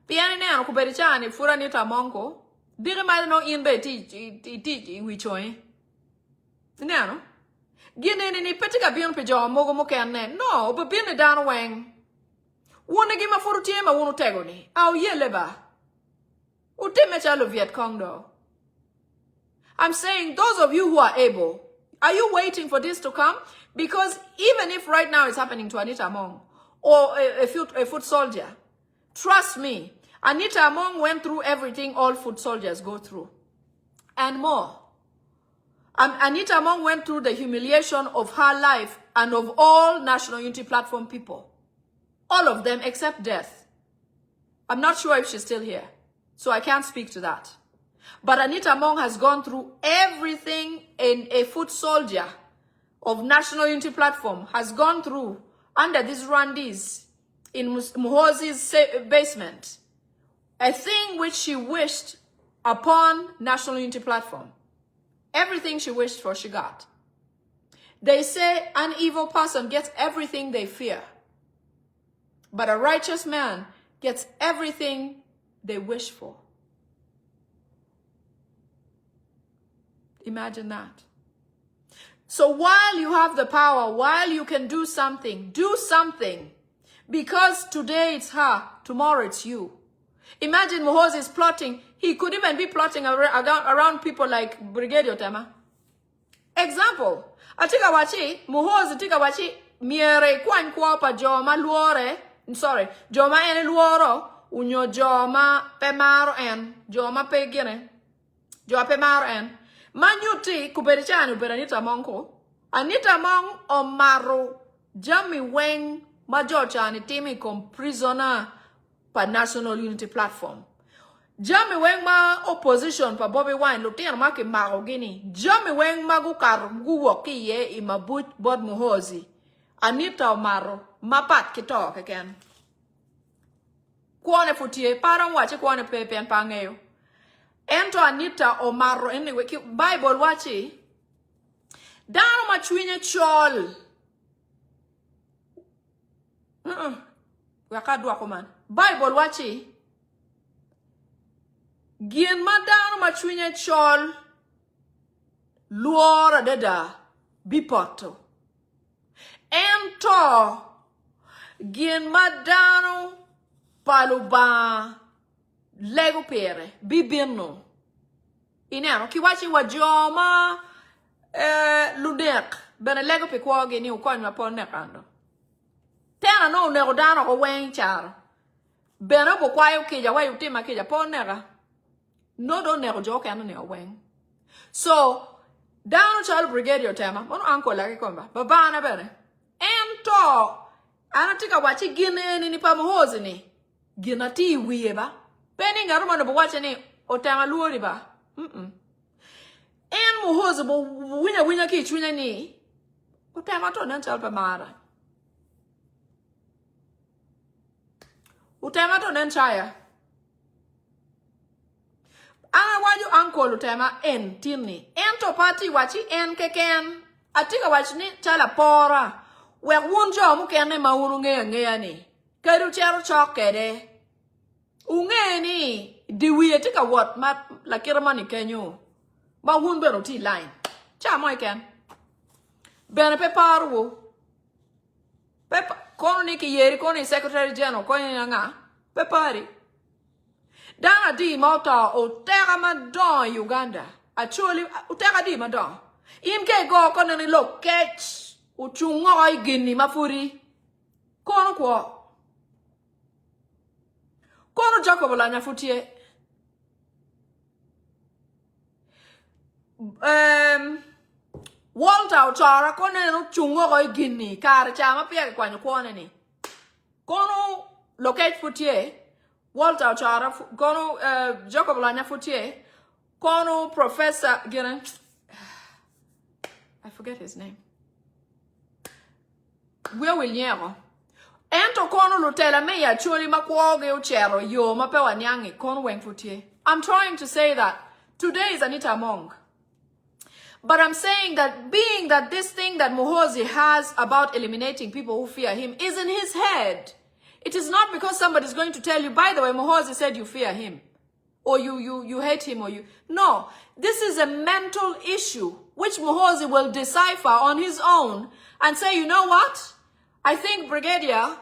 piani neno ku berichani fura ni tamonko dire ma no in be ti wi choi neno gine ni petika bion pe jo mogo mo kene no be bin danu wen wona gi ma furu tie ma wonu tego ni au yele ba Viet Cong though. I'm saying those of you who are able, are you waiting for this to come? Because even if right now it's happening to Anita Among or a foot soldier, trust me, Anita Among went through everything all foot soldiers go through and more. Anita Among went through the humiliation of her life and of all National Unity Platform people. All of them except death. I'm not sure if she's still here. So I can't speak to that. But Anita Among has gone through everything a foot soldier of National Unity Platform has gone through under these Rwandese in Muhoozi's basement. A thing which she wished upon National Unity Platform. Everything she wished for, she got. They say an evil person gets everything they fear. But a righteous man gets everything they wish for. Imagine that. So while you have the power, while you can do something, do something. Because today it's her, tomorrow it's you. Imagine Muhoozi is plotting. He could even be plotting around people like Brigadier Tema. Example. Atika wachi, Muhoozi tika wachi, miere kwan kwa joma luore, sorry, joma ene luoro, unyo joma pemaro en, joma pegine, joma pemaro en. Manyuti kuberichani uberanita monko, Anita Among omaro jami weng majochani timi kom prisoner pa National Unity Platform. Jami weng ma opposition pa Bobby Wine lutien ma ki maro gini. Jami weng ma gukar guwo ki ye ima bod Muhoozi. Anita omaro mapat kito keken. Kuone futie parang wache kuone pepen pangeyo. Ento Anita omaro anyway ki Bible wachi. Dano machwinye chol. Wakadwa kuman. Bible wachi. Gien madano machwinye chol. Luora deda. Bipoto. Ento. Gien madano. Paluba. Lego pere. Bibino. Inano. Kiwachi wajoma. Ludek. Bene lego pe kwa geni ukonywa po nekando. Tena no nego dano ko weng char. Bene bo kwa yu kija wa yu tima kija po nega. No do nego joke anu ne weng. So, dano chal Brigadier Tema. Mono anko lagi komba. Babana bene. Ento. Anatika wachi gine ni pa Muhoozi ni. Gina ti wiye ba. Bene ngaruma no bo wachi ni otema luori ba. En Muhoozi bo winya ki chwinya ni. Utema to nan chal pa mara. Utema to nan chaya. Ana waju uncle utema en tini. En to party wachi en keken. Atika wachi ni chala pora. We wunjo mukene ma ununge ni. Kedu chero chokede. Unge ni. Diwi etika what ma la kiramani kenyo. Ma wun bero ti line. Cha mo ken. Bene pe paru. Pepa kono ni ki yeri kono ni secretary general kono ni nga. Pe pari. Dana di mauta o terra madon Uganda. Actually utera di madon. In ke go kono ni lo catch uchungo igini mafuri. Kono kwa. Kono Jacob Olanya futie. Walter Ochara kono no chungo igini kar chama pia kwa nyukone ni. Kono locate futie. Walter Ochara kono Jacob Olanya futie. Kono Professor Gina. I forget his name. Where will you? Ento kono lutela me ya churi makwoge uchero yo mapewa nyangi kono wengfutie. I'm trying to say that today is Anita Among. But I'm saying that being that this thing that Muhoozi has about eliminating people who fear him is in his head. It is not because somebody's going to tell you, by the way, Muhoozi said you fear him. Or you hate him or you. No, this is a mental issue which Muhoozi will decipher on his own and say, you know what? I think Brigadier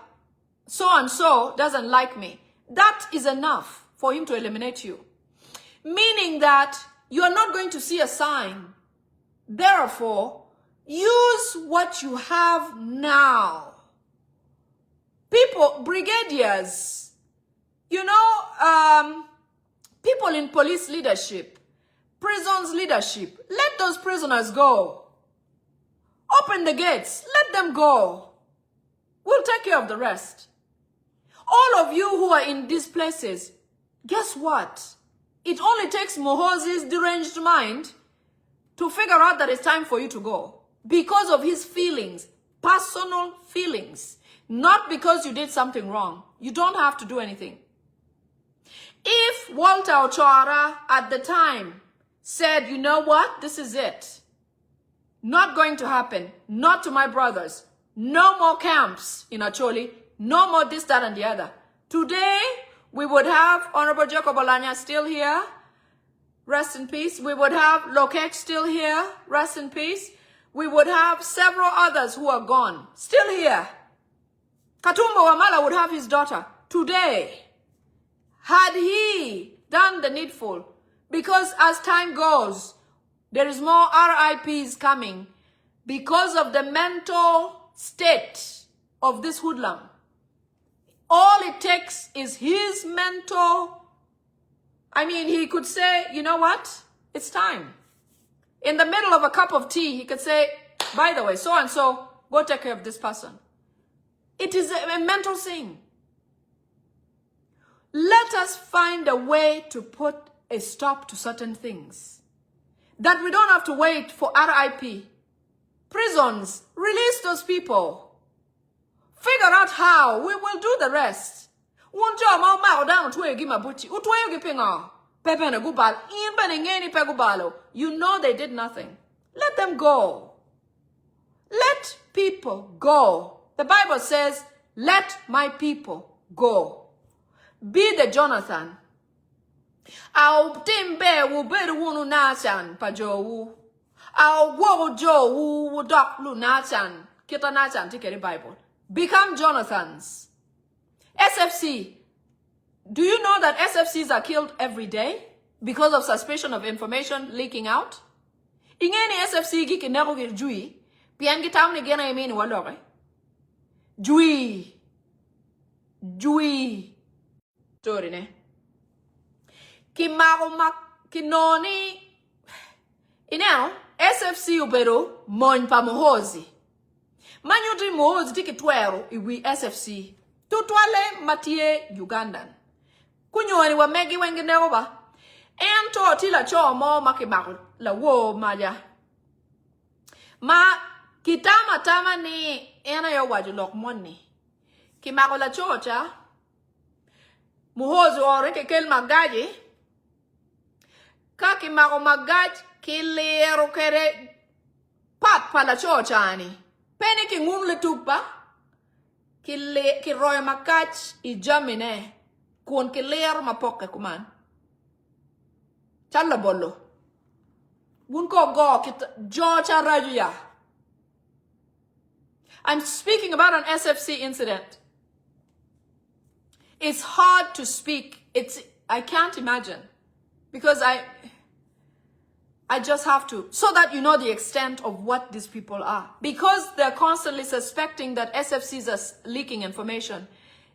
so-and-so doesn't like me. That is enough for him to eliminate you. Meaning that you are not going to see a sign. Therefore, use what you have now. People, brigadiers, you know, people in police leadership, prisons leadership, let those prisoners go. Open the gates, let them go. We'll take care of the rest. All of you who are in these places, guess what? It only takes Muhoozi's deranged mind to figure out that it's time for you to go. Because of his feelings, personal feelings. Not because you did something wrong. You don't have to do anything. If Walter Ochara at the time said, you know what, this is it. Not going to happen. Not to my brothers. No more camps in Acholi. No more this, that, and the other. Today, we would have Honorable Jacob Olanya still here. Rest in peace. We would have Lokech still here. Rest in peace. We would have several others who are gone. Still here. Katumbo Wamala would have his daughter. Today, had he done the needful, because as time goes, there is more RIPs coming because of the mental state of this hoodlum. All it takes is his mental. I mean, he could say, you know what? It's time. In the middle of a cup of tea, he could say, by the way, so-and-so, go take care of this person. It is a mental thing. Let us find a way to put a stop to certain things. That we don't have to wait for RIP. Prisons, release those people. Figure out how. We will do the rest. You know they did nothing. Let them go. Let people go. The Bible says, let my people go. Be the Jonathan. Au timbe wu beru wunu nachan pa jowu. Au wo jo wu dok lu nachan. Kita nachan tikeri Bible. Become Jonathans. SFC. Do you know that SFCs are killed every day because of suspicion of information leaking out? Ingeni SFC gi kinero gi jui. Pian gi tamni gena imeni walore. Jui. Jui. Story ne. Kimarumak kinoni. Ineo, SFC ubero mon pa Muhoozi. Manyutri Muhoozi tiki twero iwi SFC. Tutwale matie Ugandan. Kunyuani wa megi wengine oba. Ento tila cho mo makimaru la wo maja. Ma kitama tama ni ena yo wajulok moni. Kimaru la chocha. Muhoozi ore ke kel magaji. Ka kimaru magaji kilero kere pat pala chocha ani. Peni ki ngun le tupa. Ki roya makach I jamine. Kuon ki ler mapoke kuman. Challa bollo. Wun ko go kit jocha rajuya. I'm speaking about an SFC incident. It's hard to speak. I can't imagine. Because I just have to, so that you know the extent of what these people are. Because they're constantly suspecting that SFCs are leaking information,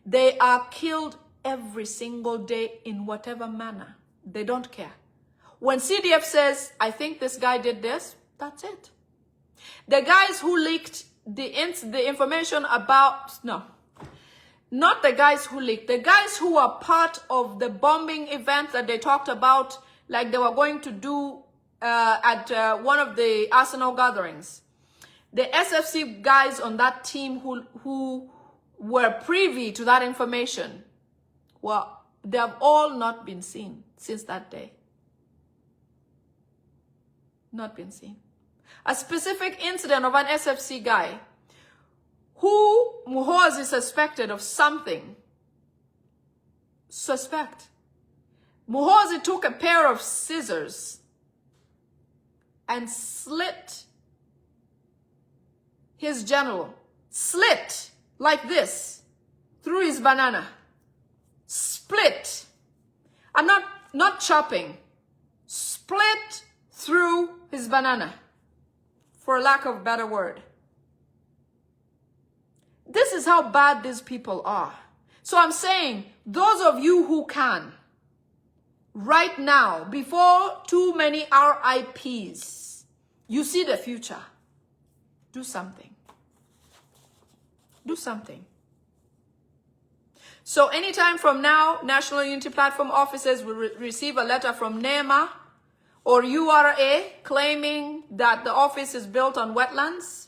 they are killed every single day in whatever manner. They don't care. When CDF says, I think this guy did this, that's it. The guys who leaked the information about, no, not the guys who leaked, the guys who are part of the bombing event that they talked about, like they were going to do at one of the Arsenal gatherings. The SFC guys on that team who were privy to that information, well, they have all not been seen since that day. Not been seen. A specific incident of an SFC guy who Muhoozi suspected of something. Muhoozi took a pair of scissors and slit his genital. Slit like this through his banana. Split. I'm not chopping. Split through his banana, for lack of a better word. This is how bad these people are. So I'm saying, those of you who can, right now, before too many RIPs, you see the future. Do something. Do something. So anytime from now, National Unity Platform officers will receive a letter from NEMA or URA claiming that the office is built on wetlands,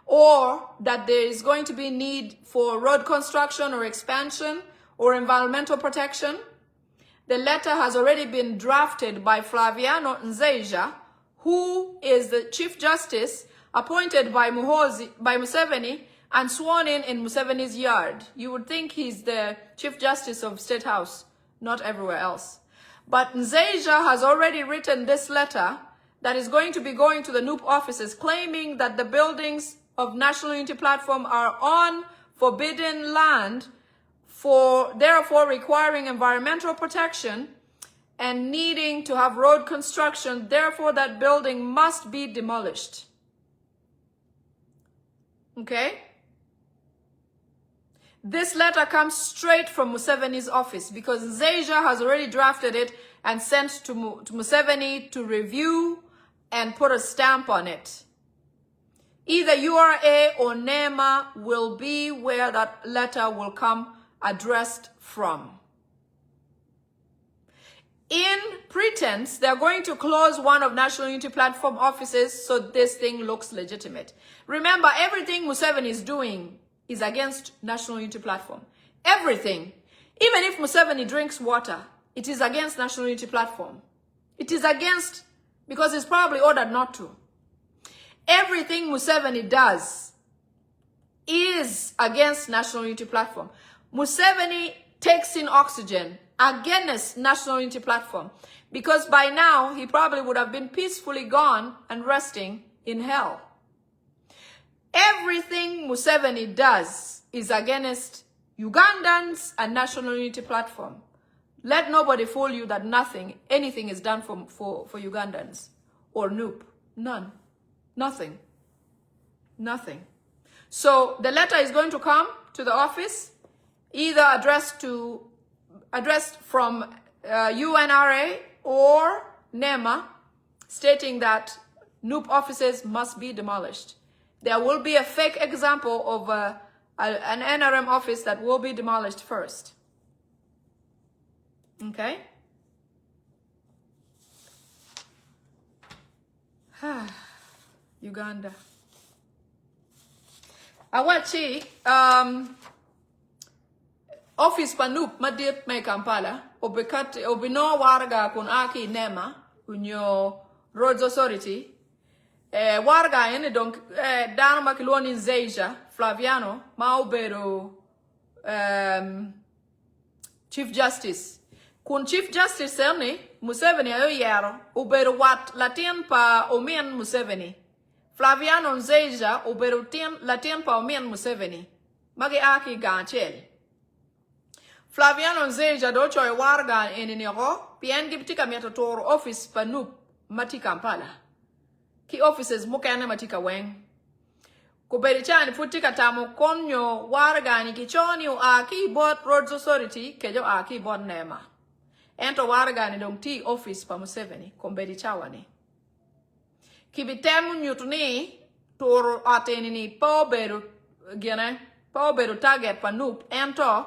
or that there is going to be need for road construction or expansion or environmental protection. The letter has already been drafted by Flaviano Nzeja, who is the Chief Justice appointed by Museveni and sworn in Museveni's yard. You would think he's the Chief Justice of State House, not everywhere else. But Nzeja has already written this letter that is going to be going to the NUP offices, claiming that the buildings of National Unity Platform are on forbidden land, therefore requiring environmental protection and needing to have road construction. Therefore, that building must be demolished. Okay? This letter comes straight from Museveni's office because Nzeja has already drafted it and sent to Museveni to review and put a stamp on it. Either URA or NEMA will be where that letter will come addressed from. In pretense, they're going to close one of National Unity Platform offices so this thing looks legitimate. Remember, everything Museveni is doing is against National Unity Platform. Everything. Even if Museveni drinks water, it is against National Unity Platform. It is against, because it's probably ordered not to. Everything Museveni does is against National Unity Platform. Museveni takes in oxygen against National Unity Platform because by now he probably would have been peacefully gone and resting in hell. Everything Museveni does is against Ugandans and National Unity Platform. Let nobody fool you that anything is done for Ugandans or NUP. None. Nothing. Nothing. So the letter is going to come to the office, either addressed from UNRA or NEMA, stating that NUP offices must be demolished. There will be a fake example of an NRM office that will be demolished first. Okay? Uganda. Awachi, office panup madip me Kampala, obino warga kun aki NEMA, unyo Roads Authority, warga ene donc dano makiloni Nzeja, Flaviano, maubero Chief Justice. Kun Chief Justice ene, Museveni ayo yero, ubero wat latin pa omien Museveni. Flaviano Nzeja ubero latin pa omien Museveni. Magi aki ganchel. Flaviano Nzeja docho e warga ene nero, pien giptika miato toro office pa NUP mati Kampala. Ki offices mukene matika weng. Kuberichani putika tamu konyo wargani kichoni aki bot roads authority kejo aki bot nema. Ento wargani dong ti office pa Museveni kumberichawani. Kibitemu nyutuni toro ateni ni poberu gene poberu target panup ento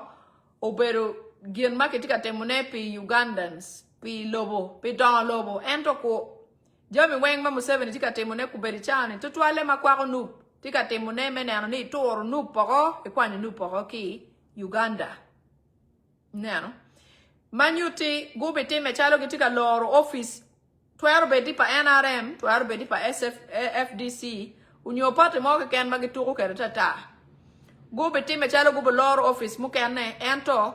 oberu gien maketika temune pi Ugandans pi lobo pi don lobo ento ko Jomi weng ma Museveni tika temune kuberichani tutwale makwako nup tika temune menano ni toro nup poko ekwani nup poko ki Uganda neno manyuti gube time chalo kitika loro office twero bedi pa NRM twero bedi pa FDC unyopate moke ken magituko keretata gube time chalo gube loro office mukene ento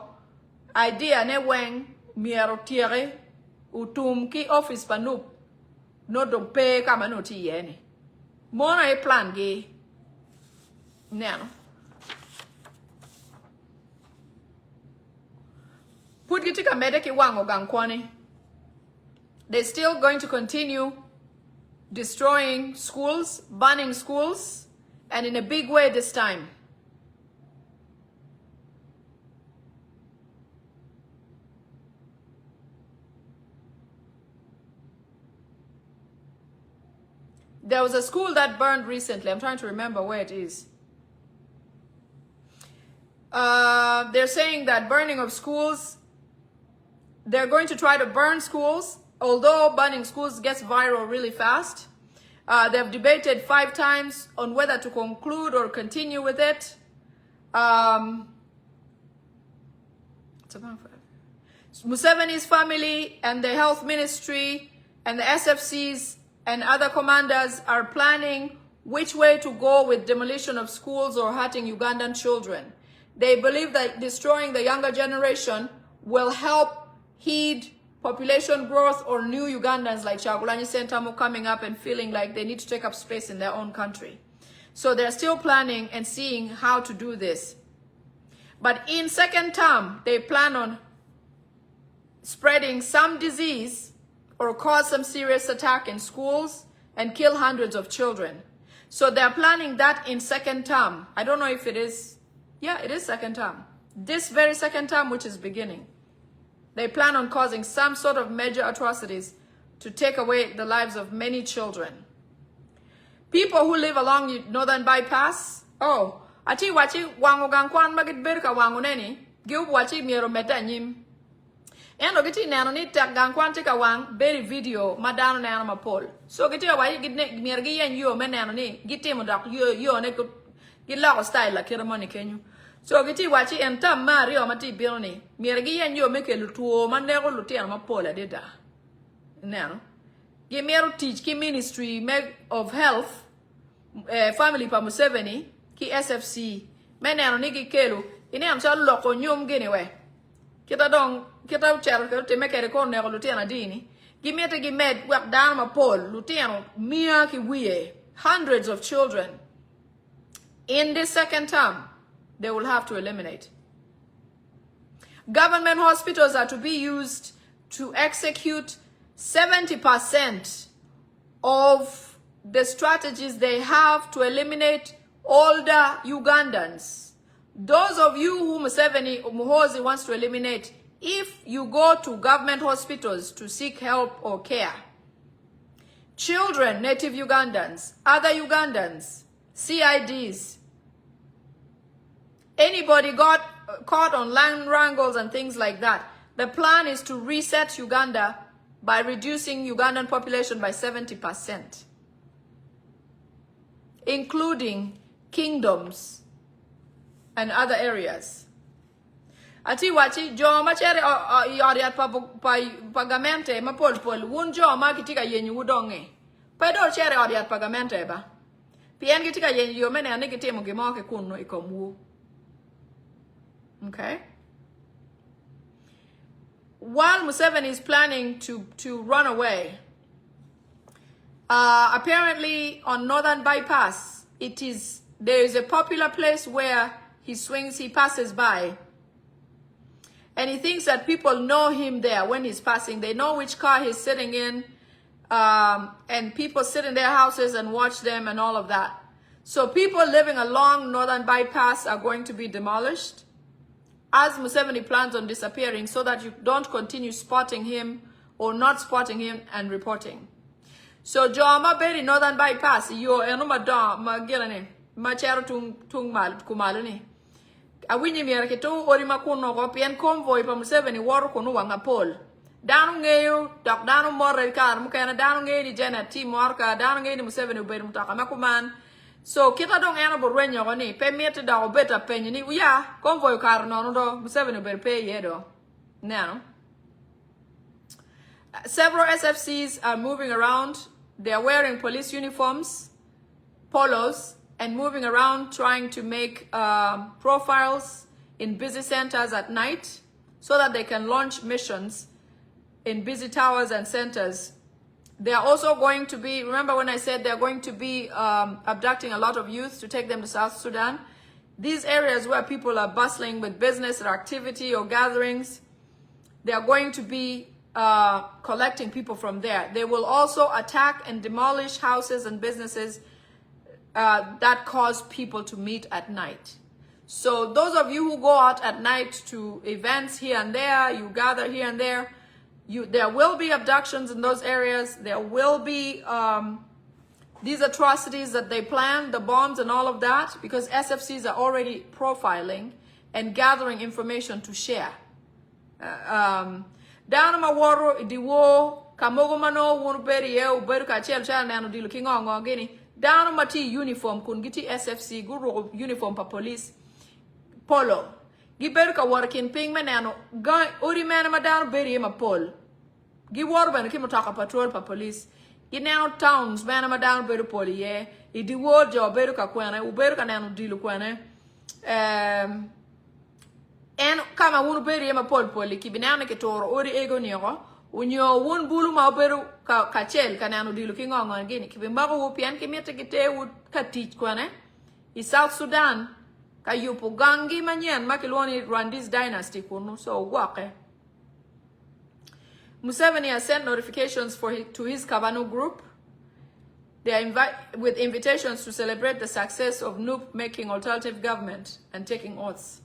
idea ne weng miero tiere utum ki office panup no dong pe kama no ti yeni mona e plan gi neno put gitika medeki wango gankwani. They're still going to continue destroying schools, burning schools, and in a big way this time. There was a school that burned recently. I'm trying to remember where it is. They're saying that burning of schools, they're going to try to burn schools, although burning schools gets viral really fast. They've debated 5 times on whether to conclude or continue with it. Museveni's family and the health ministry and the SFCs and other commanders are planning which way to go with demolition of schools or hurting Ugandan children. They believe that destroying the younger generation will help heed population growth or new Ugandans like Chagulanyi Sentamu coming up and feeling like they need to take up space in their own country. So they're still planning and seeing how to do this. But in second term, they plan on spreading some disease or cause some serious attack in schools and kill hundreds of children. So they're planning that in second term. I don't know if it is, yeah, it is second term. This very second term, which is beginning. They plan on causing some sort of major atrocities to take away the lives of many children. People who live along the Northern Bypass, oh, ati wachi wangu gankwan magit berka wangu neni, giu wachi miero meta nyim. Endo giti nano ni tak gankwan tika wang beri video madano nano mapol. So giti wachi gitne miergi yen yo menano ni giti mudak yo ne gilako style la kiramoni kenyu. So giti wachi enta Mario mati bilni. Mirgi yen yo meke lutuo mandego lutian mapola deda. Nano. Ye mero teach ki ministry of health family pa Museveni ki SFC. Menano nigi kelu ine am cha loko nyum gini we. Kita dong kita uchar ke te meke rekon nego lutian adini. Gimete gimed wak dan mapol lutian mia ki wiye. Hundreds of children. In this second term, they will have to eliminate. Government hospitals are to be used to execute 70% of the strategies they have to eliminate older Ugandans. Those of you who Museveni or Muhoozi wants to eliminate, if you go to government hospitals to seek help or care, children, native Ugandans, other Ugandans, CIDs, anybody got caught on land wrangles and things like that, the plan is to reset Uganda by reducing Ugandan population by 70%, including kingdoms and other areas. Ati wachi jo machere yoriat pagamente mapol wun jo ma kitika yenyu udonge. Pedo chere yoriat pagamente ba. Pien kitika yenyu yo mene ane kitimo gimoke kunno ikomu. Okay? While Museveni is planning to run away, apparently on Northern Bypass, there is a popular place where he passes by. And he thinks that people know him there when he's passing. They know which car he's sitting in. and people sit in their houses and watch them and all of that. So people living along Northern Bypass are going to be demolished as Museveni plans on disappearing so that you don't continue spotting him or not spotting him and reporting. So Joma Berry Northern Bypass, yo enoma da magirane, machero tung mal kumalani. A winnie mirketo or makuno European convoy from Museveni war kunu wanga pole. Down ngayo, doc down more car, mukana down ngay Janet T. Marka, down ngay Museveni Ber Mutaka Makuman. So kita dong ena borwenyo ni pe miete da obeta penye ni uya convoy car no do Museveni Ber pe yedo. Now several SFCs are moving around. They are wearing police uniforms, polos, and moving around trying to make profiles in busy centers at night so that they can launch missions in busy towers and centers. They are also going to be, remember when I said they're going to be abducting a lot of youth to take them to South Sudan? These areas where people are bustling with business or activity or gatherings, they are going to be collecting people from there. They will also attack and demolish houses and businesses that cause people to meet at night. So those of you who go out at night to events here and there, you gather here and there, there will be abductions in those areas. There will be these atrocities that they plan, the bombs and all of that, because SFCs are already profiling and gathering information to share. Down ma waro diwo kamogo mano wonu beri ye uberu ka chel chal nano dilu kingongo gini down ma ti uniform kun giti SFC guru uniform pa police polo giberu ka working ping manano ga ori man ma down beri ma pol gi war ban ki mutaka patrol pa police gi now towns man ma down beru poli ye I diwo jo beru ka kwana uberu ka nano dilu kwana en kama wunu beri ema poli ki binana ke toro ori ego niyo unyo wun bulu ma beru ka chel kanano dilu ki ngongo gini ki bimbago wupian ki miete ki te wut ka teach kwane I South Sudan ka yupo gangi manyan makilwani Rwandese dynasty kunu so wake. Museveni has sent notifications to his Kabanu group. They are with invitations to celebrate the success of NUP making alternative government and taking oaths.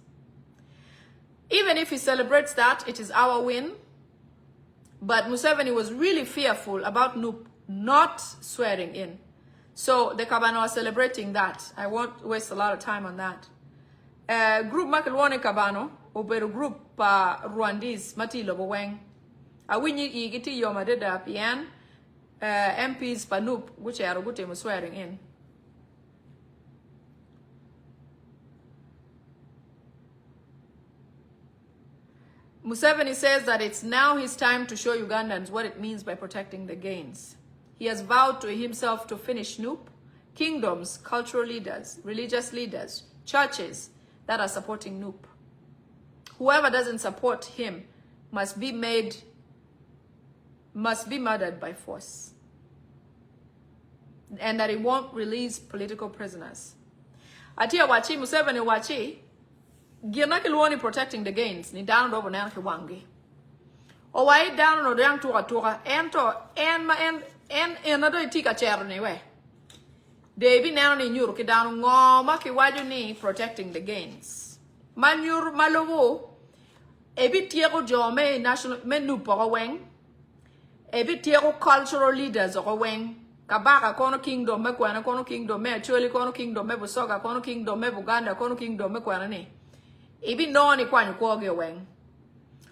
Even if he celebrates that, it is our win. But Museveni was really fearful about NUP not swearing in. So the Kabano are celebrating that. I won't waste a lot of time on that. Group Makelwane Kabano, Oberu group Rwandese, Matilo Boweng. Awinyi Igiti Yomadeda Pian, MPs Panup, which are Rugute swearing in. Museveni says that it's now his time to show Ugandans what it means by protecting the gains. He has vowed to himself to finish NUP, kingdoms, cultural leaders, religious leaders, churches that are supporting NUP. Whoever doesn't support him must be murdered by force. And that he won't release political prisoners. Atia wachi Museveni wachi Gina kilwoni protecting the gains ni down over na kiwangi. O wai down no down to ento en ma en another tika chair ni we. Debi na ni nyuru ki down ngoma ki waju ni protecting the gains. Manyur malowo ebi tiego jome national menu po weng. Ebi tiego cultural leaders o weng. Kabaka kono kingdom me kwana kono kingdom me actually kono kingdom me busoga kono kingdom me Buganda kono kingdom me kwana ni. Ibi noni kwanyu kwoge weng.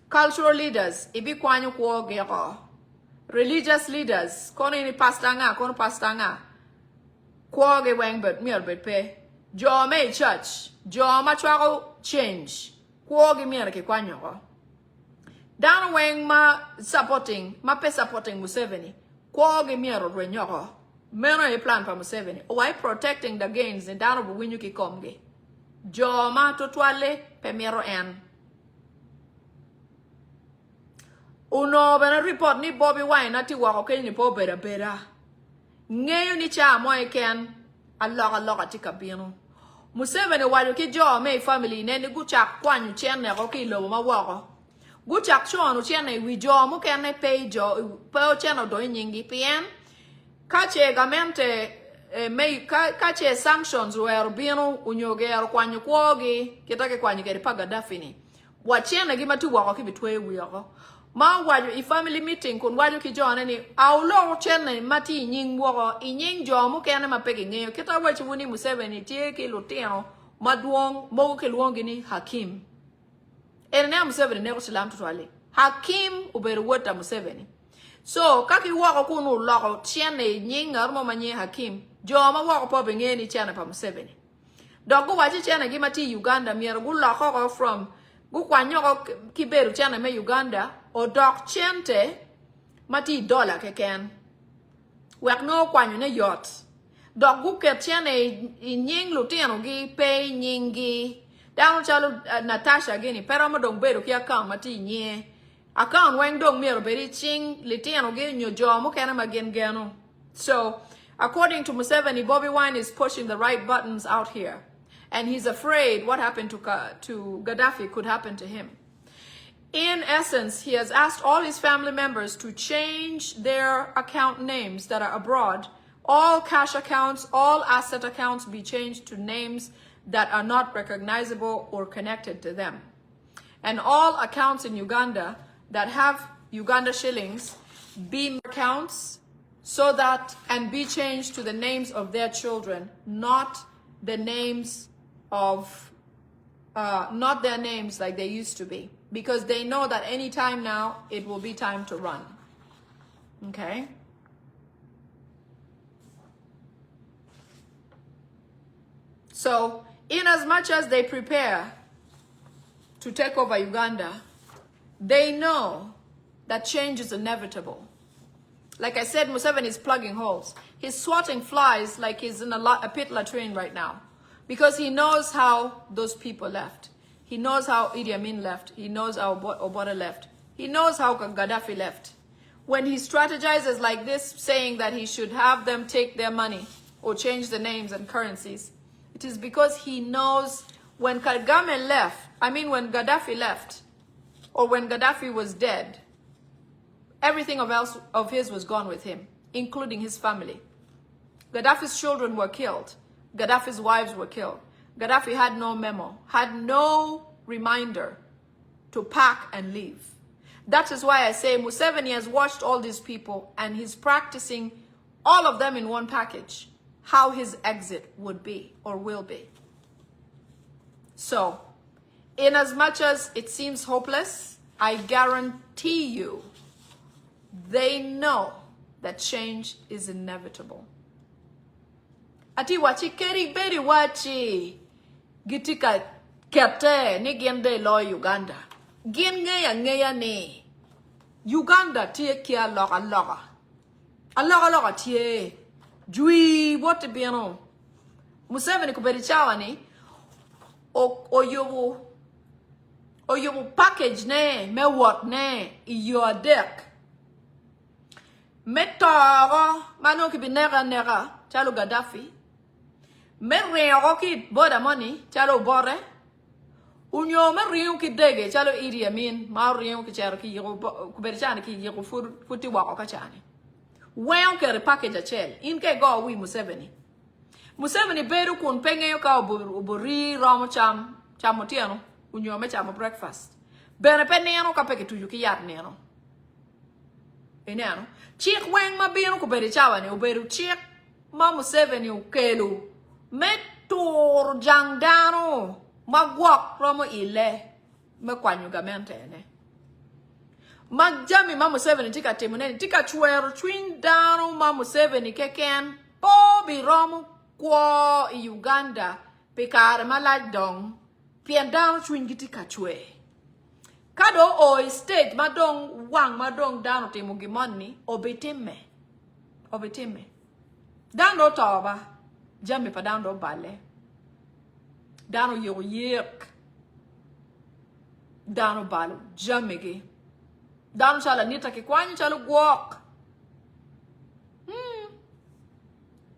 Cultural leaders, ibi kwanyu kwoge ko. Religious leaders, kono ini pastanga, kono pastanga. Kwoge weng bet mier bet pe. Jome church, joma chwago change. Kwoge mier ke kwanyu ko. Down weng ma supporting Museveni. Kwoge mier odwenyo ko. Meno e plan pa Museveni. Why protecting the gains in down of winyu ki komge. Joma totwale pemero en. Uno bena report ni Bobby Wine ati wako keli ni po bera. Ngayon ni cha moe ken aloka tika bino. Museveni wadu ki jo me family ne ni gucha kwanyu chen ne ko ki lobo ma wako. gu chak chon chen ne wi jo mo ken ne pe jo pe chen do nyingi pien ka che gamente me ka che sanctions were bino unyoge ar kwanyu kwogi kitake kwanyu ke paga dafini wa chen ne gima tu wa ko bitwe wi ko ma waju I family meeting kun waju ki jone ni aulo chen ne mati nying wo I nying jo mo ken ma pege ngeyo kita wachi wuni Museveni tie ki lutino maduong mo ke luongi ni Hakim ene Museveni ne ko silam tutwale Hakim uberu wota Museveni so kaki wako kunu loko chen ne nying armo manye Hakim jo ma wako po be ngeni chen pa Museveni dogu wachi chen ne gima ti Uganda mier gu loko from gu kwanyo ko kiberu chen me Uganda o dok chente mati dollar keken wek no kwanyo ne yot dok gu ket chene nying lutino gi pay nyingi down chalo Natasha gini pero mo dong beru ki account mati nye account weng dong miero beri ching litino gi nyo jomo kena magen geno. So according to Museveni, Bobby Wine is pushing the right buttons out here and he's afraid what happened to Gaddafi could happen to him. In essence, he has asked all his family members to change their account names that are abroad. All cash accounts, all asset accounts be changed to names that are not recognizable or connected to them. And all accounts in Uganda that have Uganda shillings be accounts so that and be changed to the names of their children, not the names of, not their names like they used to be. Because they know that any time now, it will be time to run. Okay? So, in as much as they prepare to take over Uganda, they know that change is inevitable. Like I said, Museveni is plugging holes. He's swatting flies like he's in a pit latrine right now. Because he knows how those people left. He knows how Idi Amin left. He knows how Obote left. He knows how Gaddafi left. When he strategizes like this, saying that he should have them take their money or change the names and currencies, it is because he knows when Kagame left, when Gaddafi left, or when Gaddafi was dead, everything of his was gone with him, including his family. Gaddafi's children were killed. Gaddafi's wives were killed. Gaddafi had no memo, had no reminder to pack and leave. That is why I say Museveni has watched all these people and he's practicing all of them in one package, how his exit would be or will be. So, in as much as it seems hopeless, I guarantee you, they know that change is inevitable. Ati wachi keri beri wachi gitika kete ni gende lo Uganda. Gin ngeya ni. Uganda tie kia loga loga. Aloga loga tie. Jui wote biano. Museveni kuberi chawa ni. Oyobu package ne. Me what ne. Your deck. Me toro. Mano kibi nega. Chalo Gaddafi. Me reo ki boda money. Chalo bore. Unyo me reo ki dege. Chalo Idi Amin. Ma reo ki charo ki yiko. Kuberi chani ki yiko futi wako kachani. Weon ke repackage a chel. Inke go wi Museveni. Museveni beru kun penge yo ka obori ramo chamotiano. Unyo me chamo breakfast. Bene pe neno ka peke tuju ki yat neno. Enano. Chik weng ma bino kuberi chawane. Uberu chik ma Museveni ukelu. Me tur jangdano. Ma guak romo ile. Me kwanyuga mente ne. Magjami ma Museveni tika timuneni. Tika chwero twin dano ma Museveni keken. Bobi romo kwa Uganda. Pekare maladong. Pien dano twin gitika chwe. Kado o state madong wang madong dano timugimoni. Obetime. Dano toba. Jami pa dano bale. Dano yek. Dano balu. Jamigi. Dano chala nita kikwanyi chalo guok.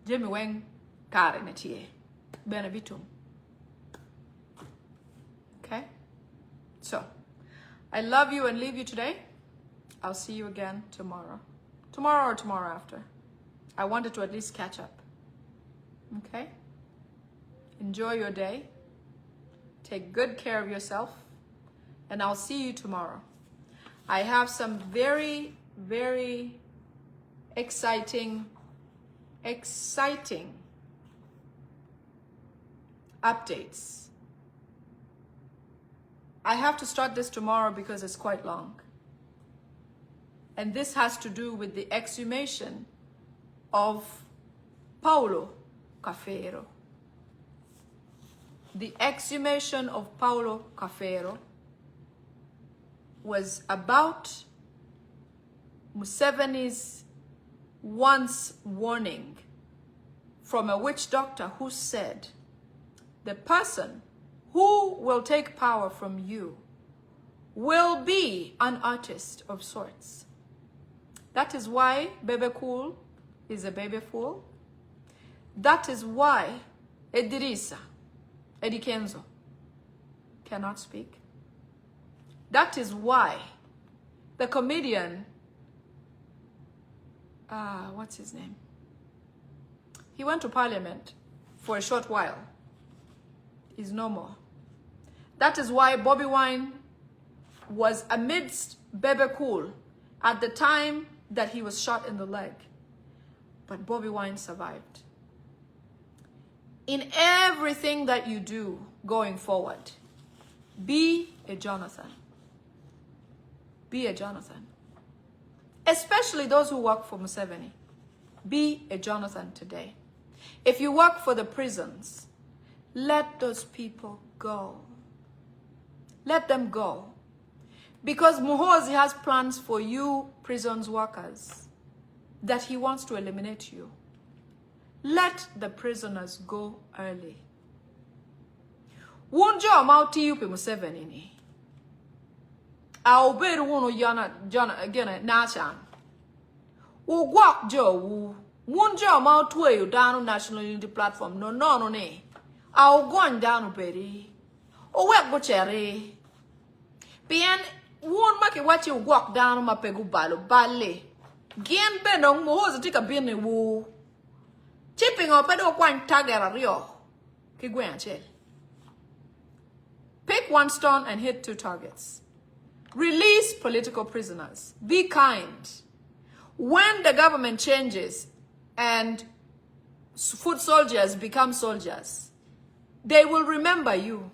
Jami weng kare na tie. Benevitum. Okay? So, I love you and leave you today. I'll see you again tomorrow. Tomorrow or tomorrow after. I wanted to at least catch up. Okay? Enjoy your day. Take good care of yourself. And I'll see you tomorrow. I have some very, very exciting updates. I have to start this tomorrow because it's quite long. And this has to do with the exhumation of Paulo Cafero. The exhumation of Paulo Cafero was about Museveni's once warning from a witch doctor who said, the person who will take power from you will be an artist of sorts. That is why Bebe Cool is a baby fool. That is why Eddie Kenzo, cannot speak. That is why the comedian, what's his name? He went to parliament for a short while. He's no more. That is why Bobby Wine was amidst Bebe Cool at the time that he was shot in the leg. But Bobby Wine survived. In everything that you do going forward, be a Jonathan. Be a Jonathan. Especially those who work for Museveni. Be a Jonathan today. If you work for the prisons, let those people go. Let them go. Because Muhoozi has plans for you prisons workers that he wants to eliminate you. Let the prisoners go early. Wunjo amauti yupi Museveni ni. Auberu wunu jana again nashan. Ugwak jo wu. Wunjo amautu you down National Unity Platform. No ne. Au gwan down uberi. Uwek buchere. Bien wun maki wachi ugwak down mapegu balu bale. Gien benong Muhoozi tika bini wu. Chipping up pedo kwan tagera rio. Kigwen. Pick one stone and hit two targets. Release political prisoners. Be kind. When the government changes and foot soldiers become soldiers, they will remember you.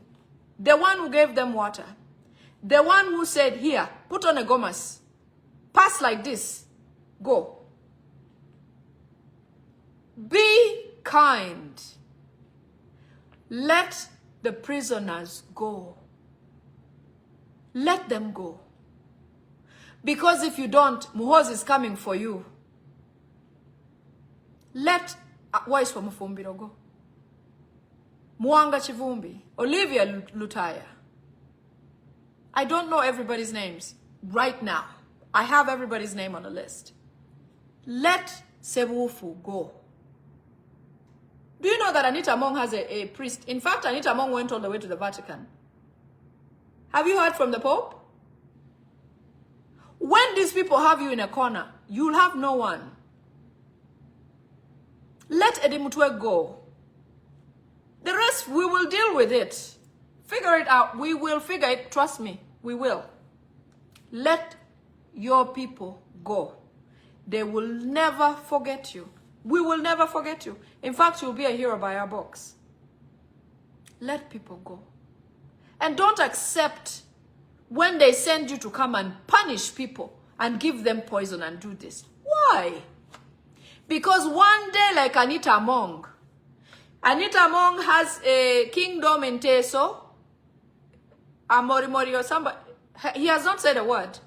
The one who gave them water. The one who said, here, put on a gomas. Pass like this. Go. Be kind. Let the prisoners go. Let them go. Because if you don't, Muhoozi is coming for you. Let Wise for Mufumbiro go. Mwanga Chivumbi, Olivia Lutaya. I don't know everybody's names right now. I have everybody's name on the list. Let Sebufu go. Do you know that Anita Mong has a priest? In fact, Anita Mong went all the way to the Vatican. Have you heard from the Pope? When these people have you in a corner, you'll have no one. Let Eddie Mutwe go. The rest, we will deal with it. Figure it out. We will figure it. Trust me, we will. Let your people go. They will never forget you. We will never forget you. In fact, you'll be a hero by our books. Let people go. And don't accept when they send you to come and punish people and give them poison and do this. Why? Because one day, like Anita Mong has a kingdom in Teso, Amorimori or somebody. He has not said a word.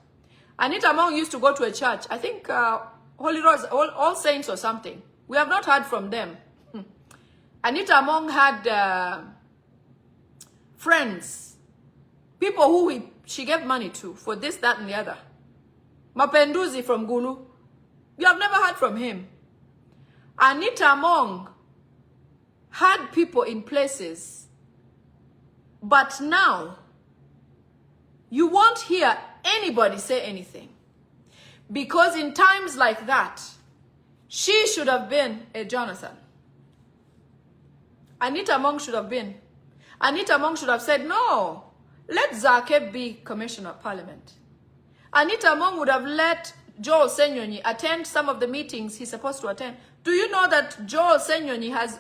Anita Mong used to go to a church, I think Holy Rose, All Saints or something. We have not heard from them. Anita Mong had friends, people who she gave money to for this, that, and the other. Mapenduzi from Gulu. You have never heard from him. Anita Mong had people in places, but now You won't hear anybody say anything. Because in times like that, she should have been a Jonathan. Anita Mong should have been. Anita Mong should have said, no, let Zake be Commissioner of Parliament. Anita Mong would have let Joel Senyonyi attend some of the meetings he's supposed to attend. Do you know that Joel Senyonyi has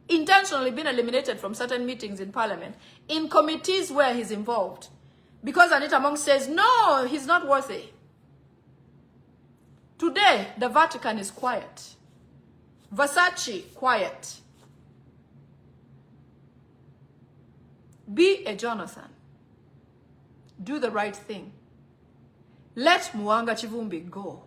intentionally been eliminated from certain meetings in Parliament, in committees where he's involved? Because Anita Mong says, no, he's not worthy. Today, the Vatican is quiet. Versace, quiet. Be a Jonathan. Do the right thing. Let Mwanga Chivumbi go.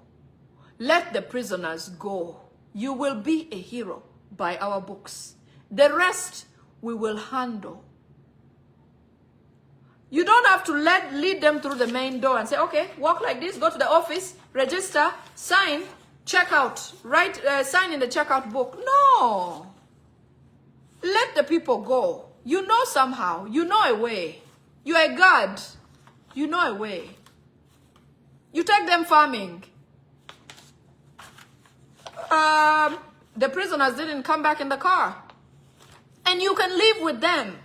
Let the prisoners go. You will be a hero by our books. The rest we will handle. You don't have to lead them through the main door and say, okay, walk like this, go to the office, register, sign, check out, write, sign in the checkout book. No. Let the people go. You know somehow. You know a way. You are a God. You know a way. You take them farming. The prisoners didn't come back in the car. And you can live with them.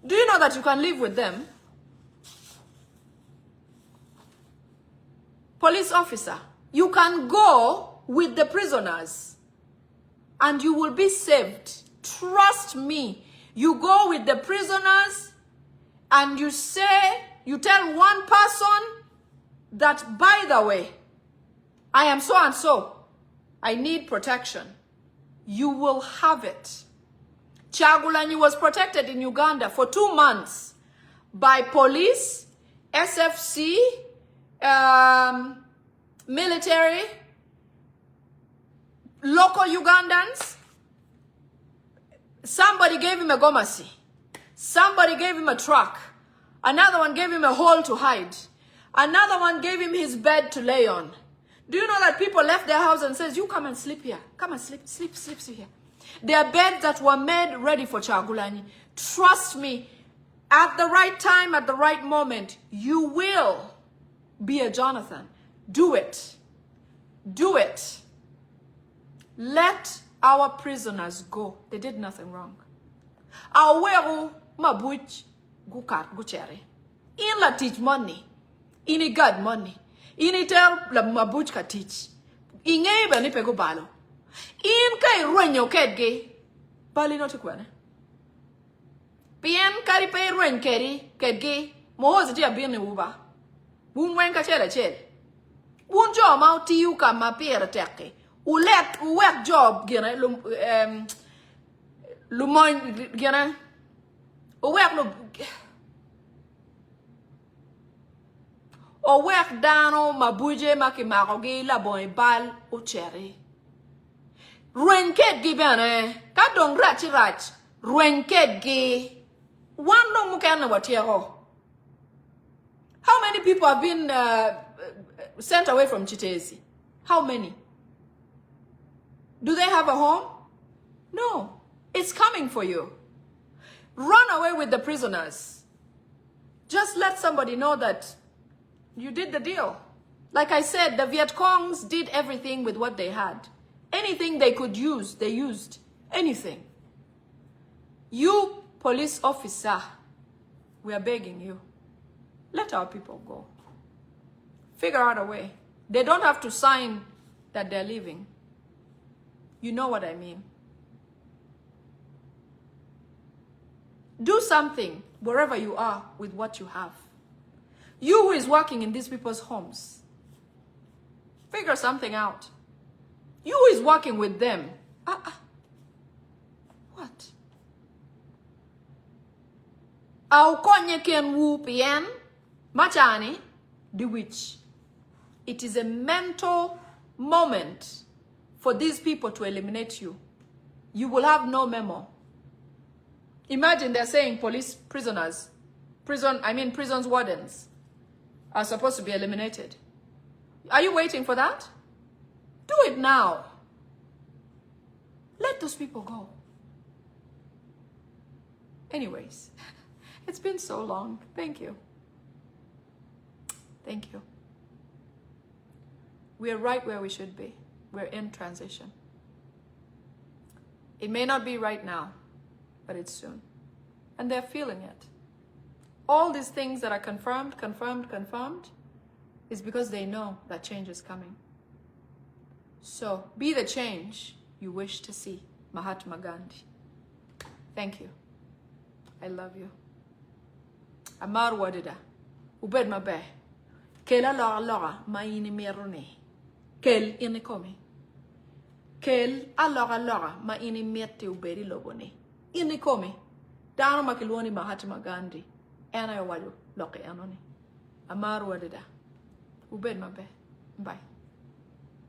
Do you know that you can live with them? Police officer, you can go with the prisoners and you will be saved. Trust me. You go with the prisoners and you say, you tell one person that, by the way, I am so and so. I need protection. You will have it. Chagulanyi was protected in Uganda for 2 months by police, SFC, military, local Ugandans. Somebody gave him a gomasi. Somebody gave him a truck. Another one gave him a hole to hide. Another one gave him his bed to lay on. Do you know that people left their house and says, you come and sleep here. Come and sleep here. There are beds that were made ready for Chagulanyi. Trust me, at the right time, at the right moment, you will be a Jonathan. Do it. Do it. Let our prisoners go. They did nothing wrong. Aweru mabuch gukar guchere. In la teach money. Ini God money. Ini tell la mabuch ka teach. Inge ba ni pego balo. In kai ruenyo kedge. Bali no tikwane. Pien kari pe ruen keri kedge. Mohozi dia birni uba. Wunwen ka chere. Wunjo mau tiu ka mapere teke. Uwek job gina lumoy gina uwek lu uwek dano mabuje makimakogi la boy bal ucheri ruenket gi bene ka dong rach ruenket gi wando mukana watiero. How many people have been sent away from Chitezi? How many? Do they have a home? No. It's coming for you. Run away with the prisoners. Just let somebody know that you did the deal. Like I said, the Viet Congs did everything with what they had. Anything they could use, they used. Anything. You, police officer, we are begging you. Let our people go. Figure out a way. They don't have to sign that they're leaving. You know what I mean. Do something wherever you are with what you have. You who is working in these people's homes, figure something out. You who is working with them. What? Au konye ken wu pien machani the witch. It is a mental moment for these people to eliminate you. You will have no memo. Imagine they're saying prison's wardens are supposed to be eliminated. Are you waiting for that? Do it now. Let those people go. Anyways, it's been so long. Thank you. Thank you. We're right where we should be. We're in transition. It may not be right now, but it's soon. And they're feeling it. All these things that are confirmed, is because they know that change is coming. So be the change you wish to see. Mahatma Gandhi. Thank you. I love you. Amar wadida. Ubed mabe. Kela loga ma ini merone. Kel ini komi. Kel loga ma ini merte uberi lobone. Ini komi. Dano makilwoni Mahatma Gandhi. Ana wadu loke anoni. Amar wadida. Ubed mabe. Bye.